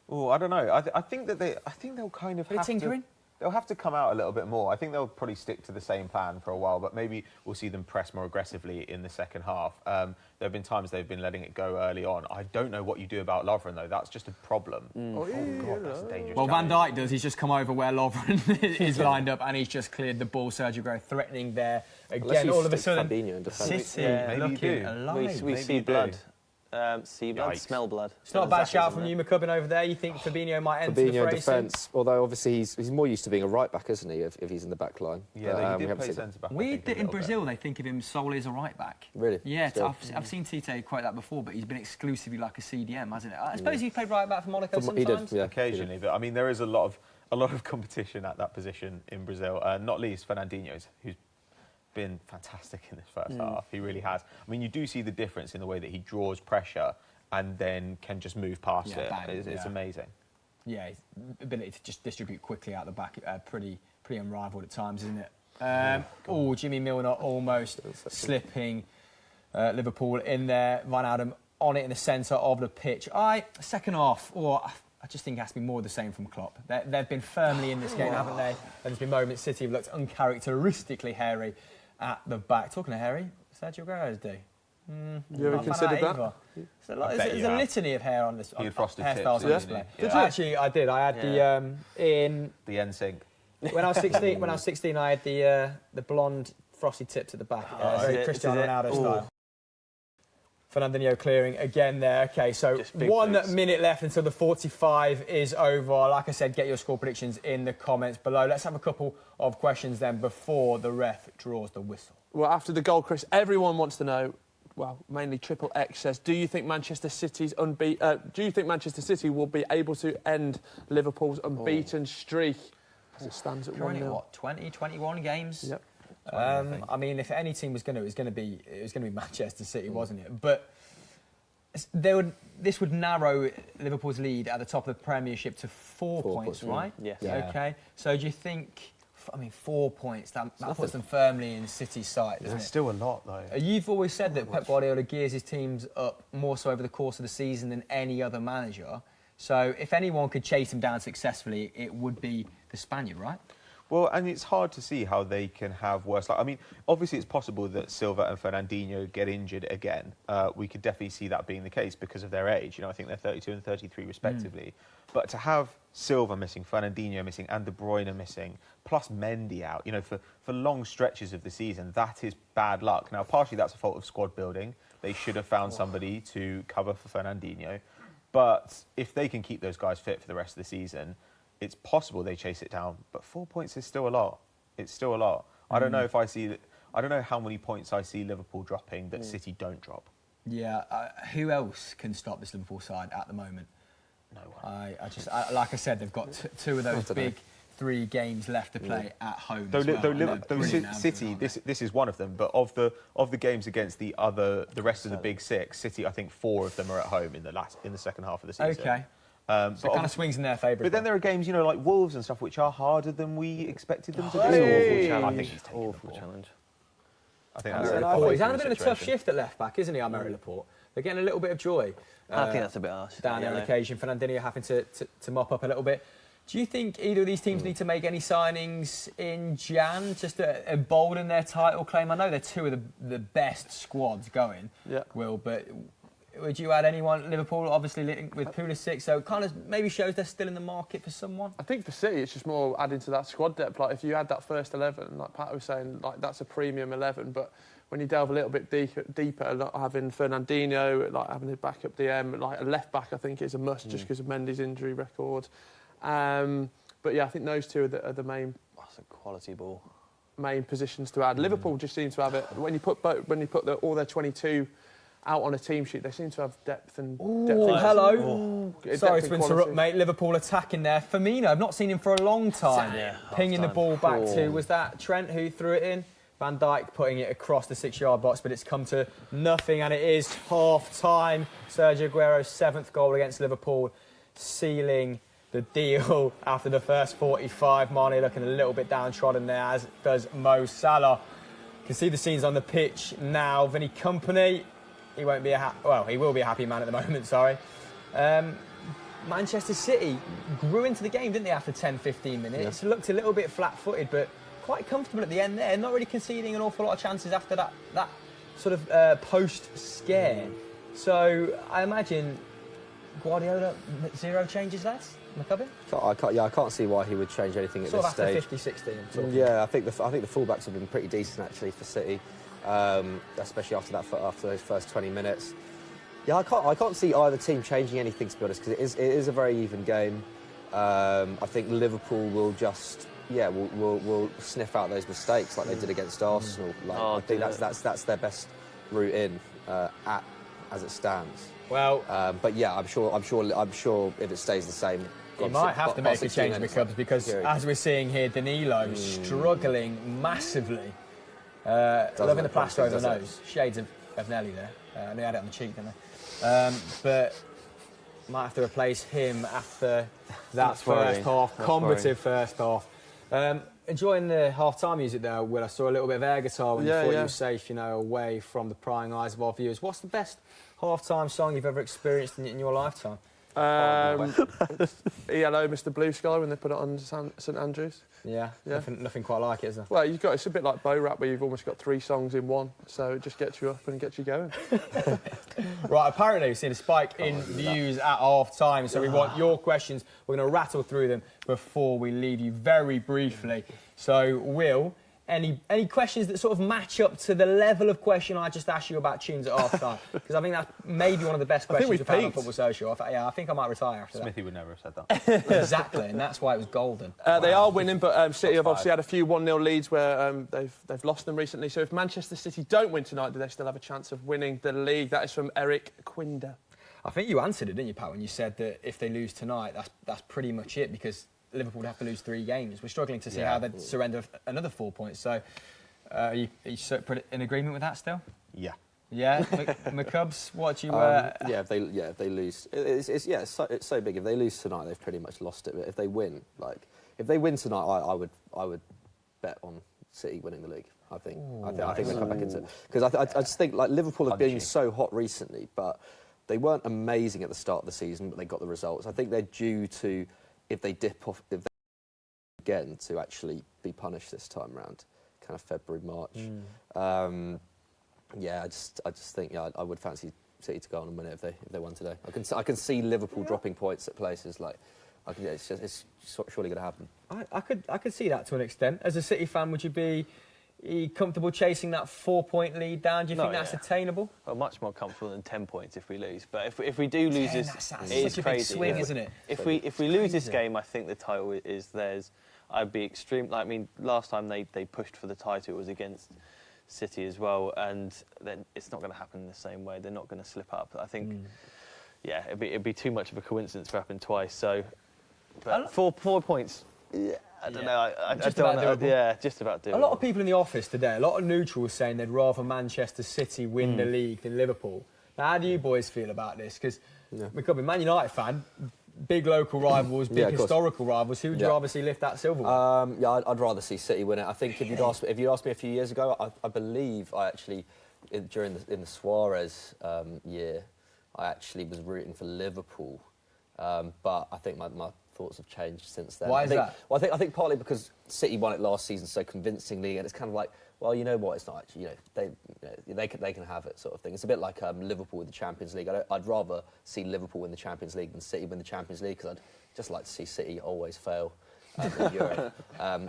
S3: Oh, I don't know. I think they'll kind of
S1: Bit of
S3: have
S1: tinkering?
S3: They'll have to come out a little bit more. I think they'll probably stick to the same plan for a while, but maybe we'll see them press more aggressively in the second half. There have been times they've been letting it go early on. I don't know what you do about Lovren, though. That's just a problem. Oh, God, that's a dangerous
S1: Well, Van
S3: challenge.
S1: Dijk does. He's just come over where Lovren is lined up and he's just cleared the ball. Sergio Aguero threatening there.
S4: Unless
S1: Again,
S4: you
S1: all of a
S4: stick
S1: sudden,
S4: Fabinho in defence.
S1: City
S2: Yeah,
S3: maybe you
S1: looking
S3: do.
S1: alive.
S2: We
S3: Maybe
S2: see
S3: you do.
S2: blood. See blood,
S3: Yikes.
S2: smell blood.
S1: It's not a bad
S2: Exactly,
S1: shout
S2: isn't
S1: from
S2: it?
S1: you, McCubbin, over there. You think Fabinho might enter the
S4: Fabinho in
S1: fray soon?
S4: defence, although obviously he's more used to being a right back, isn't he, if he's in the back line.
S3: Yeah,
S4: But,
S3: he
S4: we
S3: did
S4: haven't
S3: play
S4: seen-
S3: centre back. I
S1: Weird
S3: think, a
S1: that in
S3: little bit.
S1: Brazil they think of him solely as a right back.
S4: Really?
S1: Yeah,
S4: Still?
S1: I've seen Tite quote that before, but he's been exclusively like a CDM, hasn't it? I suppose he played right back for Monaco
S4: He
S1: sometimes.
S4: did, yeah.
S3: Occasionally, but I mean, there is a lot of competition at that position in Brazil. Not least Fernandinho's, who's been fantastic in this first half. He really has. I mean, you do see the difference in the way that he draws pressure and then can just move past
S1: Yeah,
S3: it.
S1: bang,
S3: It's
S1: yeah.
S3: amazing.
S1: Yeah, his ability to just distribute quickly out the back, pretty unrivaled at times, isn't it? Jimmy Milner almost slipping Liverpool in there. Van Adam on it in the centre of the pitch. Second half, I just think it has to be more of the same from Klopp. They've been firmly in this game, haven't they? And there's been moments City have looked uncharacteristically hairy at the back. Talking of hairy, Sergio Aguero's do.
S5: You ever considered that?
S1: There's a litany of hair on this.
S3: You had frosted tips,
S1: hairstyles on
S3: didn't
S1: display.
S3: you?
S5: Did you?
S1: Actually, I did. I had the
S3: The NSYNC.
S1: when I was 16. When I was 16, I had the blonde frosty tips at the back, very
S2: is it?
S1: Cristiano
S2: Is it?
S1: Ronaldo
S2: Ooh.
S1: style. Fernandinho clearing again there. Okay, so
S2: Just big
S1: 1
S2: boots.
S1: minute left until the 45 is over. Like I said, get your score predictions in the comments below. Let's have a couple of questions then before the ref draws the whistle.
S5: Well, after the goal, Chris, everyone wants to know, mainly Triple X says, do you think Manchester City will be able to end Liverpool's unbeaten streak as it stands at 1-0?
S6: Currently, what, 20, 21 games?
S5: Yep.
S1: I mean, if any team was going to, it was going to be Manchester City, wasn't it? But this would narrow Liverpool's lead at the top of the Premiership to 4 points, right?
S2: Yes.
S4: Yeah.
S1: Okay. So do you think? I mean, 4 points. That puts them firmly in City's sight, doesn't
S7: It's
S1: it?
S7: still a lot, though.
S1: You've always said that Pep Guardiola gears his teams up more so over the course of the season than any other manager. So if anyone could chase him down successfully, it would be the Spaniard, right?
S3: Well, and it's hard to see how they can have worse luck. I mean, obviously it's possible that Silva and Fernandinho get injured again. We could definitely see that being the case because of their age. You know, I think they're 32 and 33 respectively. But to have Silva missing, Fernandinho missing, and De Bruyne missing, plus Mendy out, you know, for long stretches of the season, that is bad luck. Now, partially that's a fault of squad building. They should have found somebody to cover for Fernandinho. But if they can keep those guys fit for the rest of the season, it's possible they chase it down, but 4 points is still a lot. It's still a lot. I don't know if I see that. I don't know how many points I see Liverpool dropping that City don't drop.
S1: Yeah. Who else can stop this Liverpool side at the moment?
S3: No one.
S1: Like I said, they've got two of those big 3 games left to play at home.
S3: Though
S1: Though
S3: City, this is one of them. But of the games against the rest of the big 6, City, I think 4 of them are at home in the second half of the season.
S1: Okay. So it kind of swings in their favour.
S3: But then there are games, you know, like Wolves and stuff, which are harder than we expected them to do.
S2: It's an awful challenge.
S3: I think he's taking
S2: Awful
S3: the ball.
S2: challenge.
S3: I think that's
S1: He's had a bit of a tough shift at left back, isn't he, Aymeric Laporte? They're getting a little bit of joy.
S2: I think that's a bit harsh.
S1: Down there on occasion, Fernandinho having to mop up a little bit. Do you think either of these teams need to make any signings in Jan just to embolden their title claim? I know they're two of the best squads going, Will, but would you add anyone? Liverpool, obviously, with Pulisic, so it kind of maybe shows they're still in the market for someone?
S5: I think for City, it's just more adding to that squad depth. Like, if you had that first 11, like Pat was saying, like that's a premium 11, but when you delve a little bit deeper, like having Fernandinho, like having his backup DM, like a left back, I think is a must just because of Mendy's injury record. But yeah, I think those two are the main.
S2: That's a quality ball.
S5: Main positions to add. Liverpool just seem to have it when you put all their 22 out on a team sheet. They seem to have depth and.
S1: Hello. Sorry to interrupt, mate. Liverpool attacking there. Firmino, I've not seen him for a long time. Pinging the ball back to, was that Trent who threw it in? Van Dijk putting it across the 6-yard box, but it's come to nothing, and it is half-time. Sergio Aguero's 7th goal against Liverpool, sealing the deal after the first 45. Mane looking a little bit downtrodden there, as does Mo Salah. You can see the scenes on the pitch now. Vinny Kompany, he won't be he will be a happy man at the moment, sorry. Manchester City grew into the game, didn't they, after 10-15 minutes? Looked a little bit flat-footed, but quite comfortable at the end there, not really conceding an awful lot of chances after that sort of post-scare. So I imagine Guardiola, 0 changes, lads?
S4: I can't see why he would change anything at
S1: sort
S4: this stage.
S1: After 50-60.
S4: Yeah, I think the fullbacks have been pretty decent actually for City, especially after those first 20 minutes. Yeah, I can't see either team changing anything, to be honest, because it is a very even game. I think Liverpool will just will sniff out those mistakes like they did against Arsenal. I think that's their best route in as it stands.
S1: Well,
S4: but yeah, I'm sure if it stays the same,
S1: he might have to make a change in the clubs because, as we're seeing here, Danilo struggling massively. Looking the plaster over the nose. Shades of Nelly there. They had it on the cheek, didn't they? But might have to replace him after that first half, combative first half. Enjoying the half-time music there, Will. I saw a little bit of air guitar when you thought you were safe, away from the prying eyes of our viewers. What's the best half-time song you've ever experienced in your lifetime?
S5: ELO, Mr. Blue Sky, when they put it on St Andrews.
S1: Yeah. Nothing quite like it, is there?
S5: Well, it's a bit like Bo Rap, where you've almost got 3 songs in one, so it just gets you up and gets you going.
S1: Right, apparently we've seen a spike in views at half-time, so we want your questions. We're going to rattle through them before we leave you very briefly. So, Will, any questions that sort of match up to the level of question I just asked you about tunes at half time? Because I think that's maybe one of the best questions we've had on Football Social. I think I might retire after
S3: Smithy would never have said that.
S1: that. Exactly, and that's why it was golden.
S5: They are winning, but City have obviously had a few 1-0 leads where they've lost them recently. So if Manchester City don't win tonight, do they still have a chance of winning the league? That is from Eric Quinder.
S1: I think you answered it, didn't you, Pat, when you said that if they lose tonight, that's pretty much it, because Liverpool would have to lose 3 games. We're struggling to see how they'd surrender another 4 points. So are you in agreement with that still?
S3: Yeah.
S1: Yeah, McCubs, what do you...
S4: If they lose, it's so big. If they lose tonight, they've pretty much lost it. But if they win, tonight, I would bet on City winning the league. I think they'll come back into it, because I just think Liverpool have been so hot recently, but they weren't amazing at the start of the season, but they got the results. I think they're due to, if they dip off again, to actually be punished this time round, kind of February, March. I just think I would fancy City to go on and win it if they won today. I can see Liverpool dropping points at places it's surely going to happen.
S1: I could see that to an extent. As a City fan, would you be comfortable chasing that 4-point lead down? Do you think that's attainable?
S2: Well, much more comfortable than 10 points if we lose. But if we do lose this,
S1: that's
S2: it is
S1: such a
S2: crazy.
S1: big swing, isn't it?
S2: If we lose this game, I think the title is theirs. I'd be extreme. Last time they pushed for the title, it was against City as well, and then it's not going to happen in the same way. They're not going to slip up. I think, it'd be too much of a coincidence for happening twice. So, but 4 points. Yeah, I don't know.
S1: Just about doable.
S2: Just about doable.
S1: A lot of people in the office today, a lot of neutrals saying they'd rather Manchester City win the league than Liverpool. Now, how do you boys feel about this? Because we could be Man United fan, big local rivals, big historical rivals. Who would you rather see lift that silverware?
S4: I'd rather see City win it. I think if you'd asked me a few years ago, I believe I actually in the Suarez year, I actually was rooting for Liverpool, but I think my thoughts have changed since then.
S1: Why is that?
S4: Well, I think partly because City won it last season so convincingly, and it's kind of like, well, you know what? It's not actually, they can have it, sort of thing. It's a bit like Liverpool with the Champions League. I'd rather see Liverpool win the Champions League than City win the Champions League, because I'd just like to see City always fail in Europe.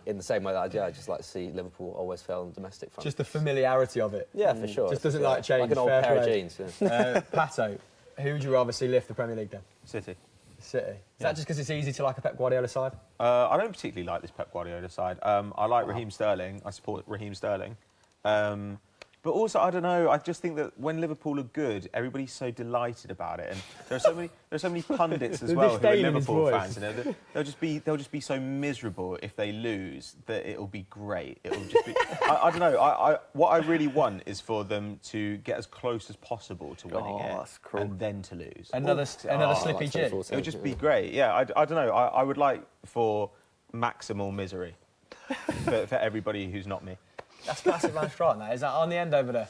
S4: In the same way that I'd just like to see Liverpool always fail on domestic front.
S1: Just the familiarity of it.
S4: Yeah, for sure.
S1: Just doesn't change.
S4: Like an old pair of jeans. Yeah.
S1: Pato, who would you rather see lift the Premier League then?
S3: City.
S1: City. Is that just because it's easy to like a Pep Guardiola side?
S3: I don't particularly like this Pep Guardiola side. I like Raheem Sterling. I support Raheem Sterling. But also, I don't know. I just think that when Liverpool are good, everybody's so delighted about it, and there are so many pundits as well who are Liverpool fans. They'll just be so miserable if they lose that it'll be great. It'll just be. I don't know. What I really want is for them to get as close as possible to winning it, and then to lose.
S1: Another slippy jig.
S3: It would just be great. Yeah, I don't know. I would like for maximal misery for everybody who's not me.
S1: That's classic Van Straten, that. Is that on the end over there?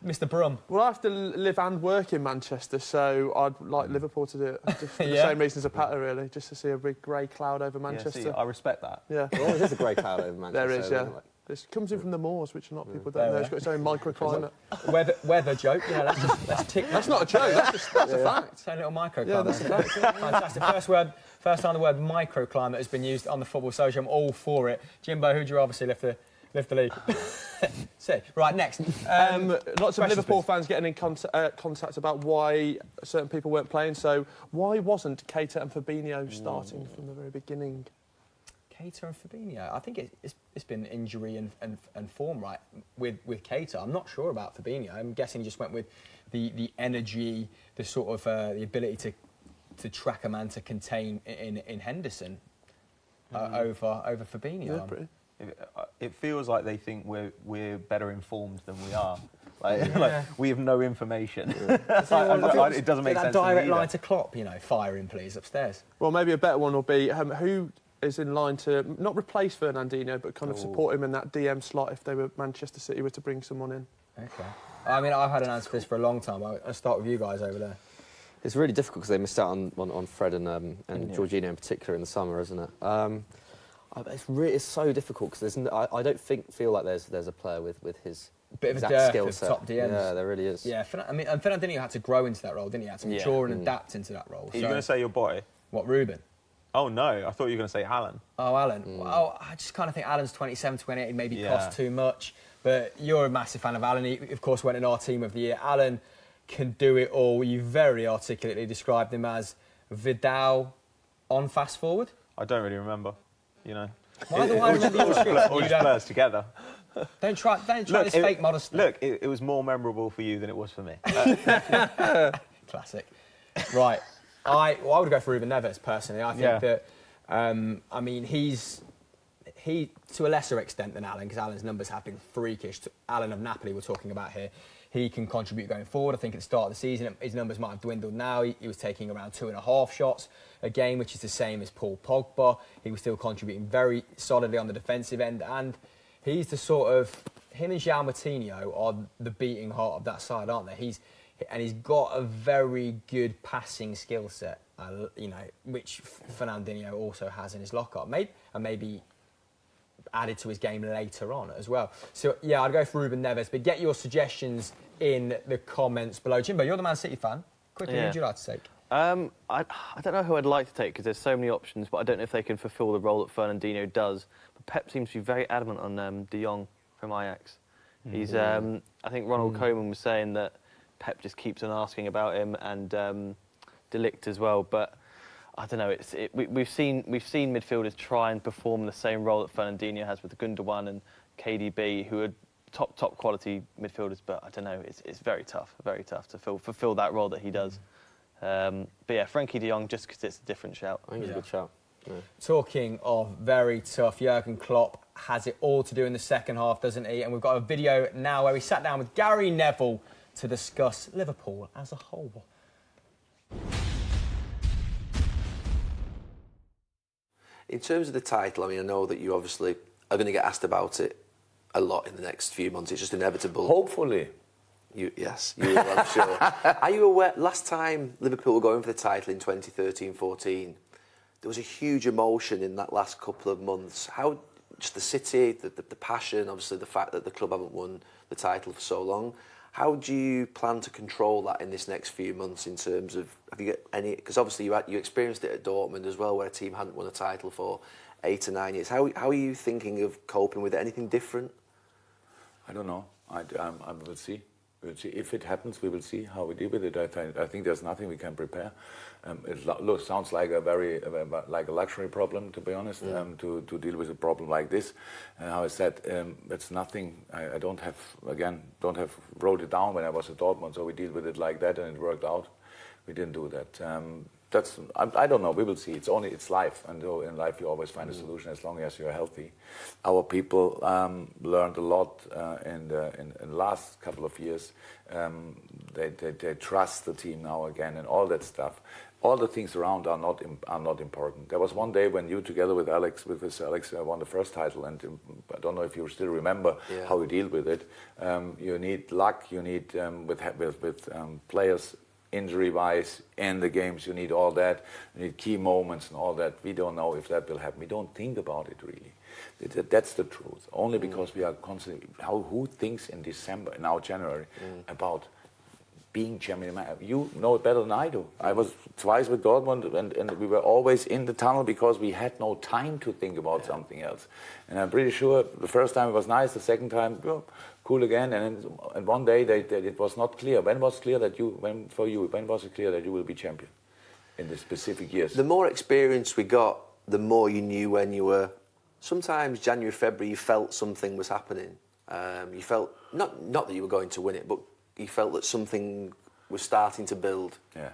S1: Mr. Brum.
S5: Well, I have to live and work in Manchester, so I'd like Liverpool to do it. Just for the same reasons as Patter, really. Just to see a big grey cloud over Manchester.
S3: Yeah, see, I respect that.
S5: Yeah.
S4: Well, there is a grey cloud over Manchester.
S5: There is, yeah. It comes in from the moors, which a lot of people don't know. It's got its own microclimate.
S1: Weather joke. Let's tick.
S5: That's not a joke. That's a fact.
S1: It's a little microclimate.
S5: Yeah, that's a fact.
S1: Fantastic. First time the word microclimate has been used on the Football Social. I'm all for it. Jimbo, who'd you rather see lift the league? Right, next.
S5: Lots of Liverpool fans getting in contact about why certain people weren't playing. So why wasn't Keita and Fabinho starting from the very beginning?
S1: Keita and Fabinho. I think it's been injury and form, right, with Keita. I'm not sure about Fabinho. I'm guessing he just went with the energy, the sort of the ability to track a man to contain in Henderson over Fabinho.
S5: Yeah, pretty.
S3: It feels like they think we're better informed than we are. Like we have no information. It doesn't make sense.
S1: That direct line to Klopp, fire him please upstairs.
S5: Well, maybe a better one will be who is in line to not replace Fernandinho, but kind of support him in that DM slot if they were Manchester City were to bring someone in.
S1: Okay. I mean, I've had an answer for this for a long time. I'll start with you guys over there.
S4: It's really difficult because they missed out on Fred and Jorginho in particular in the summer, isn't it? It's so difficult because I don't feel like there's a player with his
S1: bit of a
S4: exact skill
S1: dearth
S4: set.
S1: of top DMs.
S4: Yeah, there really is.
S1: Yeah, and Fernandinho had to grow into that role, didn't he? He had to mature and adapt into that role.
S3: Are you going to say your boy?
S1: What, Ruben?
S3: Oh no, I thought you were going to say Alan.
S1: Oh, Alan. Well, I just kind of think Alan's 27, 28, he maybe
S3: Yeah.
S1: costs too much. But you're a massive fan of Alan. He, of course, went in our team of the year. Alan can do it all. You very articulately described him as Vidal on fast forward.
S3: I don't really remember, you know.
S1: Why do I remember your script?
S3: All
S1: You
S3: just blurs together.
S1: don't try this fake modesty.
S3: Look, it was more memorable for you than it was for me.
S1: Classic. Right. I would go for Ruben Neves personally. I think that, I mean, he to a lesser extent than Alan, because Alan's numbers have been freakish. Alan of Napoli we're talking about here. He can contribute going forward. I think at the start of the season, his numbers might have dwindled now. He was taking around 2.5 shots a game, which is the same as Paul Pogba. He was still contributing very solidly on the defensive end. And he's the sort of... Him and João Moutinho are the beating heart of that side, aren't they? He's got a very good passing skill set, you know, which Fernandinho also has in his locker. Maybe added to his game later on as well. So, yeah, I'd go for Ruben Neves, but get your suggestions in the comments below. Jimbo, you're the Man City fan. Quickly, who would you like to take?
S2: I don't know who I'd like to take because there's so many options, but I don't know if they can fulfil the role that Fernandinho does. But Pep seems to be very adamant on De Jong from Ajax. He's, I think Ronald Koeman was saying that Pep just keeps on asking about him, and De Ligt as well. But I don't know. We've seen midfielders try and perform the same role that Fernandinho has with Gundogan and KDB, who are top quality midfielders. But I don't know. It's very tough to fulfil that role that he does. But yeah, Frankie De Jong, just because it's a different shout.
S4: I think it's a good shout. Yeah.
S1: Talking of very tough, Jurgen Klopp has it all to do in the second half, doesn't he? And we've got a video now where we sat down with Gary Neville to discuss Liverpool as a whole.
S7: In terms of the title, I mean, I know that you obviously are going to get asked about it a lot in the next few months. It's just inevitable.
S8: Hopefully.
S7: Yes, you will, I'm sure. Are you aware, last time Liverpool were going for the title in 2013-14, there was a huge emotion in that last couple of months. How, just the city, the passion, obviously the fact that the club haven't won the title for so long. How do you plan to control that in this next few months in terms of, have you got any, because obviously you experienced it at Dortmund as well, where a team hadn't won a title for 8 or 9 years. How are you thinking of coping with it? Anything different?
S8: I don't know. I will see. We'll see. If it happens, we will see how we deal with it. I think there's nothing we can prepare. It sounds like like a luxury problem, to be honest, to deal with a problem like this. And how I said, it's nothing. I don't have wrote it down when I was at Dortmund, so we deal with it like that, and it worked out. We didn't do that. I don't know. We will see. It's life, and in life you always find a solution as long as you're healthy. Our people learned a lot in the last couple of years. They trust the team now again, and all that stuff. All the things around are not important. There was one day when you, together with Alex, won the first title, and I don't know if you still remember how we deal with it. You need luck. You need with players. Injury-wise, in the games, you need all that. You need key moments and all that. We don't know if that will happen. We don't think about it really. That's the truth. Only because we are constantly. Who thinks in December, now January, about being champion? You know it better than I do. I was twice with Dortmund, and we were always in the tunnel because we had no time to think about something else. And I'm pretty sure the first time it was nice. The second time, cool again. And one day it was not clear. When was it clear that you will be champion in the specific years?
S7: The more experience we got, the more you knew when you were. Sometimes January, February, you felt something was happening. You felt not that you were going to win it, but you felt that something was starting to build. Yeah.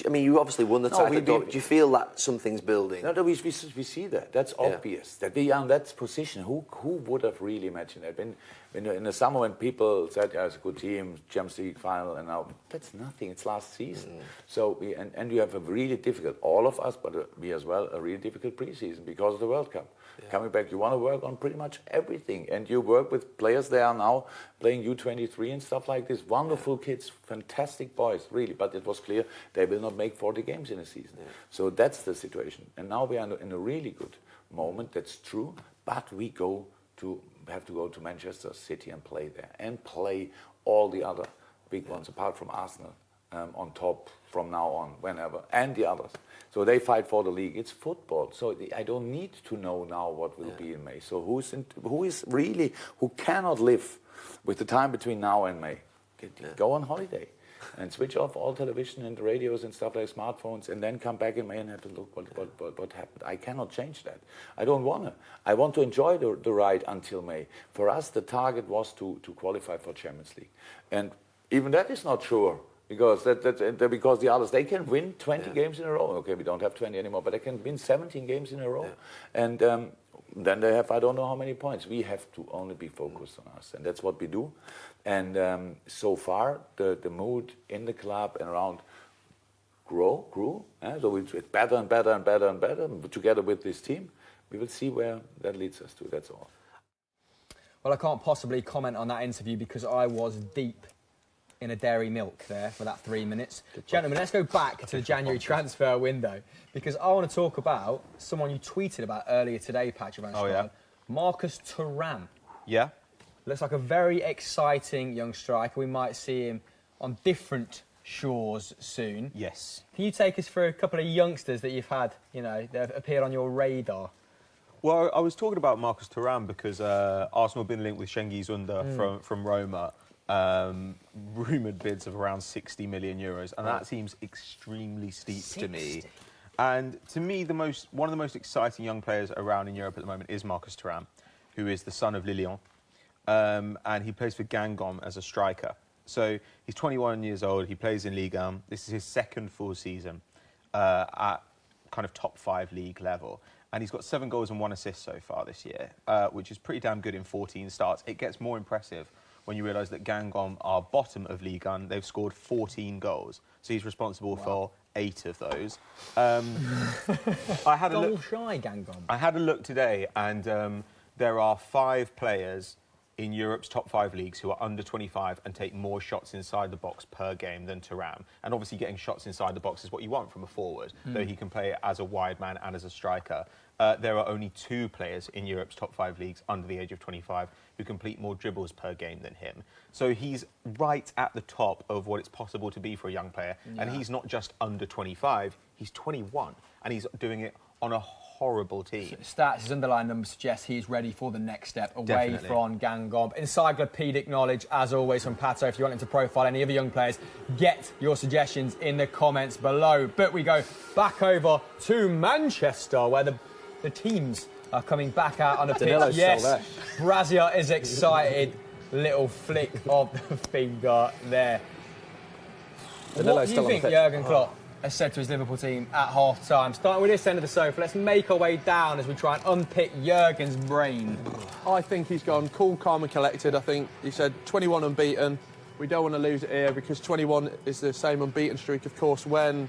S7: I mean, you obviously won the title. Do you feel that something's building?
S8: No, we see that. That's obvious. That we are in that position. Who would have really imagined that? When in the summer when people said, it's a good team, Champions League final, and now that's nothing. It's last season. So and you have a really difficult, all of us, but we as well, a really difficult preseason because of the World Cup. Yeah. Coming back, you want to work on pretty much everything, and you work with players. They are now playing U23 and stuff like this. Wonderful kids, fantastic boys, really. But it was clear they will not make 40 games in a season. Yeah. So that's the situation. And now we are in a really good moment. That's true. But we have to go to Manchester City and play there, and play all the other big ones apart from Arsenal. on top from now on, whenever, and the others. So they fight for the league. It's football. So I don't need to know now what will be in May. So who cannot live with the time between now and May? Go on holiday and switch off all television and the radios and stuff like smartphones, and then come back in May and have to look what happened. I cannot change that. I don't want to. I want to enjoy the ride until May. For us, the target was to qualify for Champions League. And even that is not sure. Because because the others, they can win 20 games in a row. Okay, we don't have 20 anymore, but they can win 17 games in a row. And then they have, I don't know how many points. We have to only be focused on us. And that's what we do. And so far, the mood in the club and around grew. So it's better and better and better and better. Together with this team, we will see where that leads us to. That's all.
S1: Well, I can't possibly comment on that interview because I was deep in a dairy milk there for that 3 minutes. Gentlemen, let's go back to the January transfer window because I want to talk about someone you tweeted about earlier today, Patrick Van Schaal. Marcus Thuram.
S3: Yeah.
S1: Looks like a very exciting young striker. We might see him on different shores soon.
S3: Yes.
S1: Can you take us through a couple of youngsters that you've had, that have appeared on your radar?
S3: Well, I was talking about Marcus Thuram because Arsenal have been linked with Cengiz Under from Roma. Rumoured bids of around 60 million euros, and that seems extremely steep to me. And to me, one of the most exciting young players around in Europe at the moment is Marcus Thuram, who is the son of Lilian, and he plays for Guingamp as a striker. So he's 21 years old. He plays in Ligue 1. This is his second full season at kind of top 5 league level. And he's got 7 goals and 1 assist so far this year, which is pretty damn good in 14 starts. It gets more impressive when you realise that Guingamp are bottom of Ligue 1. They've scored 14 goals. So he's responsible for 8 of those. I had a look.
S1: Goal-shy Guingamp.
S3: I had a look today, and there are 5 players in Europe's top 5 leagues who are under 25 and take more shots inside the box per game than Thuram. And obviously getting shots inside the box is what you want from a forward, though he can play as a wide man and as a striker. There are only 2 players in Europe's top 5 leagues under the age of 25 who complete more dribbles per game than him. So he's right at the top of what it's possible to be for a young player. Yeah. And he's not just under 25, he's 21. And he's doing it on a horrible team.
S1: Stats, his underlying numbers suggest he's ready for the next step away from Guingamp. Encyclopedic knowledge, as always, from Pato. If you want him to profile any other young players, get your suggestions in the comments below. But we go back over to Manchester, where the teams are coming back out on the pitch. Yes, Brazia is excited. Little flick of the finger there. What do you think Jurgen Klopp has said to his Liverpool team at half-time? Starting with this end of the sofa, let's make our way down as we try and unpick Jurgen's brain.
S5: I think he's gone cool, calm and collected. I think he said 21 unbeaten. We don't want to lose it here because 21 is the same unbeaten streak, of course, when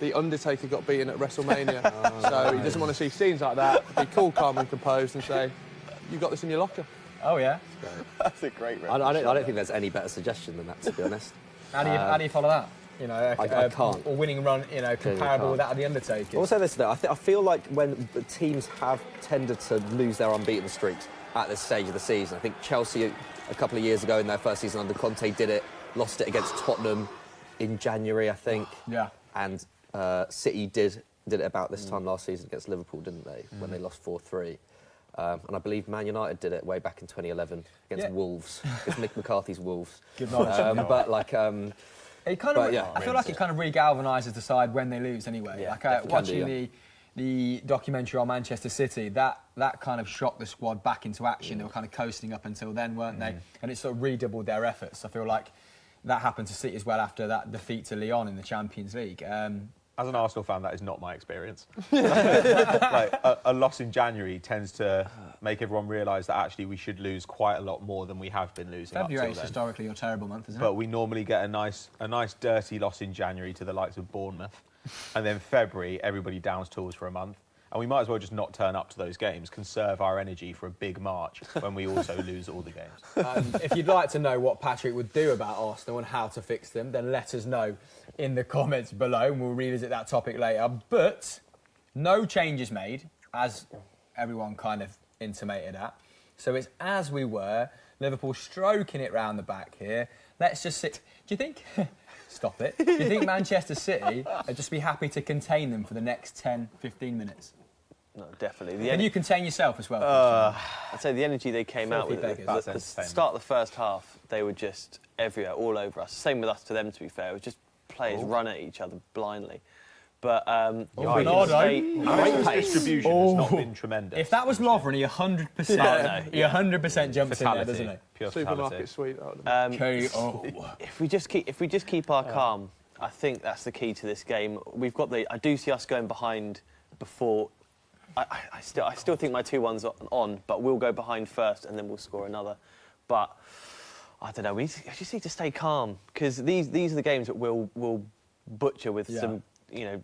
S5: The Undertaker got beaten at WrestleMania. So he doesn't want to see scenes like that. Be cool, calm and composed and say, you got this in your locker.
S1: Oh, yeah?
S3: That's a great
S4: I don't think there's any better suggestion than that, to be honest.
S1: How do you follow that?
S4: I can't.
S1: Or winning run, comparable with that of The Undertaker.
S4: Also, this though, I feel like when the teams have tended to lose their unbeaten streaks at this stage of the season, I think Chelsea a couple of years ago in their first season under Conte did it, lost it against Tottenham in January, I think.
S1: Yeah.
S4: And City did it about this time last season against Liverpool, didn't they? When they lost 4-3. And I believe Man United did it way back in 2011 against Wolves. It's Mick McCarthy's Wolves.
S1: Good knowledge.
S4: But like...
S1: It kind of, I feel like it kind of re-galvanises the side when they lose anyway.
S4: Yeah,
S1: Watching the documentary on Manchester City, that kind of shocked the squad back into action. They were kind of coasting up until then, weren't they? And it sort of redoubled their efforts. I feel like that happened to City as well after that defeat to Lyon in the Champions League.
S3: As an Arsenal fan, that is not my experience. A loss in January tends to make everyone realise that actually we should lose quite a lot more than we have been losing.
S1: February is historically a terrible month, isn't it?
S3: But we normally get a nice dirty loss in January to the likes of Bournemouth, and then February everybody downs tools for a month. And we might as well just not turn up to those games, conserve our energy for a big March when we also lose all the games.
S1: If you'd like to know what Patrick would do about Arsenal and how to fix them, then let us know in the comments below, and we'll revisit that topic later. But no changes made, as everyone kind of intimated at. So it's as we were. Liverpool stroking it round the back here. Let's just sit. Do you think... Stop it. Do you think Manchester City would just be happy to contain them for the next 10, 15 minutes?
S2: No, definitely.
S1: Can you contain yourself as well?
S2: I'd say the energy they came out with at the start of the first half, they were just everywhere, all over us. Same with us to them, to be fair. It was just players run at each other blindly. But
S3: distribution has not been tremendous.
S1: If that was Lovren, he 100%, he 100% jumps in there, doesn't he?
S3: Pure
S5: Supermarket sweet.
S2: If we just keep our calm, I think that's the key to this game. I do see us going behind before. I still think my 2-1's on, but we'll go behind first and then we'll score another. But I don't know. We just need to stay calm because these are the games that we'll butcher with some.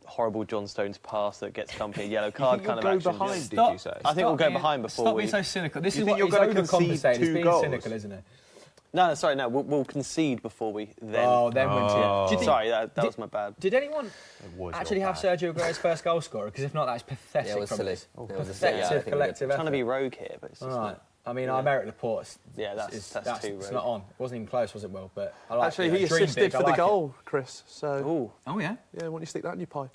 S2: Horrible John Stones pass that gets company yellow card kind of action.
S3: Go behind, did you say?
S2: I think we'll go behind before
S1: Stop
S2: we...
S1: being so cynical. This is
S3: think
S1: what
S3: you're
S1: he's
S3: going to concede
S1: overcompensating. He's
S3: 2
S1: being
S3: goals?
S1: cynical, isn't it?
S2: No, sorry, no. We'll concede before we then...
S1: Then win. Do you think,
S2: sorry, that was my bad.
S1: Did anyone actually have Sergio Aguero's first goal scorer? Because if not, that's pathetic.
S4: Yeah, it was
S1: from
S4: silly.
S1: us.
S4: Pathetic
S1: collective
S2: I'm trying to
S1: effort.
S2: be rogue here, but it's just
S1: Right.
S2: not...
S1: I mean, I merit the port.
S2: Yeah, that's too
S1: It's
S2: rogue.
S1: not on. It wasn't even close, was it, Will? But I like
S5: Actually,
S1: it.
S5: he
S1: Dream
S5: assisted
S1: big, I
S5: for the
S1: like it.
S5: goal, Chris. So
S2: Ooh.
S1: Oh, yeah?
S5: yeah, why don't you stick that in your pipe?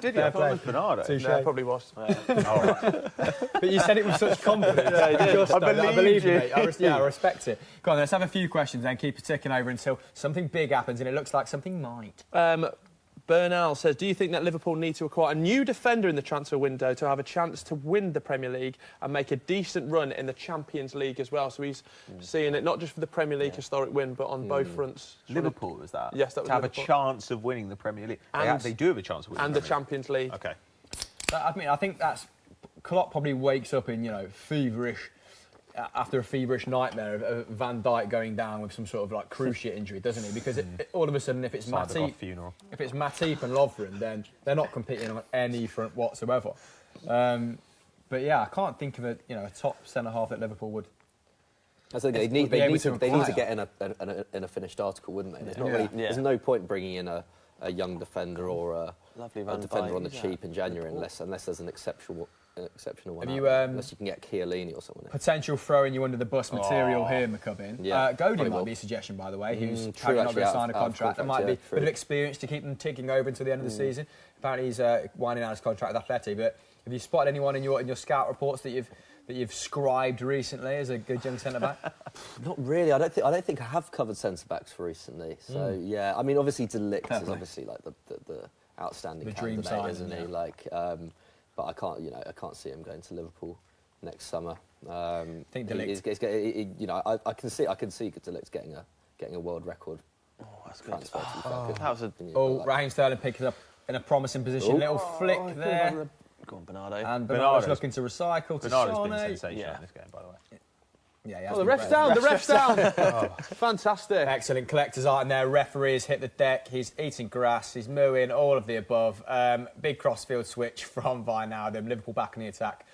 S3: Did you? I thought it was Bernardo.
S1: Touche.
S5: Yeah, probably was.
S1: But you said it with such confidence. I believe you, mate. I respect it. Go on, let's have a few questions and keep it ticking over until something big happens, and it looks like something might.
S5: Bernal says, do you think that Liverpool need to acquire a new defender in the transfer window to have a chance to win the Premier League and make a decent run in the Champions League as well? So he's seeing it not just for the Premier League historic win, but on both fronts.
S3: Liverpool, was that?
S5: Yes, that was
S3: to have
S5: Liverpool.
S3: a chance of winning the Premier League.
S5: And-
S3: They do have a chance of winning
S5: And the
S3: Premier League.
S5: Champions League.
S3: Okay.
S1: I mean, I think that's... Klopp probably wakes up in, feverish... After a feverish nightmare of Van Dijk going down with some sort of like cruciate injury, doesn't he? Because all of a sudden, if it's Matip and Lovren, then they're not competing on any front whatsoever. But yeah, I can't think of a top centre half that Liverpool would.
S4: I think they need to get in a finished article, wouldn't they? There's no point bringing in a young defender or a defender on the cheap in January unless there's an exceptional one. Unless you can get Chiellini or someone.
S1: Potential throwing you under the bus material here, McCubbin.
S4: Yeah,
S1: Godian might be a suggestion, by the way, who's apparently not going to sign a contract. There might be a bit of experience to keep them ticking over until the end of the season. Apparently he's winding out his contract with Atleti. But have you spotted anyone in your scout reports that you've scribed recently as a good young centre back?
S4: Not really. I don't think I have covered centre backs recently. So yeah, I mean obviously De Ligt is obviously like the outstanding
S1: dream
S4: candidate,
S1: signing,
S4: isn't he? Like. But I can't see him going to Liverpool next summer.
S1: I think De Ligt.
S4: I can see De Ligt getting a world record.
S2: Oh, that's
S4: transfer.
S1: Raheem Sterling picks up in a promising position. Little flick there.
S2: Go on, Bernardo.
S1: And Bernardo's looking to recycle to
S3: Bernardo's
S1: Sane.
S3: been sensational in this game, by the way.
S1: Yeah,
S5: the ref's down. The ref's down. Fantastic.
S1: Excellent. Collector's art in there. Referees hit the deck. He's eating grass. He's mooing. All of the above. Big crossfield switch from Wijnaldum. Liverpool back in the attack.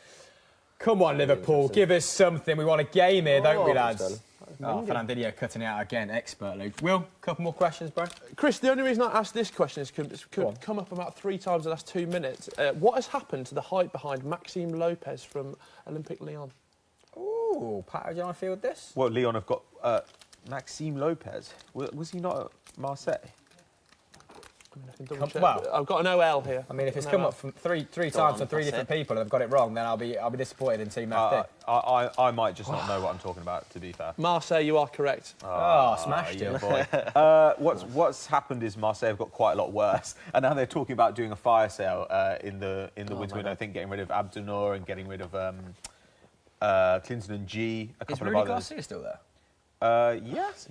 S1: Come on, Liverpool. Give us something. We want a game here, don't we, lads? Fernandinho cutting it out again, expertly. Will, a couple more questions, bro?
S5: Chris, the only reason I asked this question is because it's come up about 3 times in the last 2 minutes. What has happened to the hype behind Maxime Lopez from Olympique Lyon?
S1: Ooh, Pat, do you want to field this?
S3: Well, Lyon have got Maxime Lopez. Was he not at Marseille?
S5: I can double check. I've got an OL here.
S1: I mean, if it's come up from three times from 3 different people and I've got it wrong, then I'll be disappointed in Team FD.
S3: I might just not know what I'm talking about, to be fair.
S5: Marseille, you are correct.
S1: Smashed it.
S3: Boy. What's happened is Marseille have got quite a lot worse, and now they're talking about doing a fire sale in the winter window. I think getting rid of Abdenour and getting rid of Clinton and G.
S1: Is Rudy Garcia still there?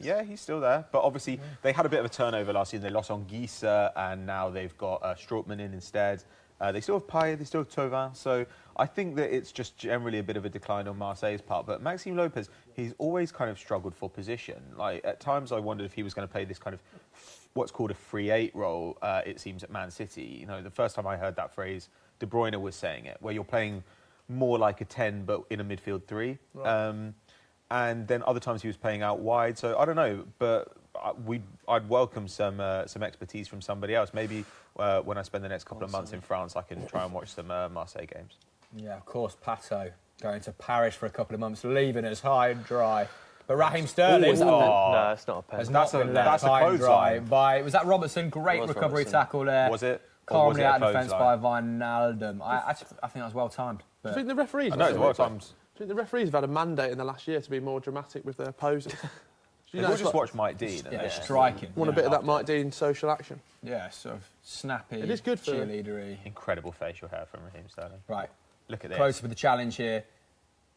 S3: Yeah, he's still there. But obviously, they had a bit of a turnover last season. They lost on Gisa, and now they've got Strootman in instead. They still have Payet, they still have Thauvin. So I think that it's just generally a bit of a decline on Marseille's part. But Maxime Lopez, he's always kind of struggled for position. Like, at times I wondered if he was going to play this kind of what's called a free 8 role, it seems, at Man City. You know, the first time I heard that phrase, De Bruyne was saying it, where you're playing more like a 10, but in a midfield 3. Right. And then other times he was playing out wide. So I don't know, but I'd welcome some expertise from somebody else. Maybe when I spend the next couple of months in France, I can try and watch some Marseille games.
S1: Yeah, of course, Pato. going to Paris for a couple of months, leaving us high and dry. But Raheem Sterling
S2: No, it's not a pen.
S1: has not been left
S3: that's a
S1: high and dry
S3: clothesline.
S1: by... Was that Robertson? Great
S2: It was
S1: recovery
S2: Robertson.
S1: tackle there.
S3: Was it? Or was
S1: Calmly
S3: it a
S1: out of defence by
S3: clothesline?
S1: Wijnaldum. I think that was well timed.
S5: Do
S1: But
S5: you think the referees?
S3: I know it's well times.
S5: Do you think the referees have had a mandate in the last year to be more dramatic with their poses?
S3: If we just watch Mike Dean.
S1: yeah, striking.
S5: Want a bit of that Mike Dean social action?
S1: Yeah, sort of snappy,
S5: It is good for-
S1: cheerleadery.
S3: Incredible facial hair from Raheem Sterling.
S1: Right,
S3: Look at this.
S1: close with the challenge here.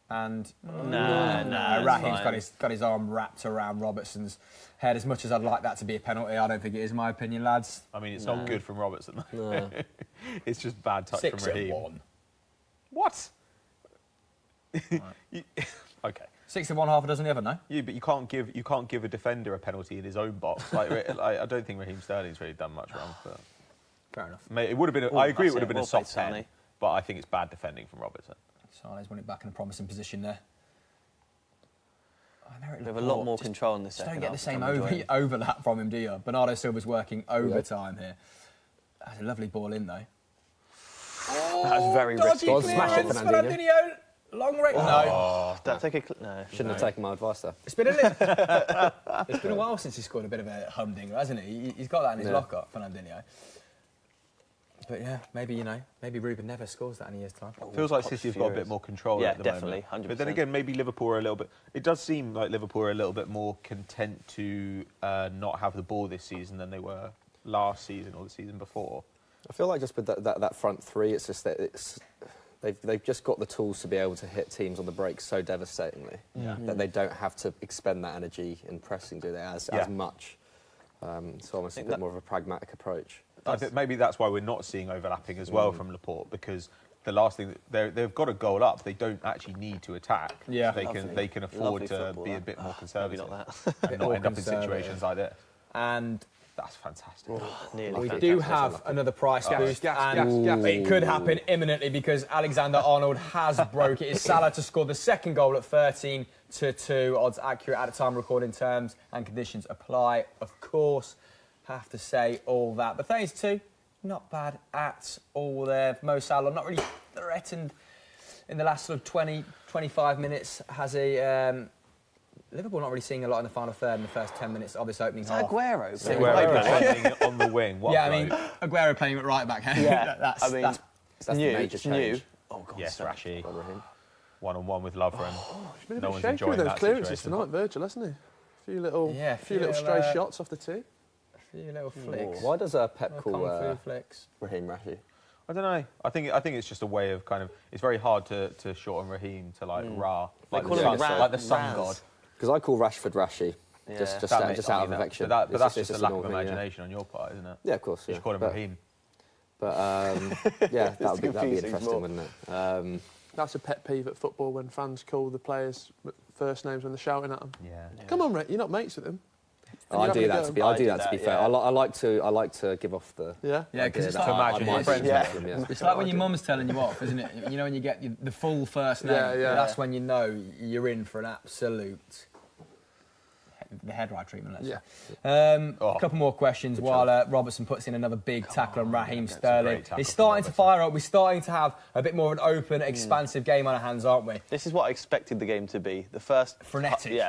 S1: And
S2: No,
S1: Raheem's got his arm wrapped around Robertson's head. As much as I'd like that to be a penalty, I don't think it is, my opinion, lads.
S3: I mean, it's not good from Robertson.
S4: No.
S3: It's just bad touch
S1: 6
S3: from Raheem.
S1: and 1.
S3: What? Okay.
S1: 6 and 1, half a dozen the other, no?
S3: Yeah, but you can't give a defender a penalty in his own box. I don't think Raheem Sterling's really done much wrong. But
S1: Fair enough.
S3: it would have been. I agree, it would have been a
S2: Well
S3: soft
S2: played,
S3: 10,
S2: Sane.
S3: but I think it's bad defending from Robertson.
S1: Sane's won it back in a promising position there.
S2: We have a lot more control in the
S1: Just
S2: second
S1: don't get the
S2: half,
S1: same
S2: I'm enjoying it.
S1: overlap from him, do you? Bernardo Silva's working overtime here. That's a lovely ball in, though.
S2: That's very risky.
S4: Go on, smash it, Fernandinho.
S1: Long range. No.
S2: Don't take a no.
S4: Shouldn't have taken my advice there.
S1: It's been a while since he scored a bit of a humdinger, hasn't he? He's got that in his lock-up, Fernandinho. But yeah, maybe Ruben never scores that in a year's time.
S3: Feels like City have got a bit more control at the
S2: definitely,
S3: moment.
S2: 100%.
S3: But then again, maybe Liverpool are a little bit... It does seem like Liverpool are a little bit more content to not have the ball this season than they were last season or the season before.
S4: I feel like just with that front three, it's just that they've just got the tools to be able to hit teams on the break so devastatingly that they don't have to expend that energy in pressing, do they, as much. So almost a bit more of a pragmatic approach.
S3: I think maybe that's why we're not seeing overlapping as well from Laporte, because the last thing they've got a goal up, they don't actually need to attack.
S1: Yeah,
S3: they can afford
S2: Lovely
S3: to
S2: football,
S3: be a
S2: that.
S3: bit more
S2: Maybe
S3: conservative
S2: not that.
S3: and not end up in situations like this.
S1: And
S3: That's fantastic.
S2: Nearly
S1: we
S2: fantastic.
S1: do have another price boost, and
S5: gas.
S1: it could happen imminently because Alexander-Arnold has broke it. It's Salah to score the second goal at 13-2. Odds accurate at the time recording, terms and conditions apply. Of course, have to say all that. But 32, not bad at all there. Mo Salah not really threatened in the last sort of 20, 25 minutes. Has a... Liverpool not really seeing a lot in the final third in the first 10 minutes of this opening half.
S2: Aguero.
S3: Aguero playing on the wing. What
S1: Yeah, I mean, Aguero playing at right back.
S2: Yeah,
S1: that's,
S2: I mean,
S1: that's
S4: That's the major change.
S2: Oh God.
S3: yes,
S2: so-
S3: Rashi.
S4: for Raheem.
S3: One-on-one with Lovren.
S5: He's been a
S3: No
S5: bit
S3: one's
S5: shaky
S3: enjoying
S5: with those
S3: that
S5: clearances
S3: situation.
S5: tonight, Virgil, hasn't he? A few little,
S1: few
S5: little stray
S1: little,
S5: shots off the tee.
S1: a few little flicks.
S4: Why does Pep
S1: Little
S4: call
S1: kung fu flicks.
S4: Raheem Rashi?
S3: I don't know. I think it's just a way of kind of. It's very hard to shorten Raheem to like Ra, like
S2: call
S3: the
S2: him
S3: sun,
S2: Raz.
S3: like the sun
S2: Raz.
S3: god.
S4: Because I call Rashford Rashi,
S2: Yeah.
S4: just
S3: That
S4: out,
S3: makes-
S4: just
S3: I
S4: out
S3: mean
S4: of
S3: that-
S4: affection.
S3: But
S4: It's
S3: that's just a
S4: an
S3: lack of
S4: annoying thing,
S3: imagination on your part, isn't it?
S4: Yeah, of course.
S3: You
S4: Yeah.
S3: should call him
S4: But-
S3: Raheem.
S4: But yeah, that'd be
S2: confusing
S4: interesting,
S2: more.
S4: wouldn't it?
S5: That's a pet peeve at football when fans call the players first names when they're shouting at them.
S3: Yeah.
S5: Come on, Rick, you're not mates with him. And
S4: I
S5: you're
S4: do
S5: having a
S4: that
S5: go.
S4: to be.
S2: I
S4: I do
S2: do
S4: that to be
S2: that,
S4: fair.
S2: yeah.
S4: I like to give off the.
S5: Yeah?
S1: Yeah, because
S4: idea
S1: it's
S4: that
S1: like,
S4: I
S3: imagine
S4: might
S3: your friends
S4: be
S3: with
S4: him, yeah.
S1: it's like when your mum's telling you off, isn't it? You know, when you get the full first name,
S5: Yeah.
S1: that's when you know you're in for an absolute the head right treatment. Let's
S5: Yeah.
S1: say. A couple more questions while Robertson puts in another big tackle on Raheem Sterling.
S3: great tackle
S1: He's
S3: from
S1: starting to
S3: Robertson.
S1: fire up. We're starting to have a bit more of an open, expansive game on our hands, aren't we?
S2: This is what I expected the game to be. The first
S1: Frenetic.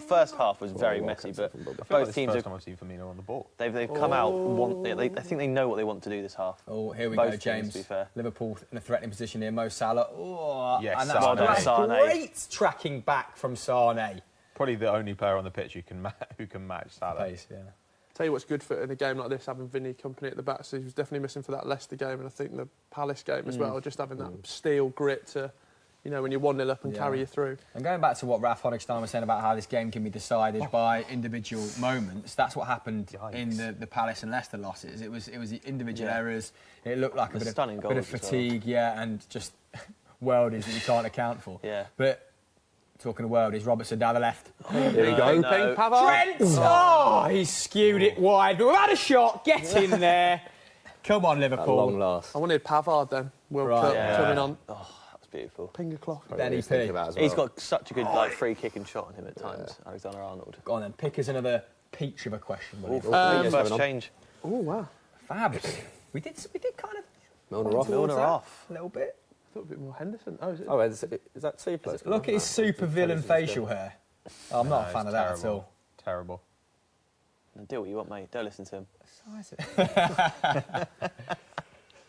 S2: first half was very messy, but
S3: I feel like
S2: both
S3: this is the
S2: teams
S3: first
S2: have
S3: time I've seen Firmino on the ball.
S2: they've come out. I think they know what they want to do this half.
S1: Oh, here we
S2: Both
S1: go,
S2: teams,
S1: James.
S2: to be fair.
S1: Liverpool in a threatening position here. Mo Salah. Oh,
S3: Yes,
S1: and that's
S3: Sane.
S2: Well done, Sane.
S1: great tracking back from Sane.
S3: Probably the only player on the pitch who can match Salah.
S1: Pace, yeah.
S5: Tell you what's good for in a game like this, having Vinny company at the back. So he was definitely missing for that Leicester game, and I think the Palace game as well. Just having that steel grit to, when you're 1-0 up and carry you through.
S1: And going back to what Ralph Honigstein was saying about how this game can be decided by individual moments, that's what happened in the Palace and Leicester losses. It was the individual errors. It looked like a bit
S2: stunning
S1: of
S2: goals as well.
S1: fatigue, and just worldies that you can't account for.
S2: Yeah.
S1: But talking of worldies, Robertson down the left.
S4: Here we go.
S2: No.
S5: Ping Pavard.
S1: Trent! Oh, he skewed it wide. We've had a shot. Get in there. Come on,
S4: At
S1: Liverpool.
S4: long last.
S5: I wanted Pavard then. World
S1: Right,
S5: Cup
S2: yeah.
S5: coming on.
S2: Oh, that was beautiful.
S5: Finger cloth.
S1: Benny
S4: He's thinking
S1: P.
S4: about as well.
S2: He's got such a good free kicking shot on him at times, Alexander-Arnold.
S1: Go on then, pick us another peach of a question. will you?
S2: First
S4: going on.
S2: change.
S5: Oh, wow.
S1: Fabs. We did kind of
S4: Milner off.
S2: Milner off.
S1: a little bit.
S5: I thought a bit more Henderson. Oh, is it?
S4: Oh, is that two players?
S1: Look at his super villain facial hair. I'm not a fan of that at all.
S3: Terrible.
S2: Do what you want, mate. Don't listen to him.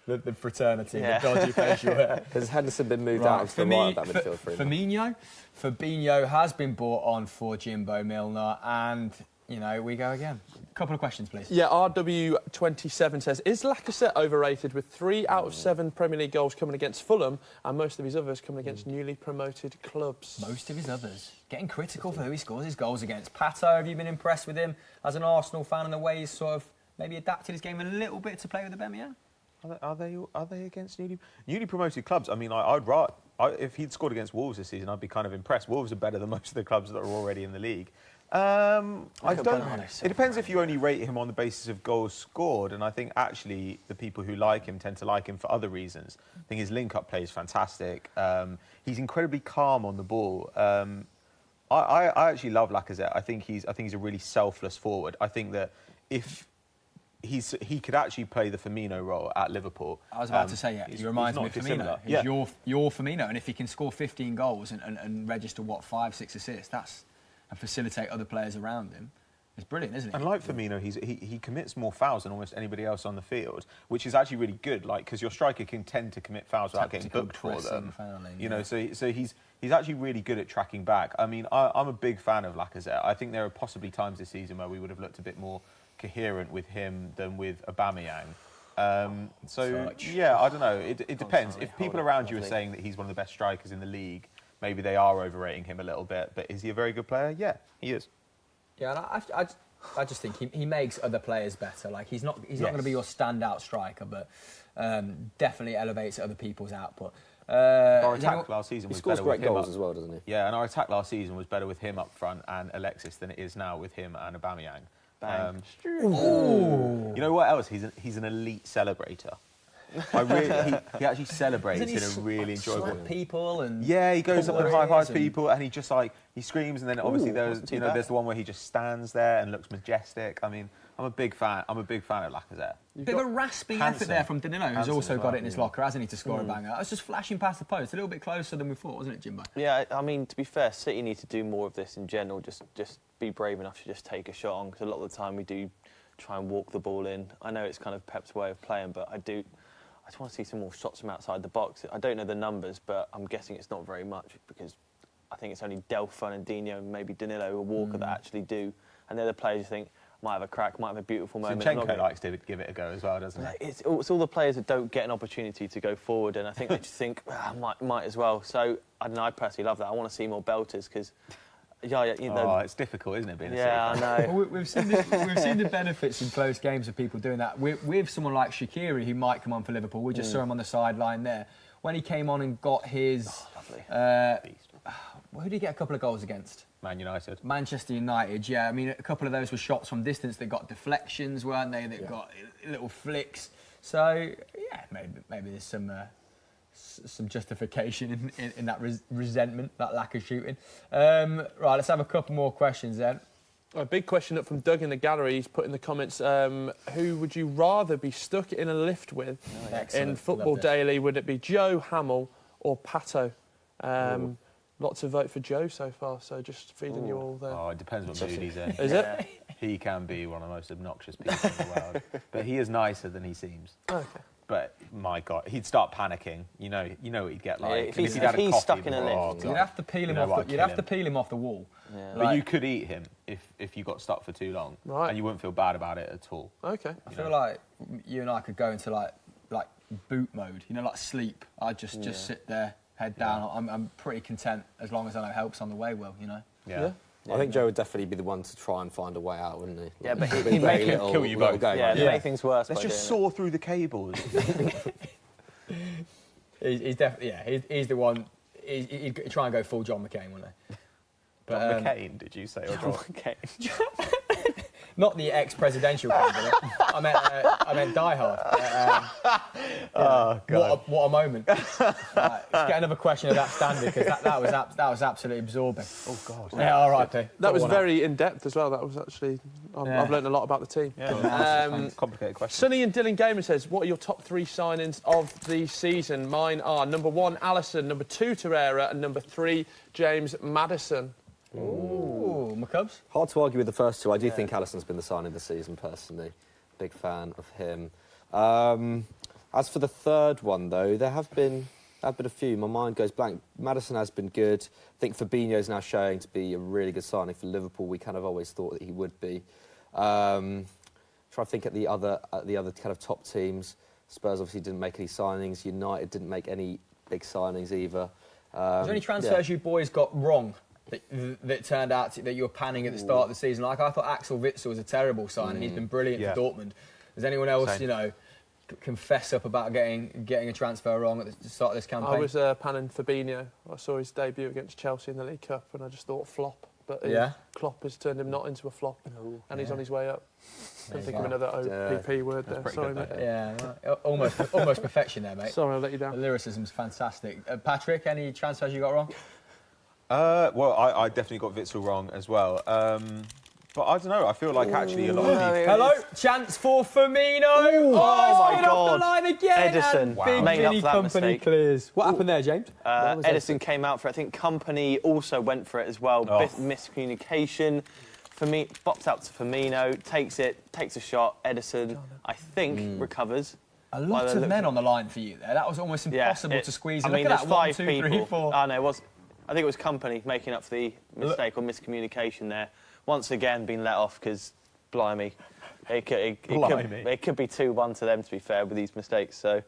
S1: The fraternity, the dodgy facial hair.
S4: Has Henderson been moved out into the right of that midfield for him?
S1: Fabinho has been bought on for Jimbo Milner, and, you know, we go again. A couple of questions, please.
S5: Yeah, RW27 says, is Lacazette overrated with 3 out of 7 Premier League goals coming against Fulham and most of his others coming against newly promoted clubs?
S1: Most of his others. Getting critical for who he scores his goals against. Pato, have you been impressed with him as an Arsenal fan and the way he's sort of maybe adapted his game a little bit to play with Aubameyang?
S3: Are they against newly promoted clubs? I mean, if he'd scored against Wolves this season, I'd be kind of impressed. Wolves are better than most of the clubs that are already in the league. It depends if you only rate him on the basis of goals scored, and I think actually the people who like him tend to like him for other reasons. I think his link-up play is fantastic. He's incredibly calm on the ball. I actually love Lacazette. I think he's a really selfless forward. I think that if he could actually play the Firmino role at Liverpool.
S1: I was about to say, yeah, he reminds me of Firmino. He's your Firmino, and if he can score 15 goals and register, 5, 6 assists, and facilitate other players around him, it's brilliant, isn't it?
S3: And like Firmino, he commits more fouls than almost anybody else on the field, which is actually really good, because your striker can tend to commit fouls without getting booked for them. You know, so he's actually really good at tracking back. I mean, I'm a big fan of Lacazette. I think there are possibly times this season where we would have looked a bit more coherent with him than with Aubameyang. Yeah, I don't know. It depends. If people around you are saying that he's one of the best strikers in the league, maybe they are overrating him a little bit. But is he a very good player? Yeah, he is.
S1: Yeah, and I just think he makes other players better. Like he's not going to be your standout striker, but definitely elevates other people's output.
S3: Our attack last season was better with him.
S4: He scores great goals as well, doesn't he?
S3: Yeah, and our attack last season was better with him up front and Alexis than it is now with him and Aubameyang. You know what else? He's an elite celebrator. He actually celebrates in a really enjoyable way.
S1: People and
S3: yeah, he goes up and high-fives people, and he screams, and then obviously there's the one where he just stands there and looks majestic. I mean, I'm a big fan of Lacazette.
S1: Bit of a rasping effort there from Danilo, who's also got it in his locker, hasn't he, to score a banger. It's just flashing past the post, a little bit closer than we thought, wasn't it, Jimbo?
S2: Yeah, I mean, to be fair, City need to do more of this in general. Just be brave enough to just take a shot on, because a lot of the time we do try and walk the ball in. I know it's kind of Pep's way of playing, but I just want to see some more shots from outside the box. I don't know the numbers, but I'm guessing it's not very much, because I think it's only Delph, Fernandinho, and maybe Danilo or Walker that actually do. And they're the players you think might have a crack, might have a beautiful moment.
S3: Zinchenko likes to give it a go as well, doesn't he?
S2: It's all the players that don't get an opportunity to go forward, and I think they just think, might as well. So, I don't know, I personally love that. I want to see more belters, because...
S3: it's difficult, isn't it, being a City
S2: fan? Yeah, I know.
S1: Well, we've seen the benefits in close games of people doing that. With someone like Shaqiri, who might come on for Liverpool, we just saw him on the sideline there. When he came on and got his...
S2: lovely.
S1: Who did he get a couple of goals against?
S3: Man United.
S1: Manchester United, yeah. I mean, a couple of those were shots from distance that got deflections, weren't they? That got little flicks. So, yeah, maybe there's some justification in that resentment, that lack of shooting. Right, let's have a couple more questions then.
S5: A big question up from Doug in the gallery. He's put in the comments, who would you rather be stuck in a lift with in Football Daily? Would it be Joe, Hamill or Pato? Lots of vote for Joe so far, so just feeding you all there.
S3: Oh, it depends what mood he's in.
S5: Is it?
S3: He can be one of the most obnoxious people in the world, but he is nicer than he seems.
S5: Okay.
S3: But my God, he'd start panicking. You know what he'd get like.
S2: If he's stuck in a lift,
S1: you'd have to peel him off. You'd have to peel him off the wall.
S2: Yeah.
S3: But you could eat him if you got stuck for too long, and you wouldn't feel bad about it at all.
S5: Okay.
S1: I feel like you and I could go into like boot mode. You know, like sleep. I'd just sit there, head down. I'm pretty content as long as I know help's on the way. Well, you know.
S3: Yeah.
S4: I think Joe would definitely be the one to try and find a way out, wouldn't he?
S2: Yeah, but he'd make him
S3: kill you both.
S2: Yeah, make things worse.
S3: Let's just saw through the cables.
S1: He's definitely he's the one. He'd try and go full John McCain, wouldn't he?
S3: John McCain, did you say? Or John
S2: McCain.
S1: Not the ex-presidential candidate. I meant Die Hard.
S2: Oh, God.
S1: What a moment. Let's get another question of that standard, because that was absolutely absorbing.
S3: Oh, God.
S1: Yeah, all right, P.
S5: That was very in-depth as well. That was actually... I've learned a lot about the team.
S3: Yeah, complicated question.
S5: Sunny and Dylan Gamer says, what are your top 3 signings of the season? Mine are number 1, Alisson, number 2, Torreira, and number 3, James Maddison.
S1: Ooh, McCubs?
S4: Hard to argue with the first 2. I do think Alisson's been the signing of the season, personally. Big fan of him. As for the third one, though, there have been a few. My mind goes blank. Maddison has been good. I think Fabinho's now showing to be a really good signing for Liverpool. We kind of always thought that he would be. Try to think at the other kind of top teams. Spurs obviously didn't make any signings. United didn't make any big signings either.
S1: Was there any transfers you boys got wrong that turned out that you were panning at the start of the season? Like, I thought Axel Witsel was a terrible signing. He's been brilliant for Dortmund. Does anyone else,
S3: Same.
S1: confess up about getting a transfer wrong at the start of this campaign?
S5: I was panning Fabinho. I saw his debut against Chelsea in the League Cup, and I just thought flop. But Klopp has turned him not into a flop, and he's on his way up. Couldn't think of another OPP word there. Sorry, mate.
S1: Yeah, right. almost perfection there, mate.
S5: Sorry, I'll let you down.
S1: The lyricism's fantastic. Patrick, any transfers you got wrong?
S3: Well, I definitely got Witsel wrong as well. But I don't know. I feel like actually a lot of people...
S1: Hello, chance for Firmino. Oh
S2: my
S1: God! Off the line again.
S2: Edison
S1: And Big
S2: made up
S1: Vinny
S2: that
S1: Company
S2: mistake.
S1: clears. What happened there, James?
S2: Edison came out for it. I think Company also went for it as well. Bit miscommunication. For me, box out to Firmino, takes a shot. Edison, I think, recovers.
S1: A lot of men on the line for you there. That was almost impossible to squeeze. Look at
S2: there's
S1: that,
S2: 5
S1: 1, 2,
S2: people.
S1: 3, 4.
S2: Oh, no, it was. I think it was Company making up for the mistake or miscommunication there. Once again, being let off because, blimey, it could be 2-1 to them, to be fair, with these mistakes. So,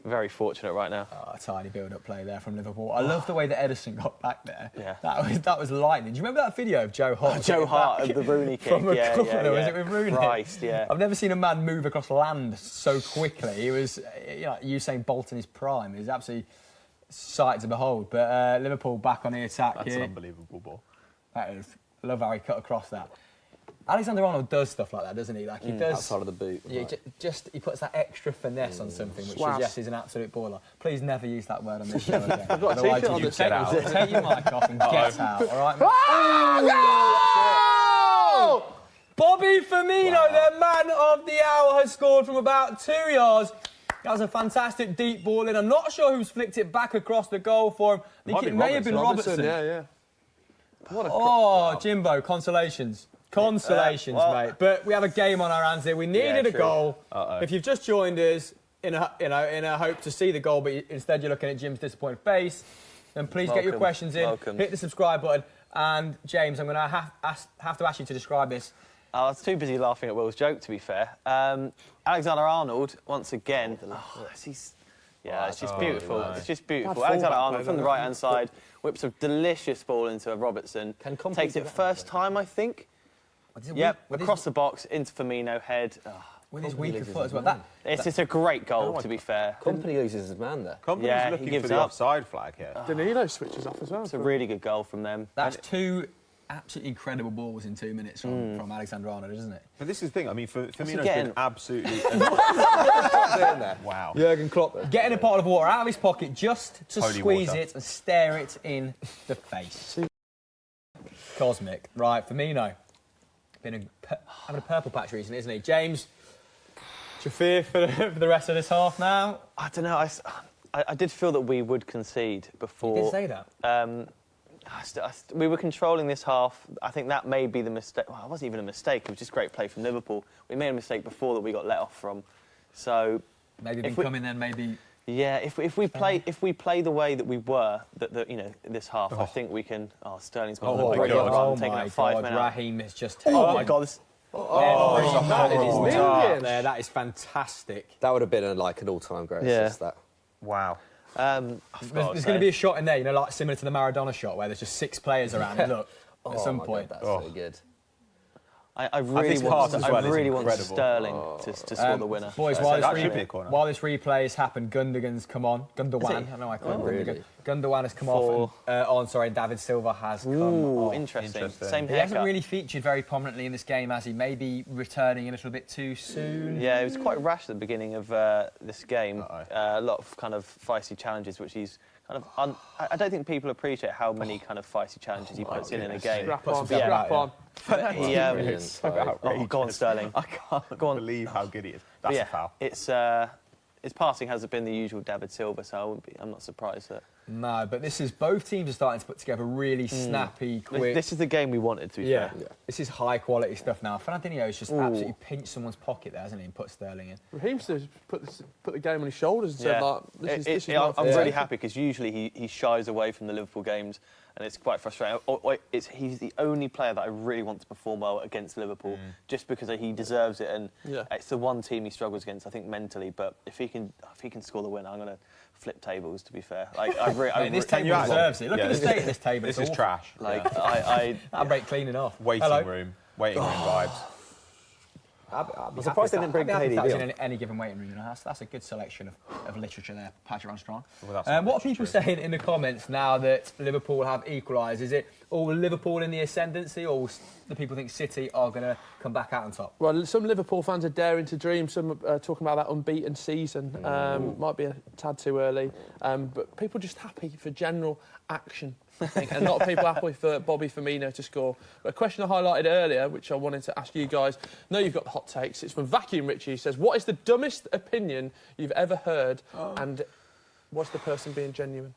S2: very fortunate right now.
S1: A tiny build-up play there from Liverpool. I love the way that Edison got back there.
S2: Yeah.
S1: That was lightning. Do you remember that video of Joe Hart?
S2: Joe Hart of the Rooney kick.
S1: From a corner, was it with Rooney?
S2: Christ, yeah.
S1: I've never seen a man move across land so quickly. He was, Usain Bolt in his prime. It was absolutely sight to behold. But Liverpool back on the attack.
S3: That's an unbelievable ball.
S1: That is. I love how he cut across that. Alexander-Arnold does stuff like that, doesn't he? Like he does
S4: outside of the boot.
S1: Yeah,
S4: Right.
S1: He puts that extra finesse on something, which
S5: Swaz.
S1: suggests he's an absolute baller. Please never use that word on this show again.
S5: I've got a
S1: Otherwise,
S5: t-shirt on
S1: you
S5: that says
S1: take your mic off and get out. All right. Bobby Firmino, the man of the hour, has scored from about 2 yards. That was a fantastic deep ball in. I'm not sure who's flicked it back across the goal for him. I think it may have been Robertson.
S5: Yeah.
S1: Jimbo, consolations. Consolations,
S2: Well,
S1: mate. But we have a game on our hands here. We needed a
S2: true.
S1: goal. If you've just joined us in a hope to see the goal, but instead you're looking at Jim's disappointed face, then please get your questions in.
S2: Welcome.
S1: Hit the subscribe button. And James, I'm going to have to ask you to describe this.
S2: I was too busy laughing at Will's joke, to be fair. Alexander-Arnold, once again... it's just beautiful.
S3: no.
S2: It's just beautiful. Alexander-Arnold from the right-hand side whips a delicious ball into a Robertson. Takes it first time, I think. Yep, across the box, into Firmino, head.
S1: With his weaker foot as well.
S2: It's just a great goal, to be fair.
S4: Company loses his man there.
S3: Company's
S2: Yeah, he
S3: looking
S2: gives
S3: for the
S2: up.
S3: offside flag here.
S5: Danilo switches off as well.
S2: It's a really good goal from them.
S1: That's 2 absolutely incredible balls in 2 minutes from Alexander-Arnold, isn't it?
S3: But this is the thing. I mean, Firmino's
S2: getting?
S3: been absolutely... Wow.
S1: Jurgen Klopp getting a bottle of water out of his pocket just to
S3: Holy
S1: squeeze
S3: water.
S1: it and stare it in the face. Cosmic. Right, Firmino. Having a purple patch recently, isn't he? James, do you fear for the rest of this half now?
S2: I don't know. I did feel that we would concede before.
S1: You did say that.
S2: We were controlling this half. I think that may be the mistake. Well, it wasn't even a mistake. It was just great play from Liverpool. We made a mistake before that we got let off from. So
S1: Maybe been coming then, maybe...
S2: yeah, if we play the way that we were, this half, I think we can. Oh, Sterling's got a brilliant run, taking out 5 men out.
S1: Raheem is just...
S2: Oh my God!
S1: That is fantastic.
S4: That would have been an all-time great assist, that.
S3: Wow.
S1: There's going to be a shot in there, like similar to the Maradona shot, where there's just 6 players around. And look, at some point.
S4: That's so good.
S2: I really want Sterling to score the winner.
S1: Boys,
S3: that should be a corner.
S1: while this replay has happened, Gundogan's come on. Gundogan, I know I call him Gundogan.
S4: really?
S1: Gundogan has come off. And David Silva has come off.
S2: Interesting. Same
S1: He
S2: haircut.
S1: hasn't really featured very prominently in this game, has he? Maybe returning a little bit too soon.
S2: Yeah, it was quite rash at the beginning of this game. A lot of kind of feisty challenges, which he's kind of... I don't think people appreciate how many kind of feisty challenges he puts in a game.
S5: Scrap
S1: Puts
S5: on,
S1: himself
S5: scrap
S1: out,
S5: on.
S2: But he,
S3: outrageous.
S2: go on, Sterling.
S3: I can't
S2: Go on.
S3: believe how good he is. That's a foul.
S2: His passing hasn't been the usual David Silva, so I'm not surprised that...
S1: No, but both teams are starting to put together really snappy, quick...
S2: This is the game we wanted, to be fair.
S1: This is high-quality stuff now. Fernandinho's just absolutely pinched someone's pocket there, hasn't he, and put Sterling in.
S5: Raheem Sterling put the game on his shoulders and said, like, this is my
S2: I'm
S5: fault.
S2: really happy because usually he shies away from the Liverpool games and it's quite frustrating. He's the only player that I really want to perform well against Liverpool just because he deserves it, and it's the one team he struggles against, I think, mentally. But if he can score the win, I'm going to flip tables, to be fair. Like,
S1: this table deserves it. Look at the state of this table.
S3: This
S1: It's
S3: is
S1: awful.
S3: trash.
S2: Like,
S1: That'll break cleaning off.
S3: Waiting room vibes.
S1: I'm
S4: surprised they didn't bring
S1: Hayley
S4: Deal.
S1: in any given waiting room. You know, that's a good selection of literature there. Patrick Armstrong.
S3: Well, that's not
S1: What are people saying in the comments now that Liverpool have equalised? Is it all Liverpool in the ascendancy, or do people think City are going to come back out on top?
S5: Well, some Liverpool fans are daring to dream. Some are talking about that unbeaten season. Might be a tad too early. But people just happy for general action, I think. And a lot of people happy for Bobby Firmino to score. But a question I highlighted earlier, which I wanted to ask you guys, I know you've got the hot takes. It's from Vacuum Richie. He says, what is the dumbest opinion you've ever heard? And was the person being genuine?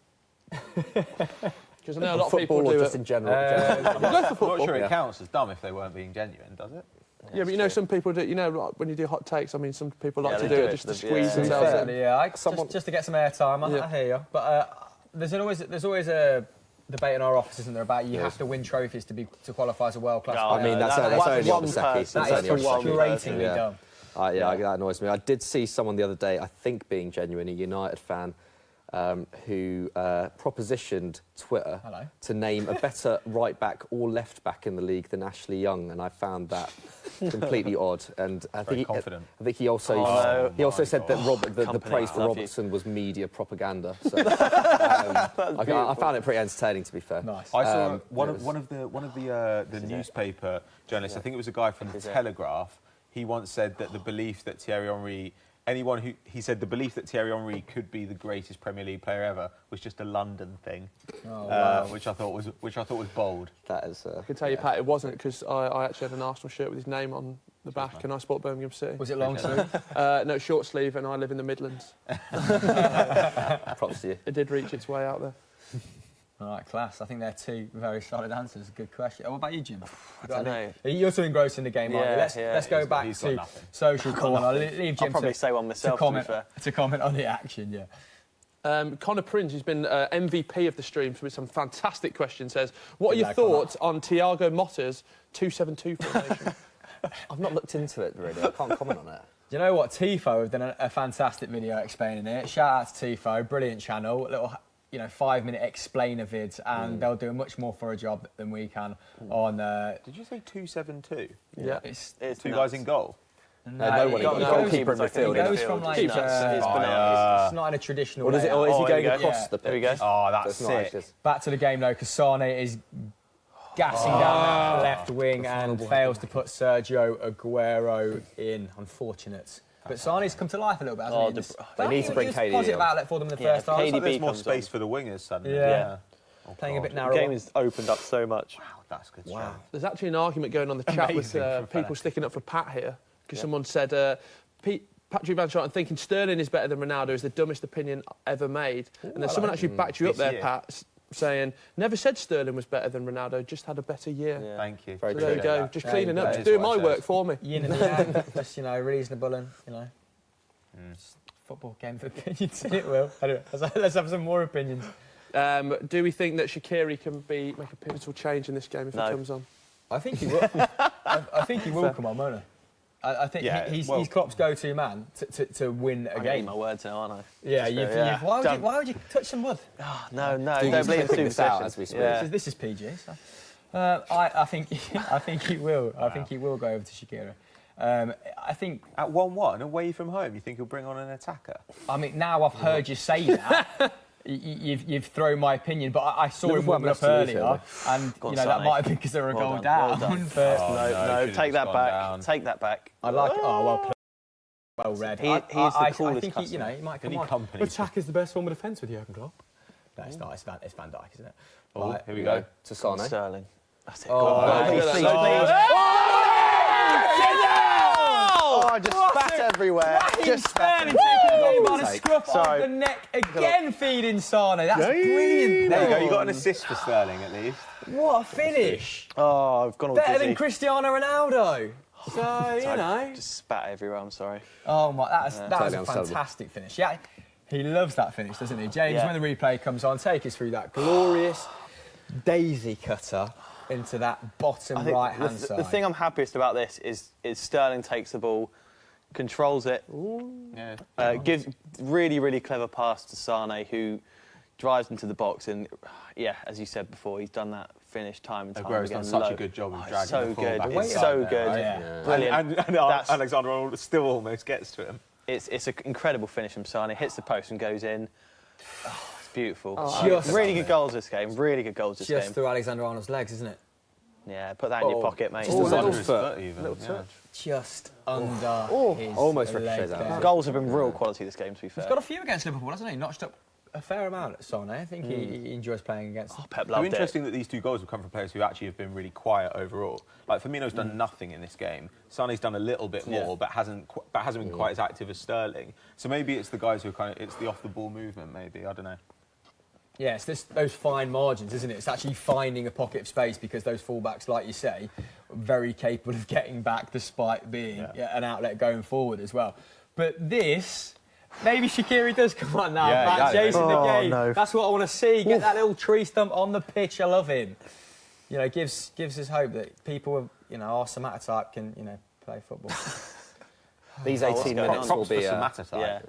S5: Because I know a lot of people do
S4: just
S5: it.
S4: in general.
S5: Go for
S3: I'm not
S5: football.
S3: sure it counts as dumb if they weren't being genuine, does it?
S5: Yeah, but you know, some people do. You know, like when you do hot takes, I mean, some people like to
S2: they
S5: do
S2: do
S5: it
S2: it
S5: just to
S2: to-
S5: squeeze
S2: yeah.
S5: themselves in.
S1: Just to get some airtime. I hear you. But there's always a debate in our office, isn't there, about you have to win trophies to qualify as a world class
S2: No,
S1: player.
S4: I mean, that's
S2: That's
S4: only
S2: one
S4: on the Seki.
S2: person.
S1: That is
S2: That's one
S1: frustratingly dumb.
S4: That annoys me. I did see someone the other day, I think being genuine, a United fan, who propositioned Twitter to name a better right back or left back in the league than Ashley Young, and I found that completely odd. And I think he also said that the praise for Robertson was media propaganda. So I found it pretty entertaining, to be fair.
S1: Nice.
S3: I saw one of the newspaper journalists. I think it was a guy from the Telegraph. He once said that the belief that Thierry Henry. He said the belief that Thierry Henry could be the greatest Premier League player ever was just a London thing, which I thought was bold.
S4: That is.
S5: I can tell you, Pat, it wasn't, because I actually had an Arsenal shirt with his name on the back, and I support Birmingham City.
S1: Was it long sleeve?
S5: No, short sleeve, and I live in the Midlands.
S4: Props to you.
S5: It did reach its way out there.
S1: All right, class. I think they're two very solid answers. Good question. What about you, Jim?
S2: I don't know.
S1: You're so engrossed in the game, aren't you? Let's go back to social corner. I'll leave Jim
S2: I'll probably say one myself,
S1: to comment on the action. Yeah.
S5: Connor Prince, who's been MVP of the stream with some fantastic questions, says, what are your thoughts on Thiago Motta's 2-7-2 formation?
S4: I've not looked into it, really. I can't comment on it.
S1: Do you know what? Tifo have done a fantastic video explaining it. Shout out to Tifo, brilliant channel. Little 5-minute explainer vids, and they'll do a much more thorough job than we can on...
S3: Did you say 2-7-2?
S5: Yeah.
S1: It's
S3: two guys in goal?
S4: No one. Goalkeeper in midfield.
S1: It goes from like...
S2: It's bananas.
S1: It's not in a traditional
S4: Or is he going across the pitch?
S2: There we go.
S3: Oh, that's
S4: So it's
S3: sick.
S4: not
S1: Back to the game, though, because Sane is gassing down that left wing and fails to put Sergio Aguero in. Unfortunate. But Sane's come to life a little bit, hasn't he?
S4: They need to bring KDB
S1: He was a positive outlet for them in the first half.
S2: KDB
S3: There's more
S2: comes
S3: space
S2: on.
S3: for the wingers suddenly.
S1: Yeah.
S3: Oh,
S1: Playing a bit
S2: The
S1: narrower.
S2: game has opened up so much.
S3: Wow, that's good.
S4: Wow.
S5: There's actually an argument going on the chat with
S3: Amazing for
S5: people sticking up for Pat here, because someone said, Patrick Van Charlton thinking Sterling is better than Ronaldo is the dumbest opinion ever made. And then someone actually backed you up there, Pat, saying, never said Sterling was better than Ronaldo, just had a better year.
S2: Yeah.
S3: Thank you.
S5: So there you go, just cleaning up,
S3: That
S5: just
S3: is
S5: doing
S3: what
S5: my
S3: I
S5: work
S3: said.
S5: for me.
S1: Yin and yang, just, reasonable and, just football game of opinions, it will. Anyway, let's have some more opinions.
S5: Do we think that Shaqiri can make a pivotal change in this game if he comes on?
S1: I think he will. I think he will come on, won't he? I think he's Klopp's go-to man to win a
S2: I'm
S1: game.
S2: eating my words now, aren't I?
S1: Yeah, why would you touch some wood?
S2: No,
S4: Do you
S2: don't believe
S4: think
S2: in
S4: this out
S2: superstitions.
S4: as we speak?
S2: Yeah.
S1: This is PG. So. I think he will. Wow. I think he will go over to Shaqiri. I think
S3: at 1-1 away from home, you think he'll bring on an attacker?
S1: I mean, now I've heard you say that. You've thrown my opinion, but I saw him warming up earlier, and that might have been because they were a goal down. But
S2: no, take that back. Take that back.
S1: I like. Well read.
S2: He's the coolest.
S1: I think he might come on. Attack is the best form of defence with Jurgen Klopp. No, it's not. It's Van Dijk, isn't it?
S3: Oh, right, here we go.
S4: To Sane.
S2: Sterling. That's it.
S4: I just spat everywhere.
S1: Raheem Sterling taking the lead by the scruff of the neck again, feeding Sane. That's brilliant.
S3: There you go. You got an assist for Sterling at least.
S1: What a finish!
S2: Oh, I've gone all
S1: better
S2: dizzy.
S1: than Cristiano Ronaldo. So
S2: just spat everywhere. I'm sorry.
S1: Oh my, that was a fantastic finish. Yeah, he loves that finish, doesn't he, James? When the replay comes on, take us through that glorious daisy cutter into that bottom right-hand side.
S2: The thing I'm happiest about this is Sterling takes the ball, controls it, gives really, really clever pass to Sane, who drives into the box, and as you said before, he's done that finish time and time again.
S3: Aguero's done such a good job of dragging the ball back inside.
S2: So good.
S3: Right?
S2: Brilliant.
S3: And Alexander still almost gets to him.
S2: It's an incredible finish from Sane. Hits the post and goes in. Oh, it's beautiful. Really good goals this game. Really good goals this game.
S1: Just through Alexander Arnold's legs, isn't it?
S2: Yeah, put that in your pocket, mate.
S3: Just under his foot, even.
S5: Little touch.
S1: Just under his
S4: almost
S1: leg
S4: ricochets out.
S2: Goals have been real quality this game, to be fair.
S1: He's got a few against Liverpool, hasn't he? Notched up a fair amount at Sane. I think he enjoys playing against them.
S2: Pep
S3: It's
S2: loved
S3: interesting that these two goals have come from players who actually have been really quiet overall. Like Firmino's done nothing in this game. Sane's done a little bit more, but hasn't been quite as active as Sterling. So maybe it's the guys who are it's the off the ball movement. Maybe I don't know.
S1: Yeah, it's those fine margins, isn't it? It's actually finding a pocket of space because those fullbacks, like you say, are very capable of getting back despite being an outlet going forward as well. But this. Maybe Shaqiri does come on now, back chasing the game. No. That's what I want to see. Get that little tree stump on the pitch. I love him. Gives us hope that people, our Samata type can, play football.
S4: These 18 minutes will be
S3: Samata type.
S1: Yeah.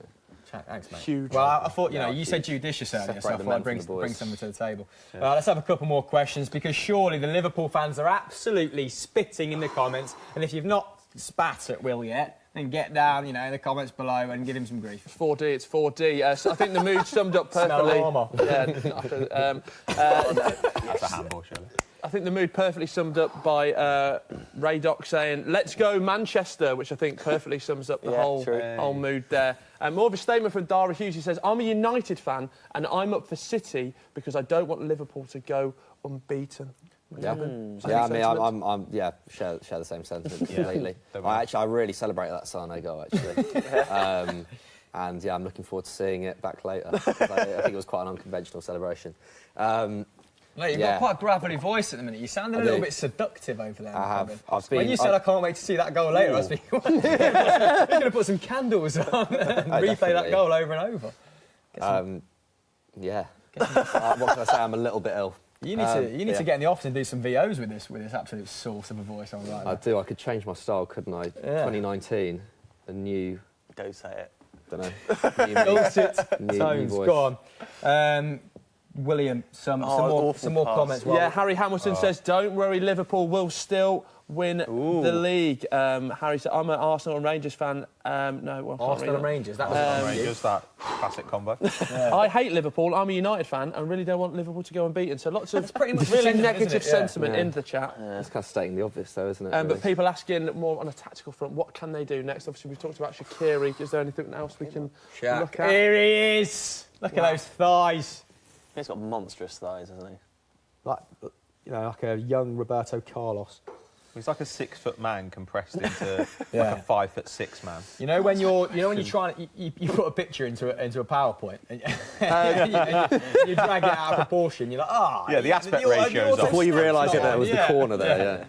S1: Thanks, mate.
S5: Huge.
S1: Well, I thought, you said judicious earlier, so I thought I'd bring something to the table. Let's have a couple more questions, because surely the Liverpool fans are absolutely spitting in the comments, and if you've not spat at Will yet, then get down, in the comments below and give him some grief.
S5: 4D, it's 4D. So I think the mood summed up perfectly.
S3: That's a handball, surely.
S5: I think the mood perfectly summed up by Ray Doc saying, "Let's go Manchester," which I think perfectly sums up the whole mood there. More of a statement from Dara Hughes. He says, "I'm a United fan and I'm up for City because I don't want Liverpool to go unbeaten."
S4: Share the same sentiment completely. I really celebrate that Sane goal, actually. And I'm looking forward to seeing it back later. I think it was quite an unconventional celebration.
S1: You've got quite a gravelly voice at the minute. You sound a little bit seductive over there.
S4: I have.
S1: When you said I can't wait to see that goal later, I was thinking, you're going to put some candles on and replay that goal over and over.
S4: What can I say? I'm a little bit ill.
S1: You need to get in the office and do some VOs with this absolute source of a voice on right now.
S4: I do. I could change my style, couldn't I? 2019, a new.
S2: Don't say it.
S4: Don't know.
S1: Dulcet tones. Go on. William, some more comments.
S5: Harry Hamilton says, "Don't worry, Liverpool will still win the league." Harry said, "I'm an Arsenal and Rangers fan."
S1: Arsenal and Rangers. That was
S3: Rangers, that classic combo.
S5: I hate Liverpool. I'm a United fan and really don't want Liverpool to go unbeaten. So lots of
S1: pretty much
S5: really negative sentiment in the chat.
S4: It's kind of stating the obvious, though, isn't it?
S5: But people asking more on a tactical front, what can they do next? Obviously, we've talked about Shaqiri. Is there anything else we can look at?
S1: Here he is. Look at those thighs.
S2: He's got monstrous thighs, hasn't he?
S1: Like a young Roberto Carlos.
S3: He's like a 6 foot man compressed into like a 5'6" man.
S1: When you're trying, you put a picture into a PowerPoint and you drag it out of proportion. You're like,
S3: the aspect ratio is off.
S4: Before you realise it, there was the corner there.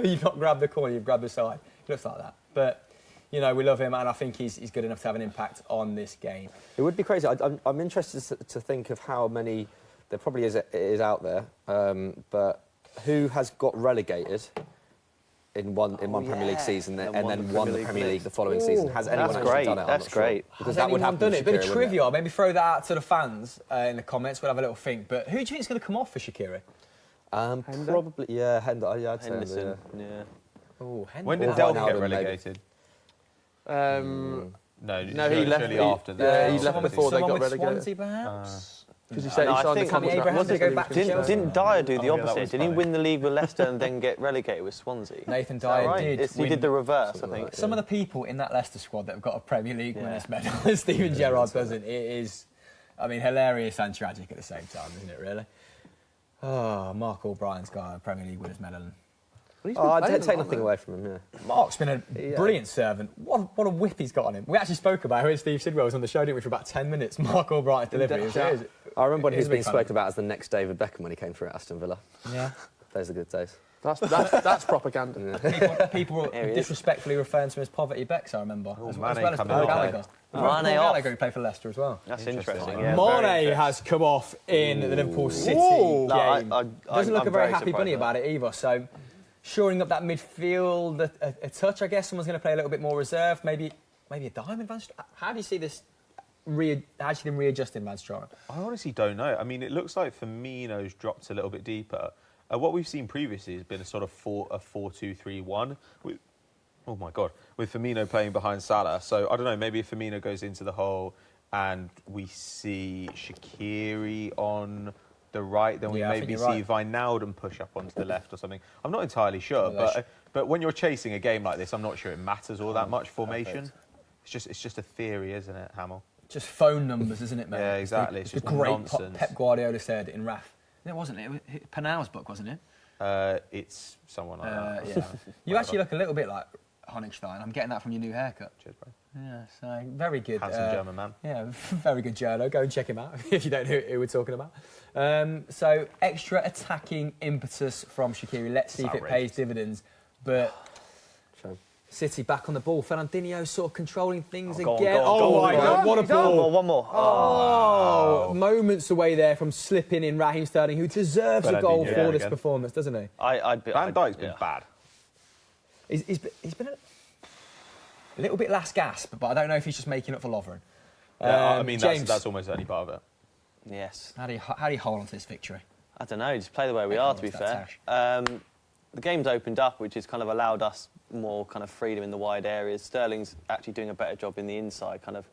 S1: You've not grabbed the corner, you've grabbed the side. It looks like that, but. We love him, and I think he's good enough to have an impact on this game.
S4: It would be crazy. I'm interested to think of how many there probably is out there, but who has got relegated in one Premier League season and then won the Premier League the following season? Has anyone actually done it?
S2: That's great.
S1: Because that would have done it. A bit of trivia. Maybe throw that out to the fans in the comments. We'll have a little think. But who do you think is going to come off for Shaqiri?
S4: Probably, yeah, I'd say
S2: Henderson,
S4: yeah.
S2: yeah.
S1: Oh,
S3: When did
S4: Or
S3: Delph
S4: Wijnaldum,
S3: get
S4: maybe.
S3: relegated?
S5: No, he
S3: surely
S5: left
S3: after that.
S5: Yeah, he left
S1: Someone
S5: before they
S1: someone
S5: got
S1: with
S5: relegated.
S1: Swansea, perhaps?
S5: Because he said
S2: No,
S5: he
S2: I
S5: signed the
S2: think
S5: contract.
S1: Abraham
S5: He said
S1: to go
S5: he
S1: back
S5: was
S1: to
S5: gonna-
S1: Chelsea.
S2: Didn't Dyer do the
S3: yeah, that
S2: opposite?
S3: was
S2: Didn't he
S3: funny.
S2: win the league with Leicester and then get relegated with Swansea?
S1: Nathan
S2: Is that
S1: Dyer
S2: right?
S1: did.
S2: He did the reverse, I think.
S1: Some of the people in that Leicester squad that have got a Premier League
S2: Yeah.
S1: winners medal, Steven Gerrard doesn't. It is, I mean, hilarious and tragic at the same time, isn't it, really? Oh, Mark O'Brien's got a Premier League winners medal.
S5: Well, he's been
S4: I'd
S5: playing a
S4: take
S5: lot,
S4: nothing
S5: though.
S4: away from him, yeah.
S1: Mark's been a brilliant servant. What a whip he's got on him. We actually spoke about it when Steve Sidwell was on the show, didn't we, for about 10 minutes. Mark O'Brien's delivery.
S4: I remember when he
S1: It
S4: was
S1: is a
S4: being
S1: big fan.
S4: spoken about as the next David Beckham when he came through at Aston Villa.
S1: Yeah.
S4: Those are good days.
S5: That's propaganda.
S1: People were
S2: Here he is.
S1: disrespectfully referring to him as Poverty Becks, I remember.
S3: Oh,
S1: as
S3: Mane
S1: well as
S3: coming
S1: Paul
S3: off.
S1: Gallagher.
S2: Mane
S1: Paul
S2: off.
S1: Gallagher, who played for Leicester as well.
S2: That's
S3: Interesting.
S2: interesting. Yeah, very
S1: Mane
S2: interesting.
S1: has come off in the Liverpool City
S5: Ooh.
S1: game.
S2: No, I-
S1: Doesn't look
S2: I'm
S1: a very
S2: very
S1: happy bunny
S2: surprised
S1: about it either. So, shoring up that midfield a touch, I guess. Someone's going to play a little bit more reserved. Maybe a diamond Van Stroot. How do you see this? How do you see them readjusting Van Stroot?
S3: I honestly don't know. I mean, it looks like Firmino's dropped a little bit deeper. What we've seen previously has been a sort of 4-2-3-1. Oh my God, with Firmino playing behind Salah. So I don't know. Maybe if Firmino goes into the hole and we see Shaqiri on the right, then we
S1: Yeah, I think
S3: maybe
S1: you're
S3: see
S1: right.
S3: Wijnaldum push up onto the left or something. I'm not entirely sure, but when you're chasing a game like this, I'm not sure it matters all that much formation. It's just a theory, isn't it, Hamill?
S1: Just phone numbers, isn't it, mate?
S3: Yeah, exactly.
S1: It's
S3: It's
S1: the
S3: just
S1: great
S3: nonsense.
S1: Pep Guardiola said in RAF. No, it wasn't. It was Panau's book, wasn't it?
S3: It's someone like that.
S1: Yeah. You actually look a little bit like Honigstein. I'm getting that from your new haircut.
S3: Cheers, bro.
S1: Yeah, so very good.
S3: Handsome German man.
S1: Yeah, very good journo. Go and check him out if you don't know who we're talking about. So extra attacking impetus from Shaqiri. Let's see if it pays
S3: outrageous.
S1: dividends. But
S4: Shame.
S1: City back on the ball. Fernandinho sort of controlling things
S2: Go on,
S1: again.
S2: go on,
S1: Oh
S2: go
S1: my
S2: on.
S1: God, what a ball.
S2: One more.
S1: Oh, moments away there from slipping in Raheem Sterling, who deserves a goal
S3: Fernandinho
S1: for this
S3: again.
S1: performance, doesn't he?
S3: Van Dijk's been bad.
S1: He's been a little bit last gasp, but I don't know if he's just making up for Lovren.
S3: Yeah, I mean,
S1: James,
S3: that's almost any part of it.
S2: Yes.
S1: how do you hold on to this victory?
S2: I don't know, just play the way we
S1: Make
S2: are,
S1: the
S2: to be
S1: most of that
S2: fair. The game's opened up, which has kind of allowed us more kind of freedom in the wide areas. Sterling's actually doing a better job in the inside, kind of,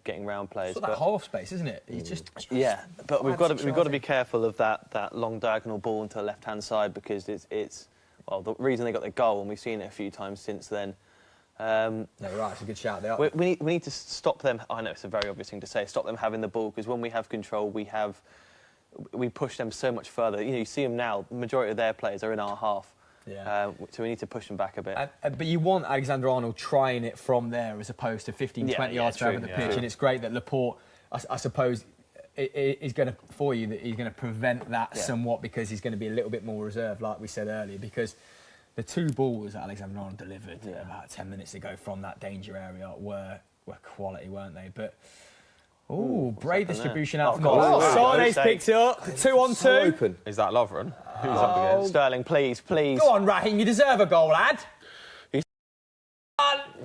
S2: getting round players.
S1: It's that half space, isn't it? He's just
S2: Yeah, but we've got to
S1: charging.
S2: be careful of that long diagonal ball into the left-hand side because it's the reason they got the goal, and we've seen it a few times since then.
S1: No, you're right. It's a good shout. They are.
S2: We need to stop them. I know it's a very obvious thing to say. Stop them having the ball because when we have control, we push them so much further. You see them now. The majority of their players are in our half.
S1: Yeah.
S2: So we need to push them back a bit.
S1: But you want Alexander-Arnold trying it from there as opposed to 15, 20 yards
S2: true,
S1: further the
S2: yeah.
S1: pitch.
S2: True.
S1: And it's great that Laporte, I suppose, is going to, for you, that he's going to prevent that somewhat because he's going to be a little bit more reserved, like we said earlier, because the two balls that Alexander-Arnold delivered about 10 minutes ago from that danger area were quality, weren't they? But brave distribution out from Sane's picked it up. 2 on 2.
S4: Open.
S3: Is that Lovren? Who's up against?
S2: Sterling, please.
S1: Go on, Raheem, you deserve a goal, lad.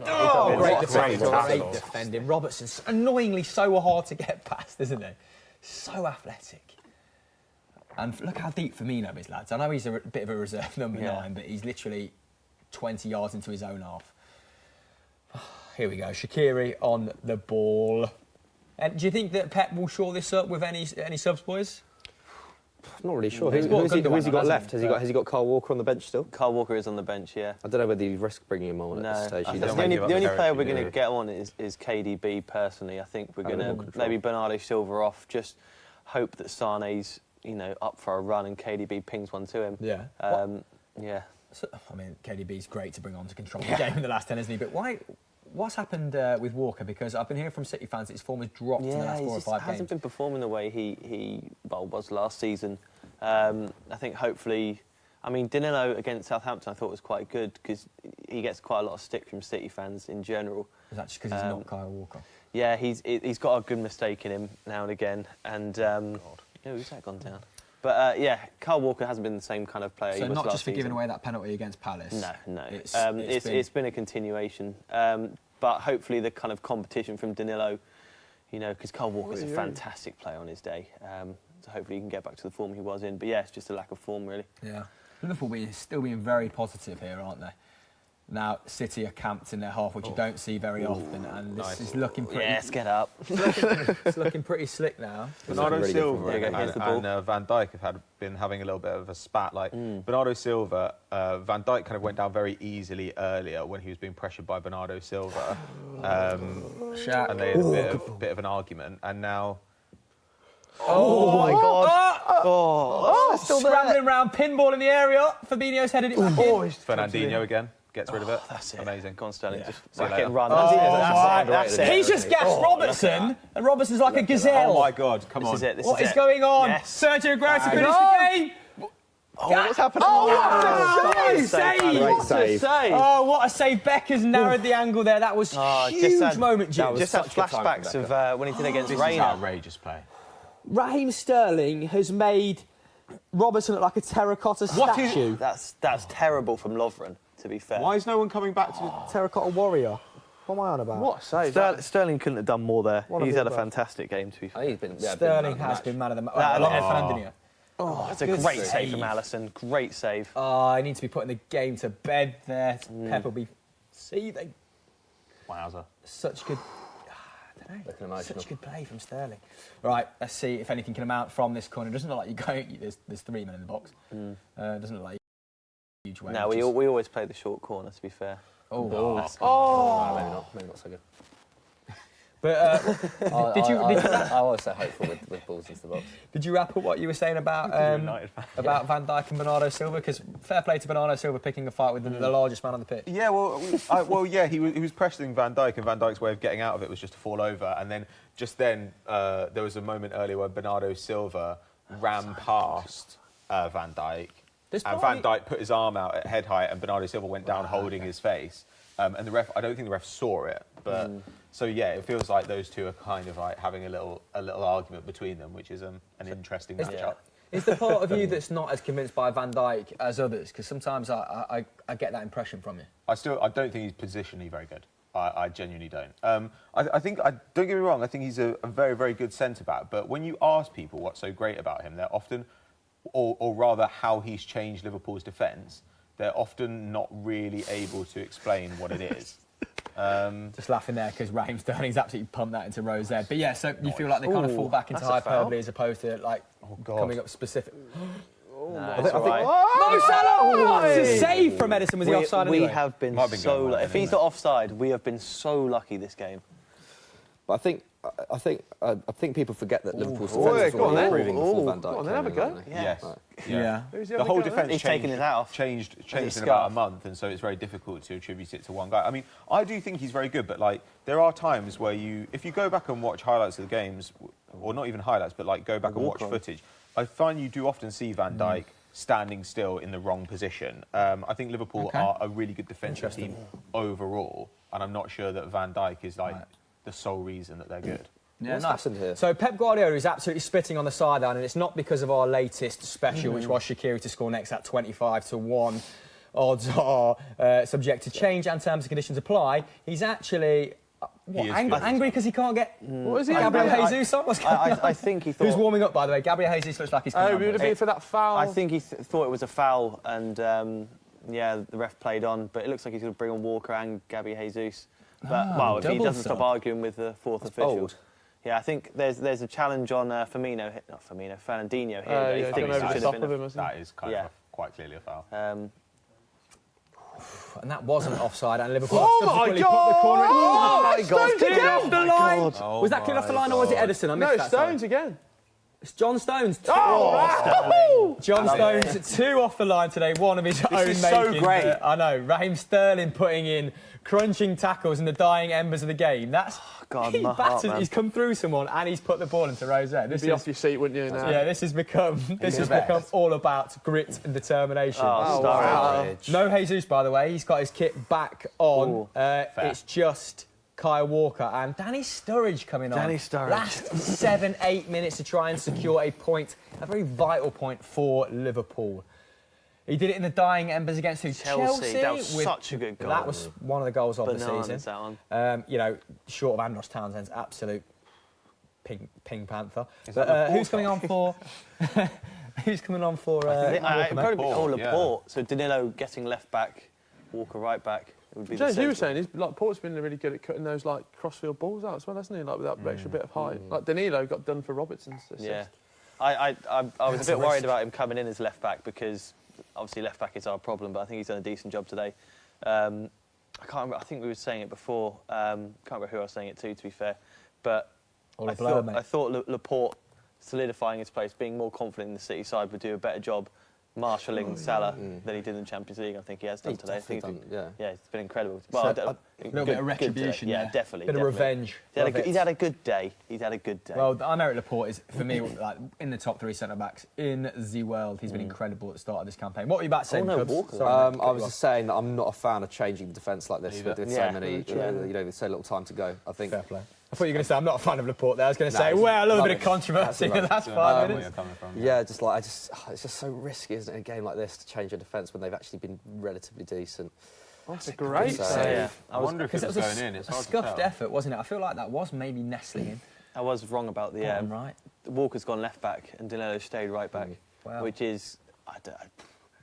S1: Great defending. Great defending. Robertson's annoyingly so hard to get past, isn't he? So athletic. And look how deep Firmino is, lads. I know he's a bit of a reserve number 9, but he's literally 20 yards into his own half. Here we go. Shaqiri on the ball. And do you think that Pep will shore this up with any subs, boys?
S4: I'm not really sure.
S1: He's
S4: Who's he
S1: Gundogan,
S4: got left?
S1: hasn't he?
S4: Has he got Kyle Walker on the bench still?
S2: Kyle Walker is on the bench, yeah.
S4: I don't know whether you risk bringing him on at this stage.
S3: I
S4: He
S3: don't
S4: doesn't-
S3: think
S2: The only
S3: give up
S2: player
S3: territory,
S2: we're going
S3: do
S2: to
S3: we?
S2: get on is KDB, personally. I think we're going
S4: more
S2: to
S4: control.
S2: maybe Bernardo Silva off, just hope that Sane's, up for a run and KDB pings one to him.
S1: Yeah.
S2: Yeah.
S1: So, I mean, KDB's great to bring on to control the game in the last 10, isn't he? But what's happened with Walker? Because I've been hearing from City fans that his form has dropped in the last 4 or 5
S2: hasn't
S1: games.
S2: been performing the way he was last season. I think hopefully, Danilo against Southampton I thought was quite good because he gets quite a lot of stick from City fans in general.
S1: Is that just because he's not Kyle Walker?
S2: Yeah, he's got a good mistake in him now and again, and who's that gone down? But Kyle Walker hasn't been the same kind of player.
S1: So
S2: he was
S1: not
S2: last
S1: just for giving
S2: season.
S1: away that penalty against Palace.
S2: No.
S1: It's
S2: It's been a continuation, but hopefully the kind of competition from Danilo, because Kyle Walker is a fantastic player on his day. So hopefully he can get back to the form he was in. But yeah, it's just a lack of form, really.
S1: Yeah. Liverpool still being very positive here, aren't they? Now, City are camped in their half, which you don't see very often, and this is looking pretty...
S2: Yes, get up.
S1: It's looking pretty slick now.
S3: Bernardo Silva
S2: There you go, here's the ball.
S3: and Van Dijk have been having a little bit of a spat. Like Bernardo Silva, Van Dijk kind of went down very easily earlier when he was being pressured by Bernardo Silva, and they had a bit of an argument. And now,
S2: Oh my God!
S1: Still scrambling around, pinball in the area. Fabinho's headed it back in.
S3: Fernandinho again gets rid of it.
S2: That's it.
S3: Amazing.
S2: Go on, Sterling. Just
S3: See you
S2: whack it and
S3: later.
S2: run. That's it.
S1: He's just gassed Robertson, and Robertson's like a gazelle.
S3: Oh my God! Come on.
S2: This is it. This
S1: What
S2: is
S1: is
S2: it.
S1: going on?
S2: Yes.
S1: Sergio Aguero to finish the game.
S2: Oh, what's happening?
S1: What a save!
S4: Great save.
S1: Oh, what a save. Becker's narrowed the angle there. That was huge moment, Jim.
S2: Just had flashbacks of when he did against
S3: This is
S2: Reina.
S3: outrageous play.
S5: Raheem Sterling has made Robertson look like a terracotta statue.
S2: That's terrible from Lovren, to be fair.
S3: Why is no one coming back to?
S5: Terracotta warrior. What am I on about? What a save.
S2: Sterling couldn't have done more there.
S5: What
S2: He's
S5: a
S2: had a
S5: bit
S2: fantastic game, to be fair.
S4: I think he's been,
S1: Sterling has been man of the match.
S2: That
S1: Along with
S2: alone.
S1: Fernandinho.
S2: Oh, it's a great save from Alisson. Great save.
S1: Oh, I need to be putting the game to bed there. Pep will be seething.
S3: Wowzer.
S1: Such good...
S4: Looking emotional.
S1: Such good play from Sterling. Right, let's see if anything can amount from this corner. It doesn't look like you're going... There's 3 men in the box. Doesn't look like huge way.
S2: No, we always play the short corner, to be fair.
S4: Maybe not so good.
S1: But did you
S4: I always say hopeful with balls into the box.
S1: did you wrap up what you were saying about about Van Dijk and Bernardo Silva? Because fair play to Bernardo Silva picking a fight with the largest man on the pitch.
S3: Yeah, well, he was pressuring Van Dijk, and Van Dijk's way of getting out of it was just to fall over. And then there was a moment earlier where Bernardo Silva ran past Van Dijk, and Van Dijk put his arm out at head height, and Bernardo Silva went down holding his face. And the ref, I don't think the ref saw it, but so yeah, it feels like those two are kind of like having a little argument between them, which is an interesting matchup.
S1: Is the part of you that's not as convinced by Van Dijk as others? Because sometimes I get that impression from you.
S3: I don't think he's positionally very good. I genuinely don't. I think, don't get me wrong, I think he's a very, very good centre-back, but when you ask people what's so great about him, they're often, or rather how he's changed Liverpool's defence, they're often not really able to explain what it is.
S1: Just laughing there because Raheem Sterling's absolutely pumped that into Rose there. But yeah, so you feel like they kind of fall back into hyperbole as opposed to like coming up specific.
S2: No, it's all right.
S1: Mo Salah! It's a save from Edison. Was he offside anyway?
S2: We have been so lucky. If he's not offside, we have been so lucky this game.
S4: But I think people forget that Liverpool's defence was already improving before Van Dijk.
S5: Have a go.
S3: Yes.
S1: Yeah.
S3: The whole defence
S2: He's taken his hat off.
S3: changed in about a month, and so it's very difficult to attribute it to one guy. I mean, I do think he's very good, but like there are times where if you go back and watch highlights of the games, or not even highlights, but like go back and watch footage, I find you do often see Van Dijk standing still in the wrong position. I think Liverpool are a really good defensive team overall, and I'm not sure that Van Dijk is like the sole reason that they're good.
S1: Yeah,
S4: What's happened here?
S1: So Pep Guardiola is absolutely spitting on the sideline, and it's not because of our latest special, which was Shaqiri to score next at 25-1. Odds are subject to change and terms and conditions apply. He's actually angry because he can't get
S5: What is he?
S1: Gabriel Jesus on. What's going on?
S2: I think he thought...
S1: Who's warming up, by the way? Gabriel Jesus looks like he's coming on.
S5: Would it be for that foul?
S2: I think he thought it was a foul, and the ref played on, but it looks like he's going to bring on Walker and Gabby Jesus. But if he
S1: double
S2: doesn't
S1: sub.
S2: stop arguing with the fourth official.
S4: bold.
S2: Yeah, I think there's a challenge on Fernandinho here. That he
S5: yeah,
S2: thinks
S5: over the
S2: should
S5: top
S2: have
S5: of
S2: been
S5: him, hasn't
S3: That is kind of quite clearly a foul.
S1: And that wasn't offside, and Liverpool
S5: Oh my
S1: subsequently popped the corner.
S5: God!
S1: Oh, Stones
S5: Stones
S1: again off the line.
S3: Oh
S1: Was that cleared off the line, or was it Edison? I missed
S5: No,
S1: that.
S5: Stones
S1: sorry.
S5: again.
S1: It's John Stones.
S5: Oh,
S1: John Stones, 2 off the line today, one of his own
S3: is so
S1: making.
S3: great.
S1: I know. Raheem Sterling putting in crunching tackles in the dying embers of the game. That's
S2: God,
S1: he
S2: my heart, man.
S1: He's come through someone and he's put the ball into Rose. This
S5: be off your seat, wouldn't you? Now?
S1: yeah, this has become all about grit and determination.
S5: wow.
S1: No Jesus, by the way. He's got his kit back on. It's just Kyle Walker and Danny Sturridge coming on.
S2: Danny Sturridge.
S1: Last 7-8 minutes to try and secure a point, a very vital point for Liverpool. He did it in the dying embers against who?
S2: Chelsea. That was such a good goal.
S1: That was one of the goals of
S2: Bananas,
S1: the season.
S2: that one.
S1: Short of Andros Townsend's absolute Pink Panther. But who's coming on for? Who's coming on for?
S2: It'd probably be
S3: Laporte,
S2: Laporte. So Danilo getting left back, Walker right back. It would be
S5: James,
S2: the
S5: you were
S2: central.
S5: saying Port's been really good at cutting those like crossfield balls out as well, hasn't he? Like with that extra bit of height. Like Danilo got done for Robertson's assist.
S2: Yeah, I was a bit worried about him coming in as left back because obviously left back is our problem, but I think he's done a decent job today. I can't remember. I think we were saying it before. Can't remember who I was saying it to be fair, but I thought Laporte solidifying his place, being more confident in the City side, would do a better job marshalling Salah than he did in the Champions League. I think he has done today.
S4: Yeah,
S2: It's been incredible.
S1: A little bit of retribution.
S2: Yeah, definitely.
S1: Bit of revenge.
S2: He's had a good day. Well,
S1: I know Laporte is, for me, like in the top 3 centre-backs in the world. He's been incredible at the start of this campaign. What were you about to say, Cubs?
S4: I was just saying that I'm not a fan of changing the defence like this with so many, with so little time to go. I think.
S1: Fair play. I thought you were going to say I'm not a fan of Laporte there. I was going to say, well, a little bit of controversy in the last 5 minutes.
S4: It's just so risky, isn't it, in a game like this to change a defence when they've actually been relatively decent.
S5: That's a great save.
S3: I wonder if it was going in. It's hard to tell.
S1: Scuffed effort, wasn't it? I feel like that was maybe nestling in.
S2: I was wrong about the
S1: right.
S2: Walker's gone left back and Danilo stayed right back, which is
S1: Do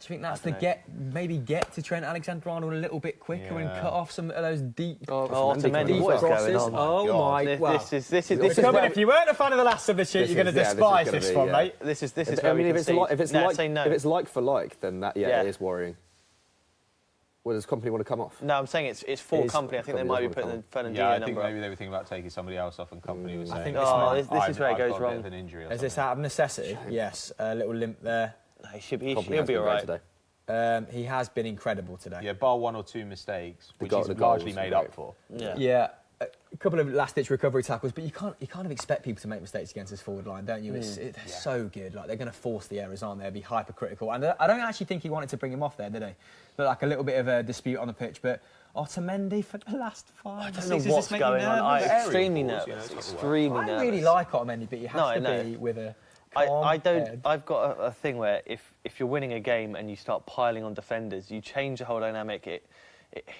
S1: you think that's the get to Trent Alexander-Arnold a little bit quicker and cut off some of those deep
S2: Otamendi, what is going on?
S1: Oh my God!
S2: This is
S1: where, if you weren't a fan of the last substitute, you're going to despise this one, mate.
S2: This is where
S4: if
S2: if
S4: it's like for like, then that it is worrying. Well, does Company want to come off?
S2: No, I'm saying it's for Company. I think they might be putting the Fernandinho number.
S3: Yeah, I think maybe they were thinking about taking somebody else off, and Company was saying,
S2: this is where it goes wrong.
S1: Is this out of necessity? Yes, a little limp there.
S2: No, he'll be all right
S4: today.
S1: He has been incredible today.
S3: Yeah, bar 1 or 2 mistakes, which he's largely made up for.
S1: Yeah. A couple of last-ditch recovery tackles, but you kind of expect people to make mistakes against this forward line, don't you? They're so good. Like, they're going to force the errors, aren't they? Be hypercritical. And I don't actually think he wanted to bring him off there, did he? But like a little bit of a dispute on the pitch. But Otamendi for the last 5
S2: I don't know what's going on. I'm extremely nervous. Extremely nervous.
S1: I really like Otamendi, but you have to be with a calm head.
S2: I've got a thing where if you're winning a game and you start piling on defenders, you change the whole dynamic.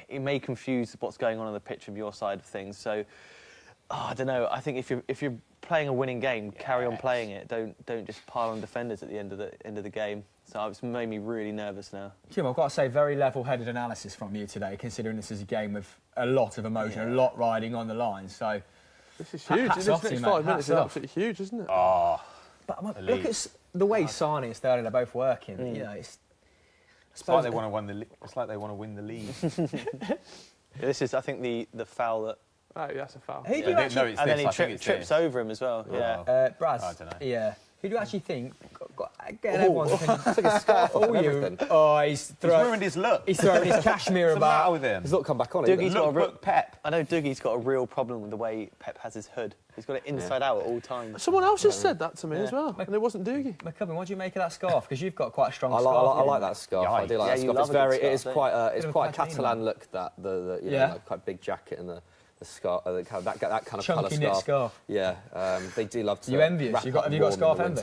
S2: It may confuse what's going on the pitch from your side of things. So, I don't know. I think if you're playing a winning game, carry on playing it. Don't just pile on defenders at the end of the game. So it's made me really nervous now.
S1: Jim, I've got to say, very level-headed analysis from you today, considering this is a game with a lot of emotion, a lot riding on the line. So
S5: this is huge. This next 5 minutes is absolutely huge, isn't it?
S1: But look at the way Sane and Sterling are both working. You know,
S3: it's like they want to win the league.
S2: This is, I think, the foul that.
S5: Oh, that's a foul.
S2: And then he trips over him as well. Yeah.
S1: Braz.
S3: I don't know.
S1: Yeah. Who do you actually think? Everyone's thinking.
S4: It's like a scarf and everything.
S1: He's
S3: ruined his look.
S1: He's throwing his cashmere about.
S3: With him?
S4: He's not come back on
S2: it. Pep. I know Dougie's got a real problem with the way Pep has his hood. He's got it inside out at all times.
S5: Someone else just said that to me as well, and it wasn't Doogie.
S1: McCubbin, what do you make of that scarf? Because you've got quite a strong scarf.
S4: I like that scarf. I do like that scarf. It's quite a Catalan look. That quite big jacket and the scarf, that kind of colour
S1: scarf.
S4: Yeah, they do love to.
S1: You envious? Have you got scarf envy?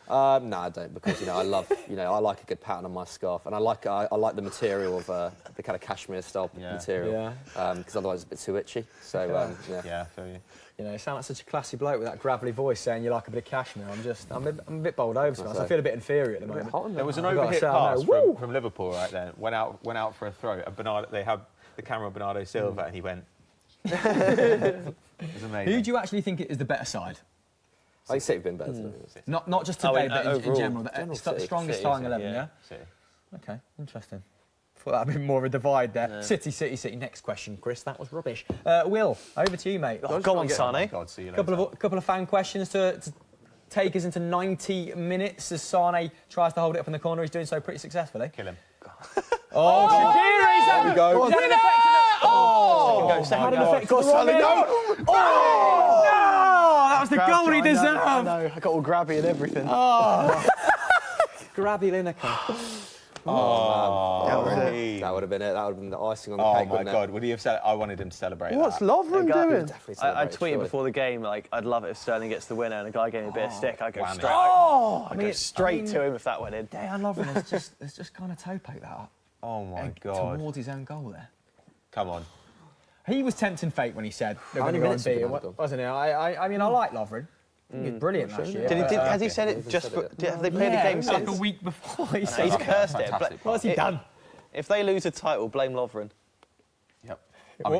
S4: No, I don't, because I love I like a good pattern on my scarf, and I like the material of the kind of cashmere style material, because otherwise it's a bit too itchy. So
S3: yeah, fair you.
S1: You know, you sound like such a classy bloke with that gravelly voice saying you like a bit of cashmere. I'm a bit bowled over, so I feel a bit inferior at the moment.
S3: There was an overhit pass from Liverpool right then. Went out for a throw. They had the camera on Bernardo Silva, and he went. It was amazing.
S1: Who do you actually think is the better side?
S4: I think City have been better.
S1: Not just today, but in general. The strongest starting 11, yeah?
S3: City.
S1: Okay, interesting. Thought that would be more of a divide there. Yeah. City. Next question, Chris. That was rubbish. Will, over to you, mate.
S2: Go on, Sane.
S1: Couple of fan questions to take us into 90 minutes as Sane tries to hold it up in the corner. He's doing so pretty successfully.
S3: Kill him.
S1: Shaqiri's
S4: there we go.
S1: Had an effect. That was the goal he deserved.
S2: I know. I got all grabby and everything.
S1: Grabby Lineker.
S4: That would have been it. That would have been the icing on the cake.
S3: Oh my God! Would he have? I wanted him to celebrate.
S5: What's Lovren doing?
S2: I tweeted before the game I'd love it if Sterling gets the winner, and a guy gave me a bit of stick. I'd go straight. I'd go straight to him if that went in.
S1: Dejan Lovren has just kind of toe poked that up.
S3: Oh my God!
S1: Towards his own goal there.
S3: Come on.
S1: He was tempting fate when he said they're
S4: How
S1: going to
S4: many
S1: go and
S4: minutes have
S1: beat
S4: we
S1: him,
S4: had done?
S1: wasn't it? I mean, I like Lovren. I think he's brilliant last year.
S2: Has he said it just for... Have they played a game
S1: like
S2: since?
S1: a week before. He
S2: He's
S1: said,
S2: cursed it.
S1: what's he done?
S2: If they lose a title, blame Lovren.
S3: Yep.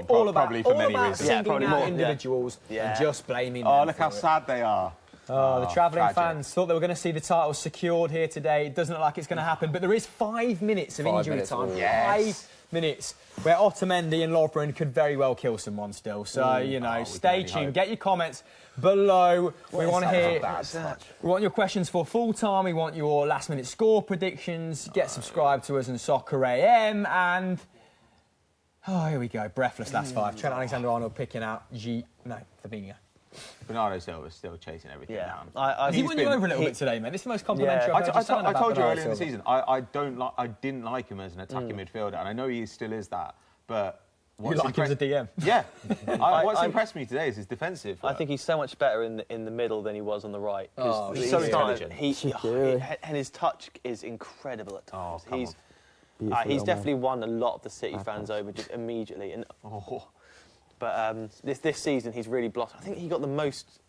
S1: all about,
S3: probably for
S1: all
S3: many
S1: about
S3: reasons.
S2: Yeah,
S1: singling
S2: probably
S1: out
S2: more,
S1: individuals and just blaming them
S3: Look how
S1: for it.
S3: sad they are.
S1: Oh, the travelling
S3: tragic.
S1: fans thought they were going to see the title secured here today. It doesn't look like it's going to happen, but there is 5 minutes of
S4: 5
S1: injury
S4: minutes,
S1: time.
S3: yes.
S1: 5 minutes where Otamendi and Lovren could very well kill someone still. So, you know,
S3: we
S1: stay
S3: can
S1: tuned.
S3: only hope.
S1: Get your comments below. We want to hear...
S3: Bad touch.
S1: We want your questions for full time. We want your last minute score predictions. Get subscribed to us on Soccer AM. And oh, here we go. Breathless last five. Trent Alexander-Arnold picking out Fabinho.
S3: Bernardo Silva's still chasing everything down.
S1: He won you over a little bit today, man. This is the most complimentary I've ever done
S3: I
S1: about
S3: told you
S1: Bernardo
S3: earlier in the
S1: Silva.
S3: season, I didn't like him as an attacking midfielder, and I know he still is that. But
S1: You like him as a DM?
S3: Yeah. What's impressed me today is his defensive work.
S2: I think he's so much better in the middle than he was on the right.
S1: Oh,
S3: he's so intelligent.
S2: And his touch is incredible at times.
S3: come
S2: He's definitely won a lot of the City fans over just immediately. And but this season he's really blossomed. I think he got the most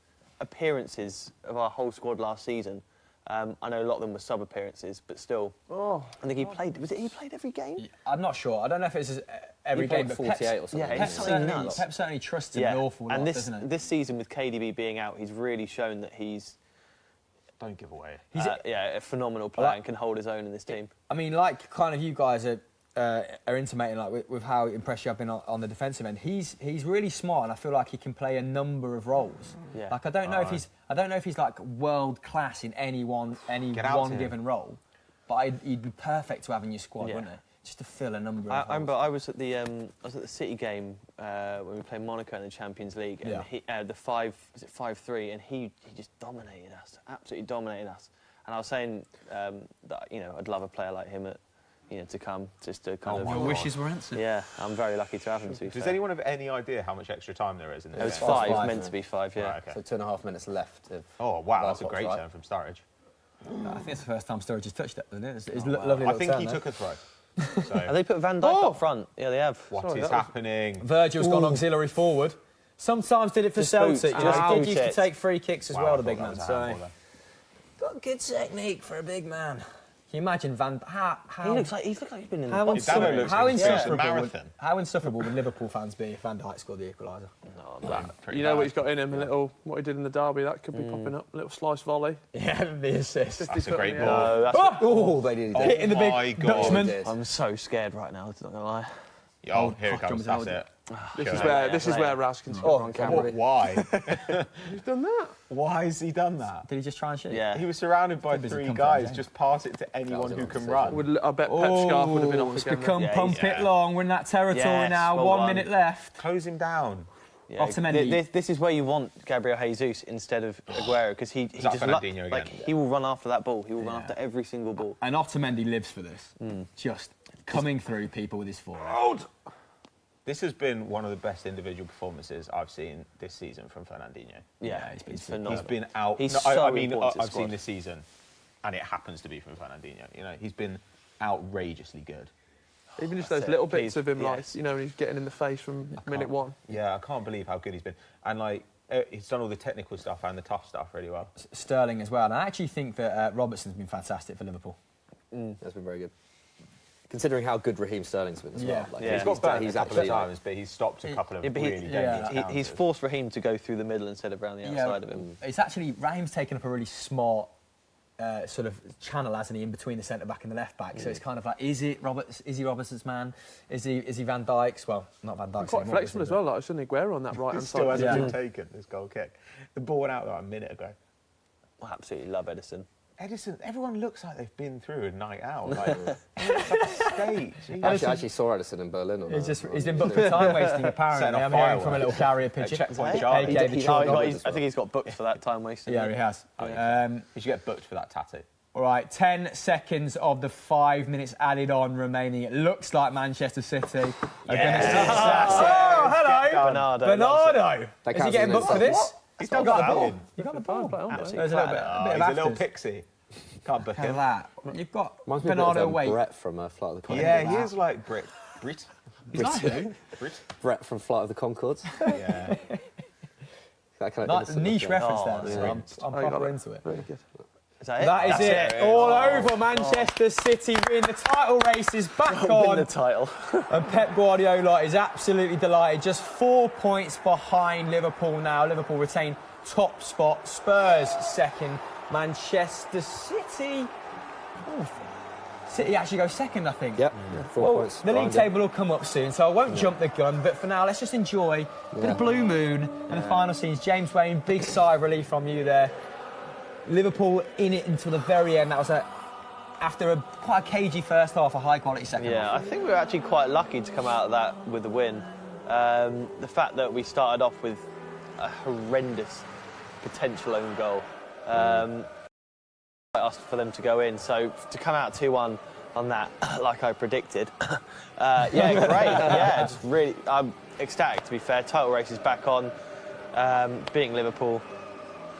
S2: appearances of our whole squad last season. I know a lot of them were sub appearances, but still. I think he played. He played every game?
S1: I'm not sure. I don't know if it's every
S4: He played
S1: game, but
S4: 48 or something.
S2: Yeah,
S1: Pep
S2: he's something
S1: certainly,
S2: nuts.
S1: Pep certainly trusts him an awful lot,
S2: and
S1: doesn't he?
S2: this season with KDB being out, he's really shown that he's
S3: Don't give away.
S2: a phenomenal player and can hold his own in this team.
S1: I mean, like kind of you guys are intimating, like with how impressed you have been on the defensive end. He's really smart, and I feel like he can play a number of roles.
S2: Yeah.
S1: Like I don't know if he's like world class in any one given role, but he'd be perfect to have in your squad, wouldn't he? Just to fill a number of.
S2: I remember I was at the City game when we played Monaco in the Champions League, and the 5-3, and he just dominated us, absolutely dominated us. And I was saying that I'd love a player like him to come, just to kind of.
S6: Your wishes were answered.
S2: Yeah, I'm very lucky to have him.
S3: Does anyone have any idea how much extra time there is in this?
S2: It was
S3: game?
S2: five, meant to be 5. Yeah.
S3: Right, okay.
S4: So 2.5 minutes left.
S3: Oh wow, that's a
S4: Last
S3: great
S4: watch,
S3: turn from Sturridge.
S1: I think it's the first time Sturridge has touched it, isn't it? It's lovely.
S3: I think
S1: little
S3: he
S1: turn,
S3: took a throw.
S2: And
S3: So
S2: they put Van Dijk up front. Yeah, they have.
S3: what is happening?
S1: Virgil's gone auxiliary forward. Sometimes did it for
S2: Just
S1: Celtic.
S2: boots,
S1: Just
S2: just
S1: did used to
S2: boots.
S1: take free kicks as
S3: Wow,
S1: well,
S3: I
S1: the
S3: thought
S1: big
S3: that
S1: man.
S3: was a
S1: So
S3: handball
S1: got good technique for a big man. Can you imagine how
S2: He looks like he's been in the
S1: how
S2: box.
S3: Dano
S1: insufferable,
S3: looks
S1: how
S3: like he's finished a
S1: insufferable,
S3: marathon.
S1: how insufferable would Liverpool fans be if Van Dijk scored the equaliser?
S3: Pretty
S5: You know
S3: bad.
S5: what he's got in him, what he did in the derby, that could be popping up. A little slice volley.
S1: Yeah, the assist.
S3: That's a great
S5: Yeah.
S3: ball.
S2: No,
S4: They did.
S1: Hitting the
S3: my
S1: big
S3: God.
S1: Dutchman.
S2: I'm so scared right now. I'm not gonna lie.
S3: Oh, here it
S1: fuck,
S3: comes.
S1: John's
S3: That's it.
S5: This is where Raz can score on camera.
S3: Why?
S5: He's done that.
S3: Why has he done that?
S1: Did he just try and shoot?
S2: Yeah.
S3: He was surrounded by
S1: Busy
S3: 3
S1: come
S3: guys.
S1: from
S3: Just pass it to anyone who can run.
S5: I bet Pep's scarf would have been off
S1: It's
S5: again.
S1: become
S2: Yeah,
S1: pump
S3: yeah.
S1: it long. We're in that territory
S2: Yes,
S1: now.
S2: well
S1: 1
S2: done.
S1: minute left.
S3: Close him down.
S2: Yeah,
S1: Otamendi.
S2: this is where you want Gabriel Jesus instead of Aguero, because he
S3: that
S2: just
S3: Fernandinho
S2: like
S3: again?
S2: he will run after that ball. He will run after every single ball.
S1: And Otamendi lives for this. Just coming through people with his forehand.
S3: This has been one of the best individual performances I've seen this season from Fernandinho.
S2: Yeah,
S1: he's been
S2: it's
S1: super.
S2: phenomenal.
S3: He's been out.
S2: He's
S3: no,
S2: so
S3: I mean,
S2: important to the
S3: I've seen
S2: squad.
S3: this season, and it happens to be from Fernandinho. You know, he's been outrageously good.
S5: Even just those little bits
S2: Please,
S5: of him,
S2: yes.
S5: like, when he's getting in the face from minute one.
S3: Yeah, I can't believe how good he's been. And like, he's done all the technical stuff and the tough stuff really well.
S1: Sterling as well. And I actually think that Robertson's been fantastic for Liverpool.
S4: That's been very good. Considering how good Raheem Sterling's been as well.
S1: Yeah.
S4: Like,
S2: Yeah.
S3: He's got burnt a couple of
S4: absolutely
S3: times, but he's stopped a couple of
S2: Yeah, but
S3: really dangerous counters.
S2: he's forced Raheem to go through the middle instead of around the outside of him.
S1: It's actually, Raheem's taken up a really smart sort of channel, hasn't he, in between the centre back and the left back. So it's kind of like, is he Robertson's man? Is he Van Dijk's? Well, not Van Dijk's.
S5: Quite
S1: anymore,
S5: flexible
S1: is
S5: as
S1: he?
S5: well, like I've seen Aguero on that right hand
S3: Still
S5: side.
S3: hasn't been taken, this goal kick. The ball went out there a minute ago.
S2: I absolutely love Edison.
S3: Edison, everyone looks like they've been through a night out. Like, it's like a stage.
S4: I actually saw Edison in Berlin.
S1: He's been booked for time wasting, apparently.
S3: Setting off
S1: I'm hearing from a
S3: fireworks.
S1: little carrier pigeon.
S3: Checkpoint
S1: Hey,
S3: Charlie.
S1: David
S4: He-
S1: Shaw.
S4: he-
S2: I think he's got booked for that time wasting.
S1: Yeah, he has.
S3: You should get booked for that tattoo.
S1: All right, 10 seconds of the 5 minutes added on remaining. It looks like Manchester City are going to see Oh, hello!
S2: Bernardo.
S1: Is he getting booked for this?
S3: He's done
S1: got the
S3: that
S1: ball.
S3: in.
S1: You got the ball.
S2: Absolutely
S1: There's a little bit
S3: He's
S1: of
S3: a little
S1: afters.
S3: pixie. Can't book
S1: Look at
S3: him.
S1: that. You've got
S4: Reminds me a bit
S1: Bernardo
S4: of
S1: away.
S4: Brett from Flight of the Conchords.
S3: Yeah, he is like Brit.
S6: He's like who?
S4: Brett from Flight of the Conchords.
S1: Yeah.
S4: That kind of
S1: Nice niche reference
S2: Oh,
S1: there. So I'm proper into it.
S5: Very good.
S2: Is that it?
S1: That is
S2: That's
S1: it. All over. Manchester City win. The title race is back
S2: Win
S1: on.
S2: the title.
S1: And Pep Guardiola is absolutely delighted. Just 4 points behind Liverpool now. Liverpool retain top spot. Spurs second. Manchester City. City actually go second, I think.
S4: Yep. 4 points.
S1: The league
S4: behind it.
S1: table will come up soon, so I won't jump the gun. But for now, let's just enjoy a bit of Blue Moon and the final scenes. James Wayne, big sigh of relief from you there. Liverpool in it until the very end. That was after quite a cagey first half, a high quality second
S2: Yeah,
S1: half.
S2: I think we were actually quite lucky to come out of that with a win. The fact that we started off with a horrendous potential own goal. I asked for them to go in, so to come out 2-1 on that, like I predicted, yeah, great. Yeah, just really, I'm ecstatic. To be fair, title race is back on. Beating Liverpool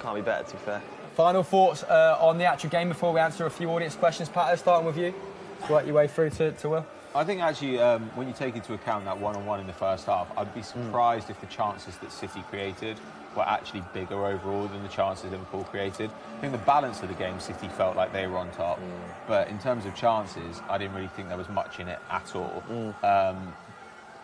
S2: can't be better. To be fair.
S1: Final thoughts on the actual game before we answer a few audience questions. Pat, starting with you. Work your way through to Will.
S3: I think actually, when you take into account that one-on-one in the first half, I'd be surprised if the chances that City created were actually bigger overall than the chances Liverpool created. I think the balance of the game, City felt like they were on top, but in terms of chances, I didn't really think there was much in it at all.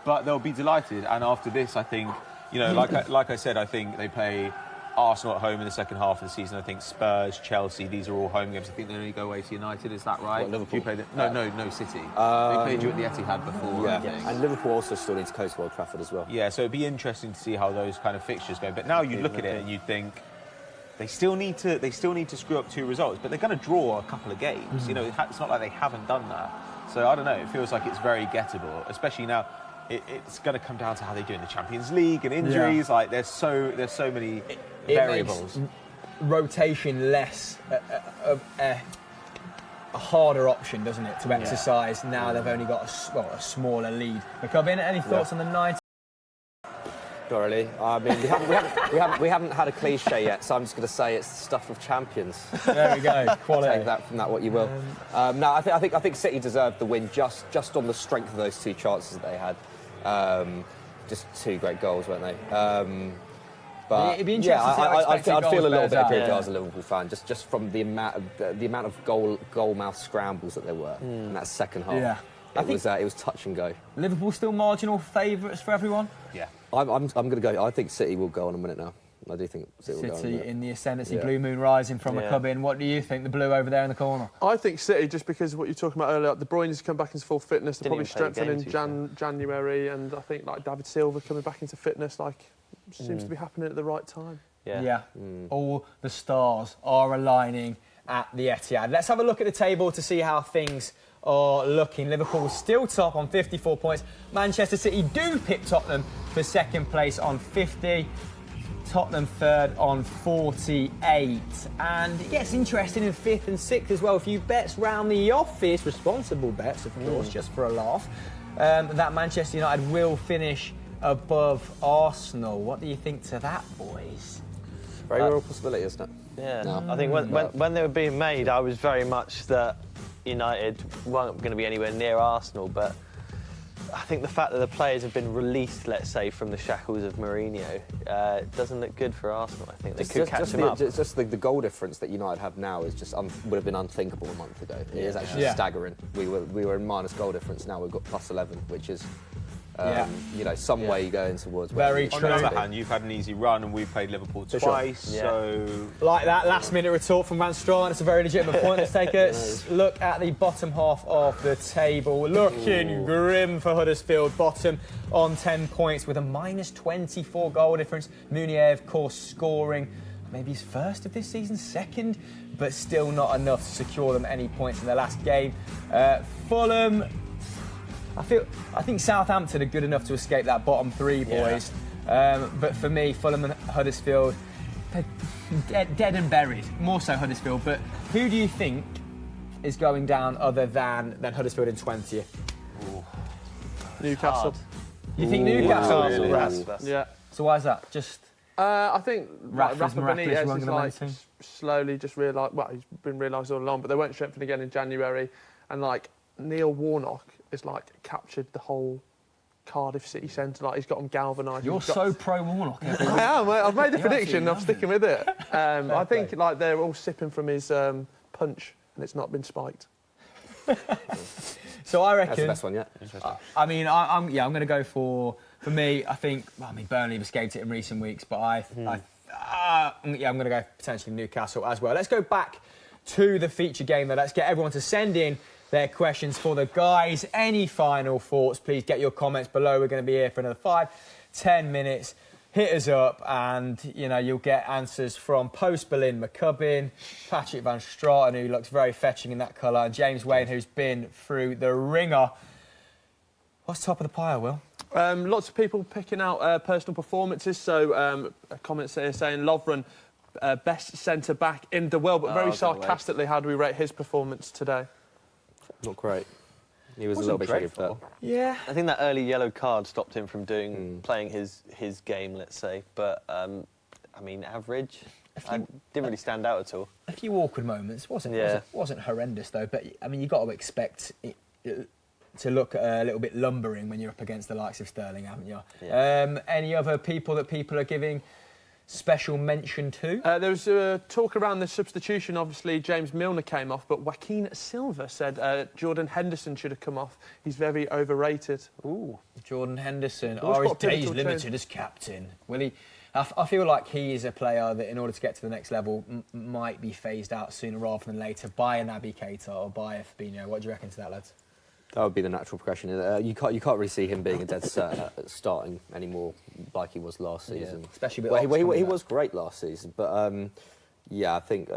S3: But they'll be delighted, and after this, I think, you know, like I said, I think they play Arsenal at home in the second half of the season. I think Spurs, Chelsea, these are all home games. I think they only go away to United, is that right?
S4: What, Liverpool?
S3: You played no, City. They played you at the Etihad before, I think.
S4: And Liverpool also still needs to coast Old Trafford as well.
S3: Yeah, so it'd be interesting to see how those kind of fixtures go. But now you look at it and you think they still need to screw up 2 results, but they're going to draw a couple of games. You know, it's not like they haven't done that. So I don't know. It feels like it's very gettable, especially now. It's going to come down to how they do in the Champions League and injuries. Like there's so many variables.
S1: It makes rotation less a harder option, doesn't it, to exercise? Now they've only got a smaller lead. McCubbin, any thoughts on the 90?
S4: Not really. I mean, we haven't had a cliche yet, so I'm just going to say it's the stuff of champions.
S1: There we go. Quality.
S4: Take that from that what you will. No, I think City deserved the win just on the strength of those 2 chances that they had. Just 2 great goals, weren't they? But
S1: it'd be interesting to see how
S4: I'd
S1: expected
S4: feel a
S1: goals
S4: little bit
S1: bears
S4: aggrieved
S1: out.
S4: as a Liverpool fan, just from the amount of goal mouth scrambles that there were in that second half.
S1: Yeah.
S4: It was touch and go.
S1: Liverpool still marginal favourites for everyone?
S3: Yeah.
S4: I'm going to go. I think City will go on a minute now. I do think City will go on a
S1: City
S4: minute.
S1: in the ascendancy,
S4: Yeah.
S1: Blue Moon rising from McCubbin. What do you think? The blue over there in the corner?
S5: I think City, just because of what you were talking about earlier, like De Bruyne's come back into full fitness. They're
S2: Didn't
S5: probably
S2: even play the game,
S5: strengthening
S2: to be
S5: January, and I think like David Silva coming back into fitness, like seems to be happening at the right time.
S2: Yeah.
S1: All the stars are aligning at the Etihad. Let's have a look at the table to see how things are looking. Liverpool still top on 54 points. Manchester City do pick Tottenham for second place on 50. Tottenham third on 48. And it gets interesting in 5th and 6th as well. A few bets round the office, responsible bets, of course, just for a laugh, that Manchester United will finish above Arsenal. What do you think to that, boys?
S4: Very real possibility, isn't it?
S2: Yeah,
S4: No.
S2: I think when they were being made, I was very much that United weren't going to be anywhere near Arsenal, but I think the fact that the players have been released, let's say, from the shackles of Mourinho, doesn't look good for Arsenal. I think they could catch them up.
S4: Just the goal difference that United have now is just would have been unthinkable a month ago. It is actually staggering. We were in minus goal difference. Now we've got plus 11, which is some way going towards.
S1: Very
S3: On
S1: true.
S3: the other hand, you've had an easy run, and we've played Liverpool twice.
S2: Yeah.
S3: So
S1: Like that last-minute retort from Van Straat, it's a very legitimate point. Let's take a look at the bottom half of the table. Looking grim for Huddersfield, bottom on 10 points with a minus 24 goal difference. Meunier, of course, scoring maybe his first of this season, second, but still not enough to secure them any points in their last game. Fulham, I think Southampton are good enough to escape that bottom 3, boys. But for me, Fulham and Huddersfield, they're dead and buried. More so Huddersfield. But who do you think is going down other than Huddersfield in 20th?
S5: Newcastle.
S1: You think Newcastle?
S2: Really?
S5: Yeah.
S1: So why is that? Just
S5: I think
S1: Rafa's
S5: Rafa
S1: miraculous
S5: Benitez
S1: run
S5: is
S1: gonna
S5: like
S1: make him.
S5: slowly just realised. Well, he's been realised all along, but they won't strengthen again in January. And like Neil Warnock is like captured the whole Cardiff City Centre. Like, he's got them galvanised.
S6: You're so pro Warnock.
S5: I am. I've made the prediction. I'm
S6: absolutely
S5: sticking with it. I think like they're all sipping from his punch, and it's not been spiked.
S1: So I reckon
S4: That's the best one yet.
S1: I'm going to go for me. I think Burnley have escaped it in recent weeks, but I'm going to go potentially Newcastle as well. Let's go back to the feature game though. Let's get everyone to send in their questions for the guys. Any final thoughts? Please get your comments below. We're going to be here for another 5-10 minutes. Hit us up, and you'll get answers from Post Berlin McCubbin, Patrick Van Straten, who looks very fetching in that colour, and James Wayne, who's been through the ringer. What's top of the pile, Will?
S5: Lots of people picking out personal performances. So a comment here saying Lovren, best centre back in the world, but very sarcastically, how do we rate his performance today?
S4: Not great. He was a little bit shaky for that.
S1: Yeah.
S2: I think that early yellow card stopped him from playing his game, let's say. But, average. I didn't really stand out at all.
S1: A few awkward moments. Wasn't horrendous, though. But, you've got to expect it to look a little bit lumbering when you're up against the likes of Sterling, haven't you? Yeah. Any other people that people are giving special mention to?
S5: There was talk around the substitution. Obviously, James Milner came off, but Joaquin Silva said Jordan Henderson should have come off. He's very overrated.
S1: Ooh, Jordan Henderson.
S5: Well,
S1: His days limited as captain. Will he? I feel like he is a player that, in order to get to the next level, might be phased out sooner rather than later by a Naby Keita or by a Fabinho. What do you reckon to that, lads?
S4: That would be the natural progression. You can't really see him being a dead cert starting anymore like he was last season.
S1: Especially with
S4: he was great last season, but I think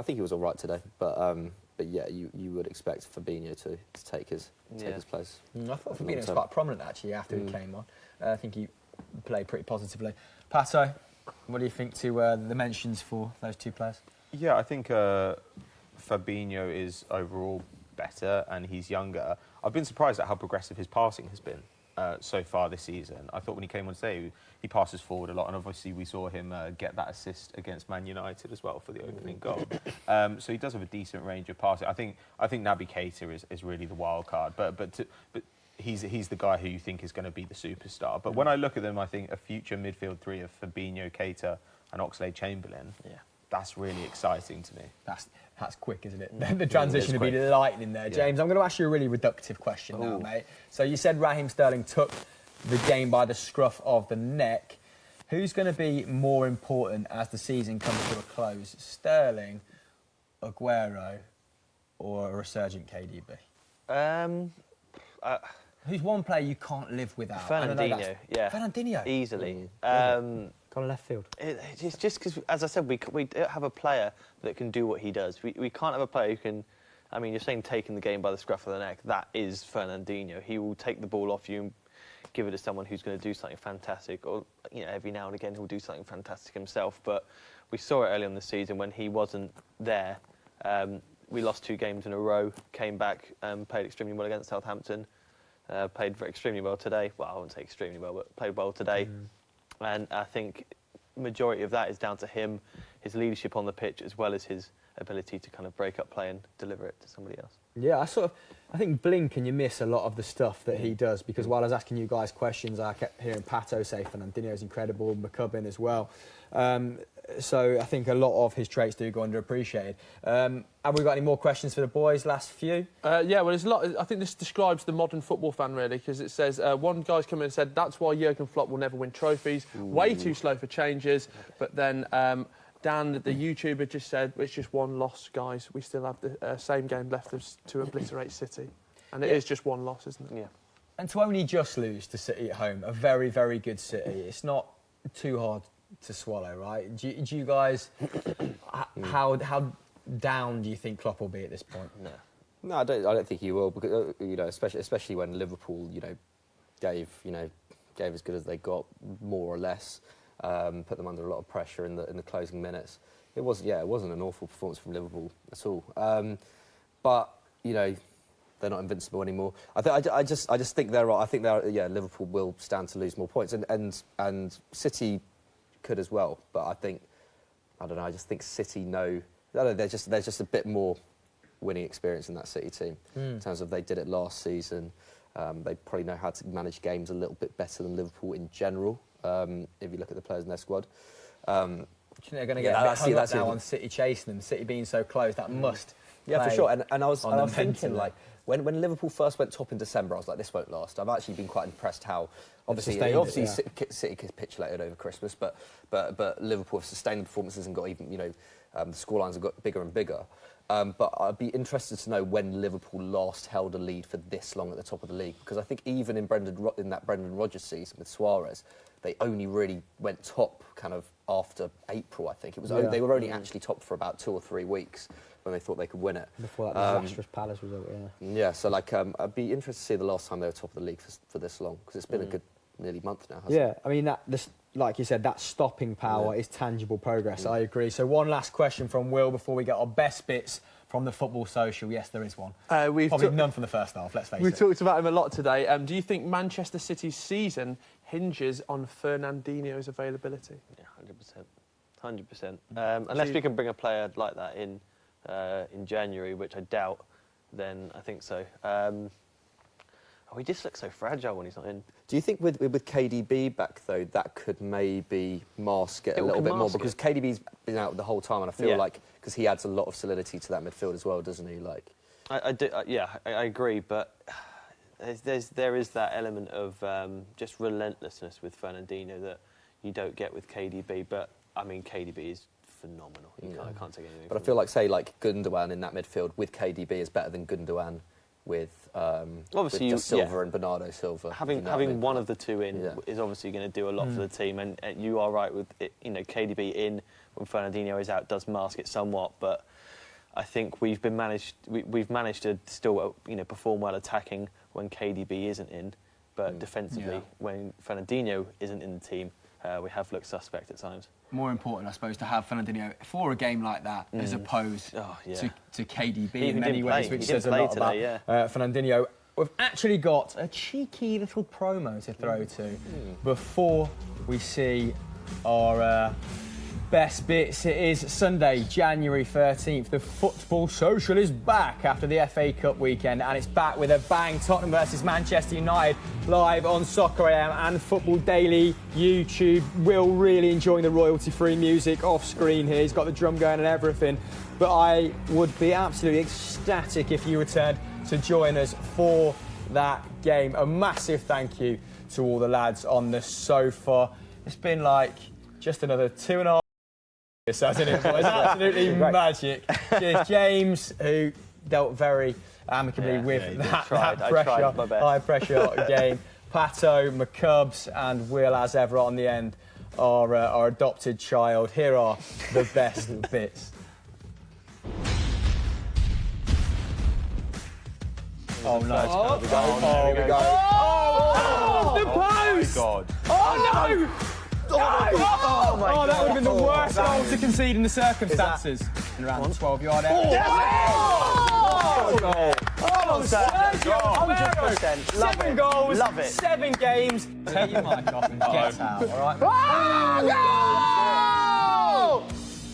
S4: he was all right today. But yeah, you would expect Fabinho to take his place.
S1: I thought Fabinho was quite prominent actually after he came on. I think he played pretty positively. Pato, what do you think to the mentions for those two players?
S3: Yeah, I think Fabinho is overall better and he's younger. I've been surprised at how progressive his passing has been so far this season. I thought when he came on today, he passes forward a lot, and obviously we saw him get that assist against Man United as well for the opening goal. So he does have a decent range of passing. I think Naby Keita is really the wild card, but he's the guy who you think is going to be the superstar. But when I look at them, I think a future midfield three of Fabinho, Keita, and Oxlade-Chamberlain. Yeah. That's really exciting to me.
S1: That's quick, isn't it? The transition would be lightning there. James, I'm going to ask you a really reductive question now, mate. So you said Raheem Sterling took the game by the scruff of the neck. Who's going to be more important as the season comes to a close? Sterling, Aguero, or a resurgent KDB? Who's one player you can't live without?
S2: Fernandinho,
S1: Fernandinho?
S2: Easily.
S6: Gone left field.
S2: It's just because, as I said, we don't have a player that can do what he does. We can't have a player who can... I mean, you're saying taking the game by the scruff of the neck. That is Fernandinho. He will take the ball off you and give it to someone who's going to do something fantastic. Or, every now and again, he'll do something fantastic himself. But we saw it early on the season when he wasn't there. We lost 2 games in a row, came back, played extremely well against Southampton. Played extremely well today. Well, I wouldn't say extremely well, but played well today. And I think majority of that is down to him, his leadership on the pitch, as well as his ability to kind of break up play and deliver it to somebody else.
S1: Yeah, I think blink and you miss a lot of the stuff that he does, because while I was asking you guys questions, I kept hearing Pato say Fernandinho's incredible, McCubbin as well. So I think a lot of his traits do go underappreciated. Have we got any more questions for the boys? Last few?
S5: Yeah, well, there's a lot. I think this describes the modern football fan, really, because it says one guy's come in and said that's why Jurgen Klopp will never win trophies. Way too slow for changes. But then Dan, the YouTuber, just said it's just one loss, guys. We still have the same game left to obliterate City, and it is just one loss, isn't it?
S2: Yeah.
S1: And to only just lose to City at home, a very, very good City, it's not too hard to swallow, right? Do you guys... how down do you think Klopp will be at this point?
S4: No, I don't think he will, because especially when Liverpool, gave as good as they got, more or less, put them under a lot of pressure in the closing minutes. It wasn't an awful performance from Liverpool at all. But they're not invincible anymore. I just think they're right. I think Liverpool will stand to lose more points, and City could as well. But I just think City know. There's just a bit more winning experience in that City team in terms of they did it last season. They probably know how to manage games a little bit better than Liverpool in general, if you look at the players in their squad.
S1: Do you think they're going to get a bit hung up now on City chasing them, City being so close? That must
S4: for sure. And I was thinking,
S1: mentally.
S4: like, when Liverpool first went top in December, I was like, this won't last. I've actually been quite impressed how, obviously City capitulated over Christmas, but Liverpool have sustained the performances and got even, the scorelines have got bigger and bigger. But I'd be interested to know when Liverpool last held a lead for this long at the top of the league, because I think even in that Brendan Rodgers season with Suarez, they only really went top kind of after April. I think it was. They were only actually top for about 2 or 3 weeks when they thought they could win it.
S6: Before that disastrous Palace result,
S4: Yeah, so like I'd be interested to see the last time they were top of the league for this long, because it's been a good nearly month now, hasn't it?
S6: I mean, like you said, that stopping power is tangible progress.
S1: I agree. So one last question from Will before we get our best bits from the football social. Yes, there is one. Probably none from the first half, let's face it.
S5: We've talked about him a lot today. Do you think Manchester City's season hinges on Fernandinho's availability?
S2: Yeah, 100%. Unless we can bring a player like that in January, which I doubt, then I think so. He just looks so fragile when he's not in.
S4: Do you think with KDB back, though, that could maybe mask it a little bit more? Because KDB's been out the whole time, and I feel like, because he adds a lot of solidity to that midfield as well, doesn't he? Like,
S2: I agree, but there is that element of just relentlessness with Fernandinho that you don't get with KDB. But, I mean, KDB is phenomenal. I can't take anything.
S4: But I feel like, say, like Gundogan in that midfield with KDB is better than Gundogan with
S2: obviously
S4: with Silva and Bernardo Silva.
S2: Having one of the two in is obviously going to do a lot for the team, and you are right with it, KDB in when Fernandinho is out does mask it somewhat, but I think we've managed to still perform well attacking when KDB isn't in, but defensively when Fernandinho isn't in the team, we have looked suspect at times.
S1: More important, I suppose, to have Fernandinho for a game like that as opposed to KDB in many ways, which says a lot about Fernandinho. We've actually got a cheeky little promo to throw to before we see our best bits. It is Sunday, January 13th. The Football Social is back after the FA Cup weekend, and it's back with a bang. Tottenham versus Manchester United live on Soccer AM and Football Daily YouTube. Will really enjoying the royalty-free music off screen here. He's got the drum going and everything. But I would be absolutely ecstatic if you returned to join us for that game. A massive thank you to all the lads on the sofa. It's been like just another 2.5 hasn't it, boys? Absolutely magic. Cheers, James, who dealt very amicably with that pressure, high pressure game. Pato, McCubbs, and Will, as ever, on the end, our adopted child. Here are the best bits. Oh no! Oh, we go! Oh, the post!
S3: God!
S1: Oh no! Oh, my God. That would have been the worst goal to concede in the circumstances. In around the 12-yard area. Oh, Sergio Aguero. 7 goals,
S2: Love it.
S1: 7 games. Take your mic off and get out, all right? Oh,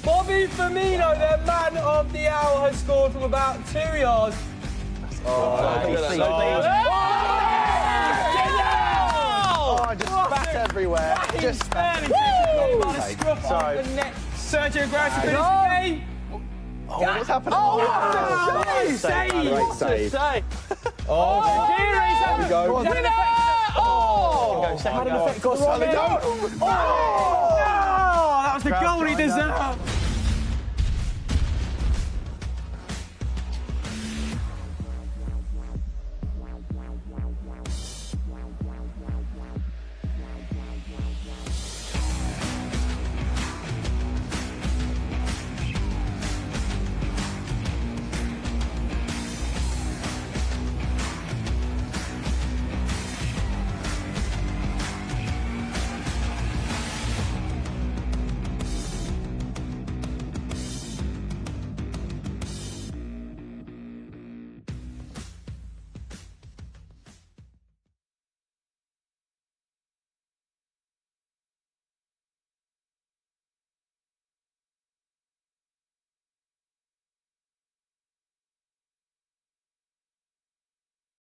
S1: Bobby Firmino, the man of the hour, has scored from about 2 yards.
S2: Just spat everywhere.
S1: Raheem Sterling sorry. Sergio Aguero to finish the game.
S2: What's happening?
S1: Great save!
S2: Oh,
S1: Shaqiri's
S2: we go.
S1: That was the goal he deserved.